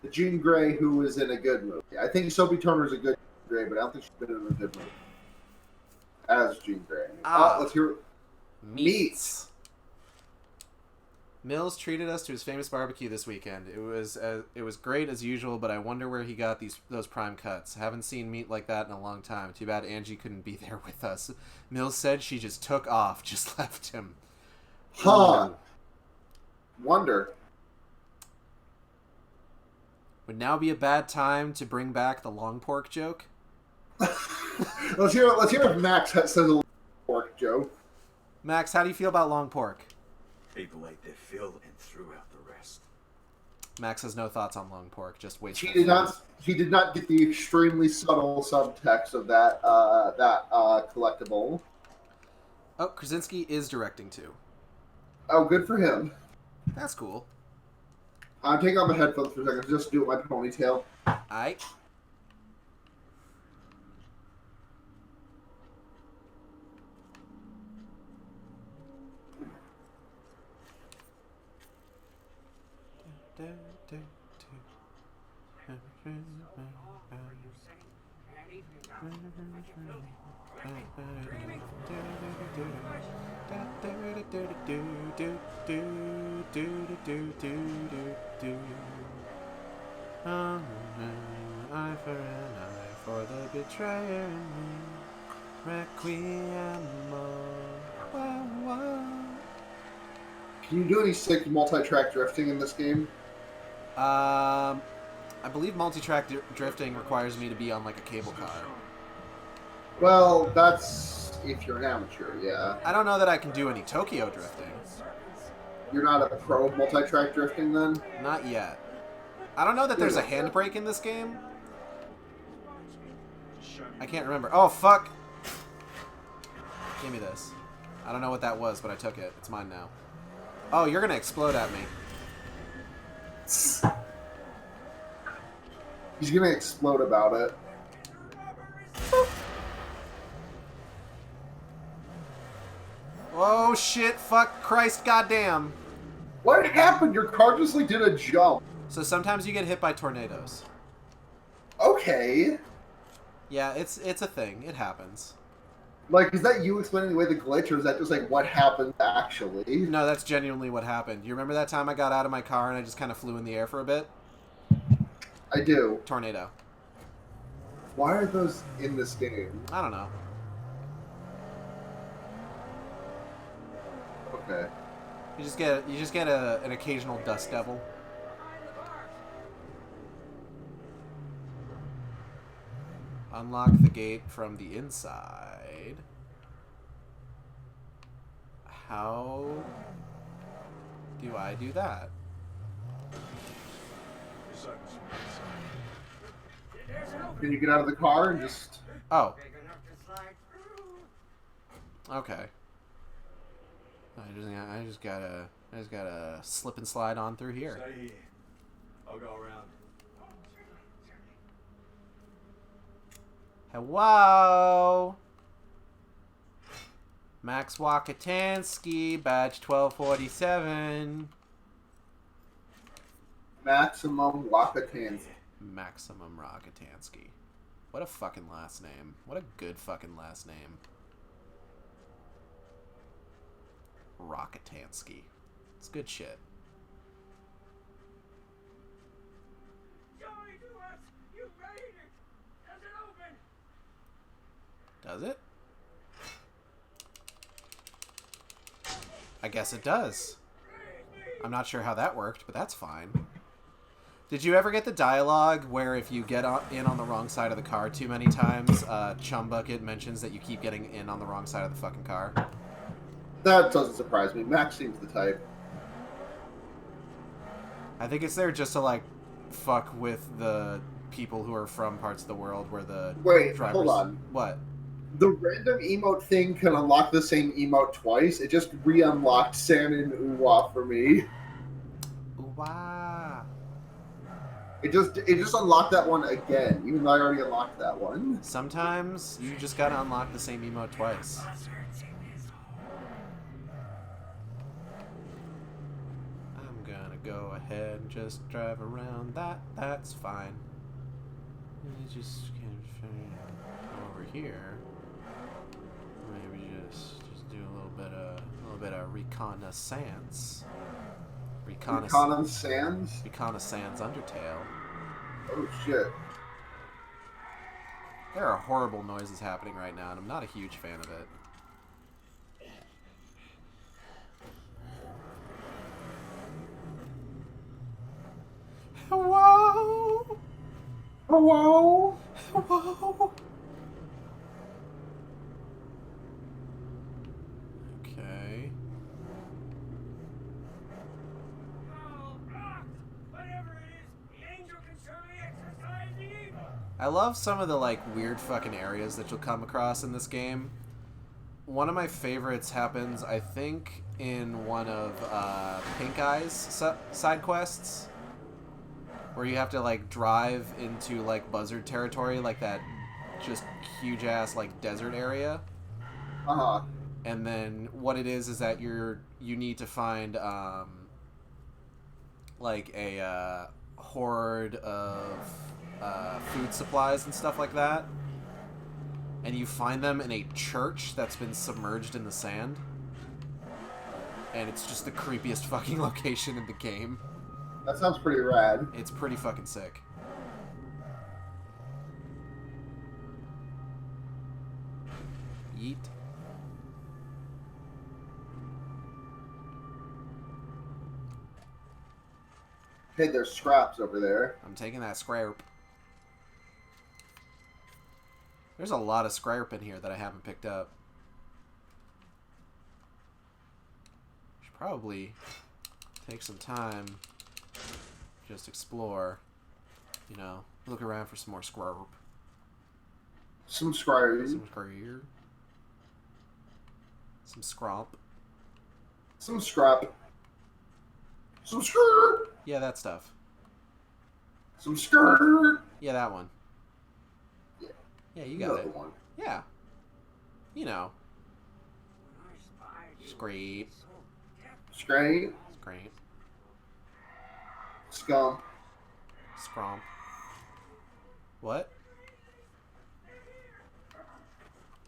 The Jean Grey who was in a good movie. I think Sophie Turner's a good Jean Grey, but I don't think she's been in a good movie as Jean Grey. Let's hear it. Meats. Mills treated us to his famous barbecue this weekend. It was great as usual, but I wonder where he got those prime cuts. Haven't seen meat like that in a long time. Too bad Angie couldn't be there with us. Mills said she just took off, just left him. Huh. Wonder. Would now be a bad time to bring back the long pork joke? Let's hear if Max says a long pork joke. Max, how do you feel about long pork? People ate their fill and threw out the rest. Max has no thoughts on long pork. Just wait. He did not get the extremely subtle subtext of that collectible. Oh, Krasinski is directing too. Oh, good for him. That's cool. I'm taking off my headphones for a second. Just do it my ponytail. Aight. Eye for an eye for the betrayer in me. Requiem. Can you do any sick multi-track drifting in this game? I believe multi-track drifting requires me to be on like a cable car. Well, that's if you're an amateur, yeah. I don't know that I can do any Tokyo drifting. You're not a pro multi-track drifting then? Not yet. I don't know that there's a handbrake in this game. I can't remember. Oh, fuck! Give me this. I don't know what that was, but I took it. It's mine now. Oh, you're gonna explode at me. He's gonna explode about it. Oh, shit, fuck, Christ, goddamn. What happened? Your car just like did a jump. So sometimes you get hit by tornadoes. Okay. Yeah, it's a thing. It happens. Like, is that you explaining away the glitch, or is that just like what happened actually? No, that's genuinely what happened. You remember that time I got out of my car and I just kind of flew in the air for a bit? I do. Tornado. Why are those in this game? I don't know. Okay. You just get an occasional dust devil. Unlock the gate from the inside. How do I do that? Can you get out of the car and just... Oh. Okay. I just gotta slip and slide on through here. Stay here. I'll go around. Hello? Max Wakatansky, badge 1247. Maximum Wakatansky. Maximum Rakatansky. What a fucking last name. What a good fucking last name. Rakatansky. It's good shit. Joey, do us! You made it! Does it open? Does it? I guess it does. I'm not sure how that worked, but that's fine. Did you ever get the dialogue where if you get in on the wrong side of the car too many times, Chum Bucket mentions that you keep getting in on the wrong side of the fucking car? That doesn't surprise me. Max seems the type. I think it's there just to, like, fuck with the people who are from parts of the world where the Wait, drivers... hold on. What? The random emote thing can unlock the same emote twice. It just re-unlocked San and Uwa for me. Wow. It just unlocked that one again, even though I already unlocked that one. Sometimes you just gotta unlock the same emote twice. I'm gonna go ahead and just drive around that. That's fine. You just come over here. Maybe just do a little bit of reconnaissance. Reconnaissance? Reconnaissance Undertale. Oh shit. There are horrible noises happening right now, and I'm not a huge fan of it. Hello? Hello? Hello? Okay. Whatever it is, the angel can surely exercise the evil. I love some of the, like, weird fucking areas that you'll come across in this game. One of my favorites happens, I think, in one of Pink Eye's side quests, where you have to, like, drive into, like, buzzard territory, like that just huge-ass, like, desert area. Uh-huh. And then what it is that you need to find, like, a horde of food supplies and stuff like that. And you find them in a church that's been submerged in the sand. And it's just the creepiest fucking location in the game. That sounds pretty rad. It's pretty fucking sick. Yeet. Hey, there's scraps over there. I'm taking that scrap. There's a lot of scrap in here that I haven't picked up. Should probably take some time, just explore, you know, look around for some more scrap. Some scraps. Some scrap. Some scrap. Some scrap. Some skirt. Yeah, that stuff. Some skirt. Yeah, that one. Yeah. Yeah, you got it. One. Yeah. You know. Scrape. Scrape. Scrape. Scum. Scromp. What?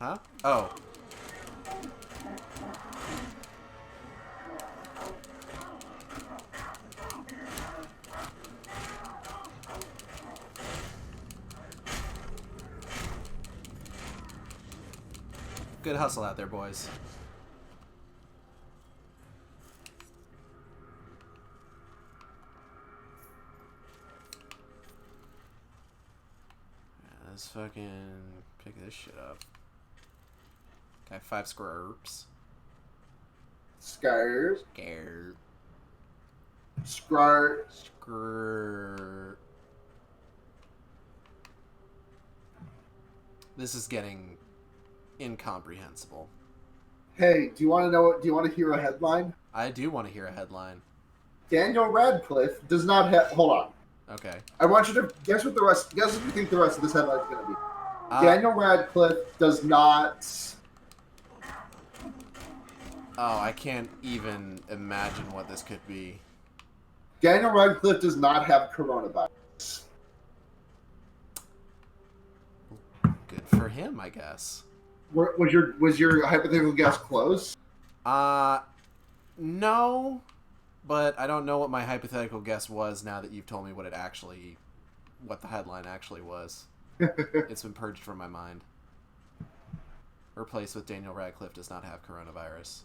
Huh? Oh. Good hustle out there, boys. Let's fucking pick this shit up. Got 5 squirps. Scares. Scared. Scrar. Skrrr. This is getting incomprehensible. Hey, do you want to know? Do you want to hear a headline? I do want to hear a headline. Daniel Radcliffe does not have. Hold on. Okay. I want you to guess what the rest. Guess what you think the rest of this headline is going to be. Daniel Radcliffe does not. Oh, I can't even imagine what this could be. Daniel Radcliffe does not have coronavirus. Good for him, I guess. Was your hypothetical guess close? No, but I don't know what my hypothetical guess was now that you've told me what the headline actually was. It's been purged from my mind. Replaced with Daniel Radcliffe does not have coronavirus.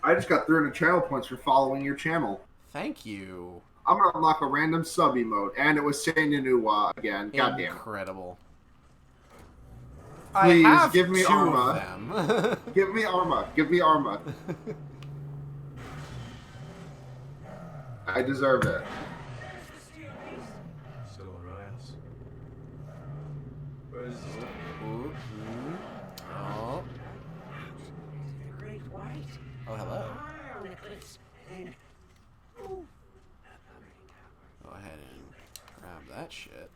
I just got 300 channel points for following your channel. Thank you. I'm gonna unlock a random sub emote, and it was Sanyanuwa again. Goddamn. Incredible. Please I have give me 2 Arma. of them. Give me Arma. Give me Arma. I deserve it. Still around. Where is this? Ooh, oh. The great white. Oh, hello. Necklace. And Go ahead and grab that shit.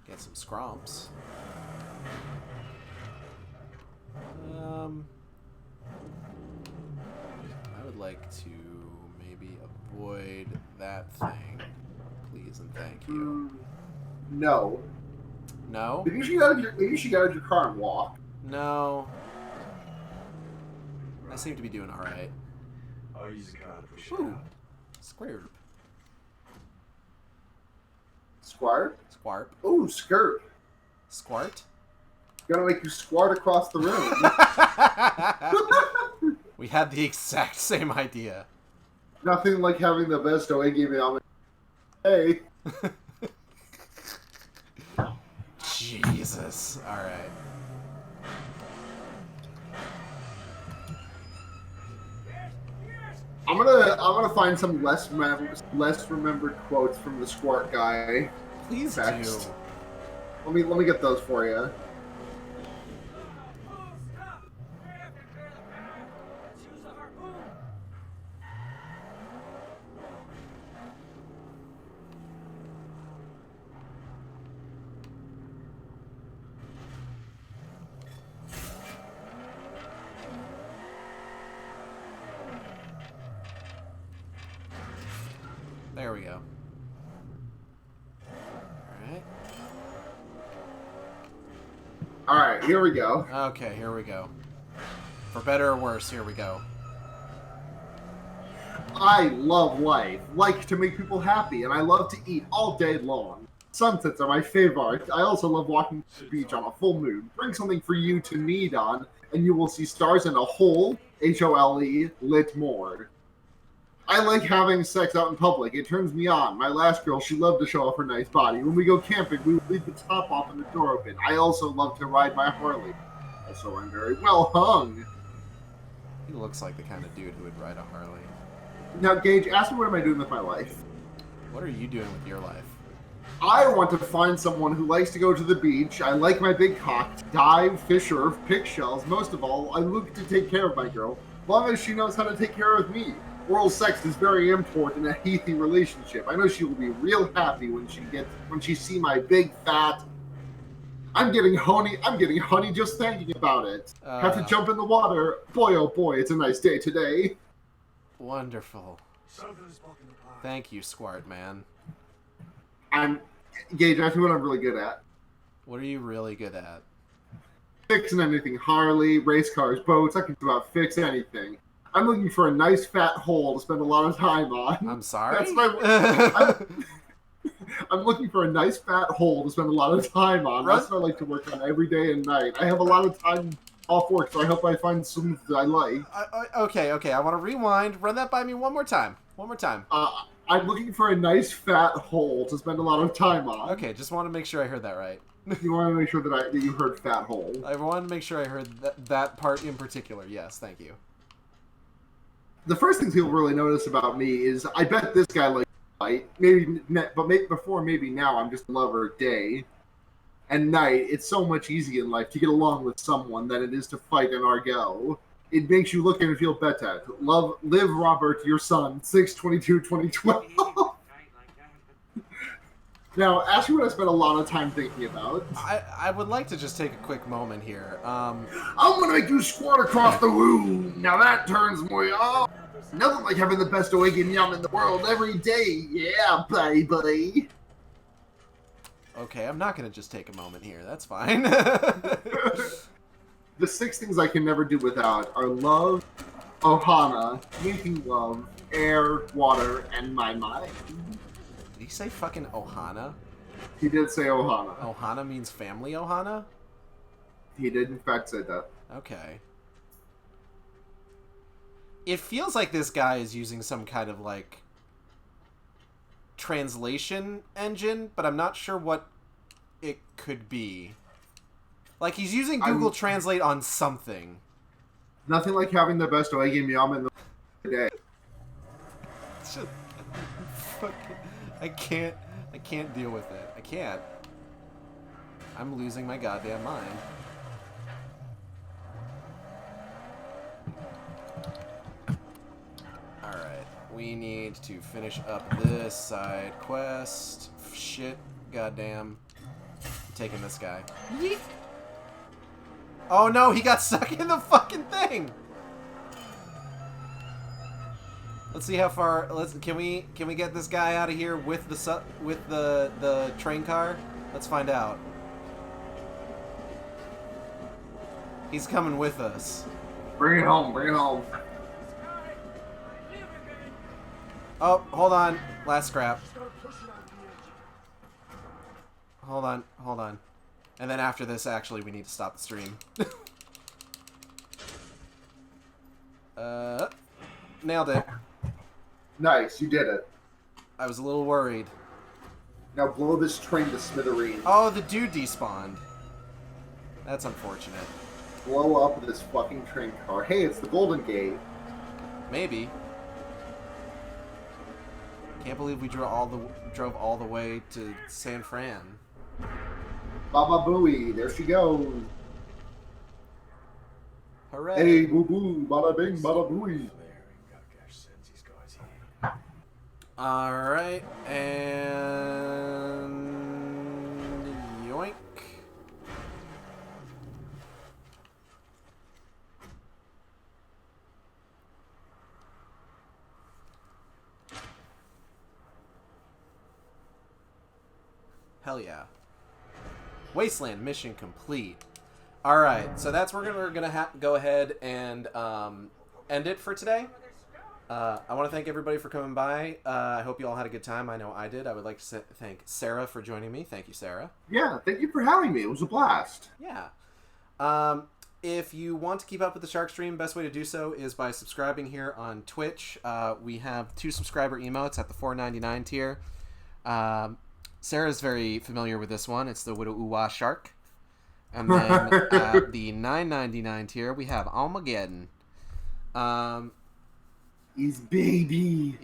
Get some scrumps. I would like to maybe avoid that thing. Please and thank you. No. No? Maybe you should get out of your car and walk. No. I seem to be doing alright. I'll use a card for Ooh. sure. Square. Squart? Squarp. Ooh, skirt. Squart? Gonna make you squart across the room. We had the exact same idea. Nothing like having the best Oegi on. Hey. Jesus. Alright. I'm gonna find some less remembered quotes from the Squart guy. Please Text. do. Let me get those for you. oh, stop! We have to clear the path. Let's use the harpoon. There we go. Alright. Alright, here we go. Okay, here we go. For better or worse, here we go. I love life, like to make people happy, and I love to eat all day long. Sunsets are my favorite. I also love walking to the beach on a full moon. Bring something for you to knead on, and you will see stars in a hole, H-O-L-E, lit more. I like having sex out in public. It turns me on. My last girl, she loved to show off her nice body. When we go camping, we would leave the top off and the door open. I also love to ride my Harley. Also, I'm very well hung. He looks like the kind of dude who would ride a Harley. Now, Gage, ask me what am I doing with my life? What are you doing with your life? I want to find someone who likes to go to the beach. I like my big cock, dive, fish, surf, pick shells. Most of all, I look to take care of my girl, as long as she knows how to take care of me. Oral sex is very important in a healthy relationship. I know she will be real happy when she see my big fat. I'm getting honey just thinking about it. Have to jump in the water. Boy, oh boy, it's a nice day today. Wonderful. Something's blocking the path. Thank you, Squart Man. Gage, that's what I'm really good at. What are you really good at? Fixing anything. Harley, race cars, boats. I can about fix anything. I'm looking for a nice fat hole to spend a lot of time on. I'm sorry? That's my... I'm looking for a nice fat hole to spend a lot of time on. That's what I like to work on every day and night. I have a lot of time off work, so I hope I find some that I like. Okay. I want to rewind. Run that by me one more time. I'm looking for a nice fat hole to spend a lot of time on. Okay, just want to make sure I heard that right. You want to make sure that you heard fat hole. I wanted to make sure I heard that part in particular. Yes, thank you. The first thing people really notice about me is I bet this guy likes to fight. Maybe now I'm just a lover day and night. It's so much easier in life to get along with someone than it is to fight an Argel. It makes you look and feel better. Live Robert, your son, 6/22/2012. Now, ask me what I spent a lot of time thinking about. I would like to just take a quick moment here. I'm gonna make you squat across the room. Now that turns me on. Nothing like having the best Oegan yum in the world every day. Yeah, baby. Okay, I'm not gonna just take a moment here. That's fine. The 6 things I can never do without are love, ohana, making love, air, water, and my mind. Did he say fucking Ohana? He did say ohana. Ohana means family Ohana? He did in fact say that. Okay. It feels like this guy is using some kind of, like, translation engine, but I'm not sure what it could be. Like, he's using Google Translate on something. Nothing like having the best Oegan yum in the day. It's just, I can't deal with it. I can't. I'm losing my goddamn mind. Alright, we need to finish up this side quest. Shit, goddamn. I'm taking this guy. Yeet. Oh no, he got stuck in the fucking thing! Let's see how far. Can we get this guy out of here with the train car? Let's find out. He's coming with us. Bring it home. Bring it home. Oh, hold on. Last scrap. Hold on. And then after this, actually, we need to stop the stream. Nailed it. Nice, you did it. I was a little worried. Now blow this train to smithereens. Oh, the dude despawned. That's unfortunate. Blow up this fucking train car. Hey, it's the Golden Gate. Maybe. Can't believe we drove all the way to San Fran. Baba Booey, there she goes. Hooray! Hey, boo boo, bada bing, bada booey. Alright, and yoink. Hell yeah. Wasteland mission complete. Alright, so that's where we're gonna go ahead and end it for today. I want to thank everybody for coming by. I hope you all had a good time. I know I did. I would like to thank Sarah for joining me. Thank you, Sarah. Yeah, thank you for having me. It was a blast. Yeah. If you want to keep up with the Shark Stream, best way to do so is by subscribing here on Twitch. We have 2 subscriber emotes at the $4.99 tier. Sarah's very familiar with this one. It's the Widow Uwa Shark. And then at the $9.99 tier, we have Armageddon. He's baby.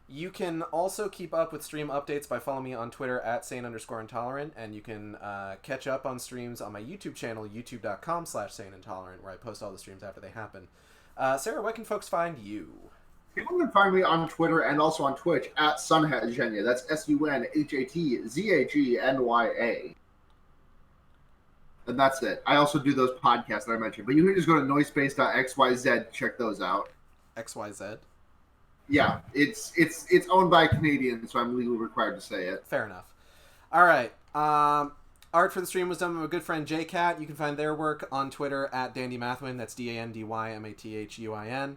You can also keep up with stream updates by following me on Twitter at @sane_intolerant, and you can catch up on streams on my YouTube channel, youtube.com/saneintolerant, where I post all the streams after they happen. Sarah, where can folks find you? People can find me on Twitter and also on Twitch at Sunhatgenya. That's SUNHATZAGNYA. And that's it. I also do those podcasts that I mentioned, but you can just go to noisepace.xyz, check those out. XYZ? Yeah, it's owned by a Canadian, so I'm legally required to say it. Fair enough. All right. Art for the stream was done by my good friend JCat. You can find their work on Twitter at Dandy Mathwin. That's DANDYMATHUIN.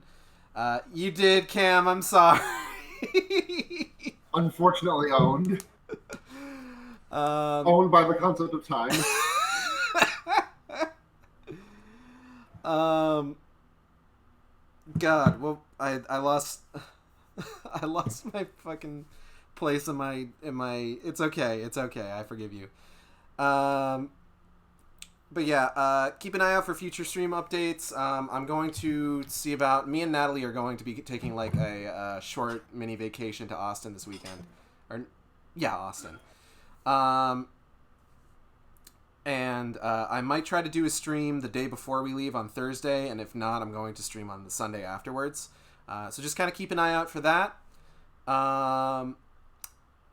You did, Cam. I'm sorry. Unfortunately owned. Owned by the concept of time. God, well, I lost I lost my fucking place in my it's okay, I forgive you. But yeah, keep an eye out for future stream updates. I'm going to see about me and Natalie are going to be taking like a short mini vacation to Austin this weekend, or yeah, Austin. And I might try to do a stream the day before we leave on Thursday, and if not, I'm going to stream on the Sunday afterwards. So just kind of keep an eye out for that.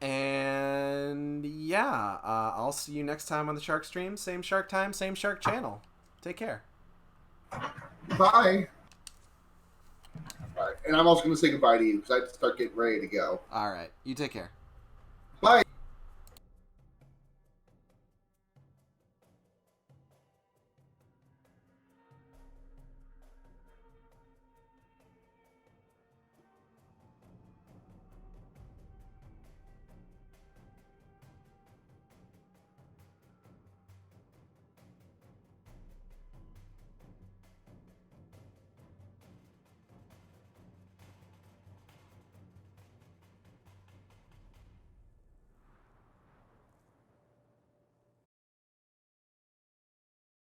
And yeah, I'll see you next time on the Shark stream. Same Shark time, same Shark channel. Take care. Bye. All right. And I'm also going to say goodbye to you because I have to start getting ready to go. All right. You take care. Bye.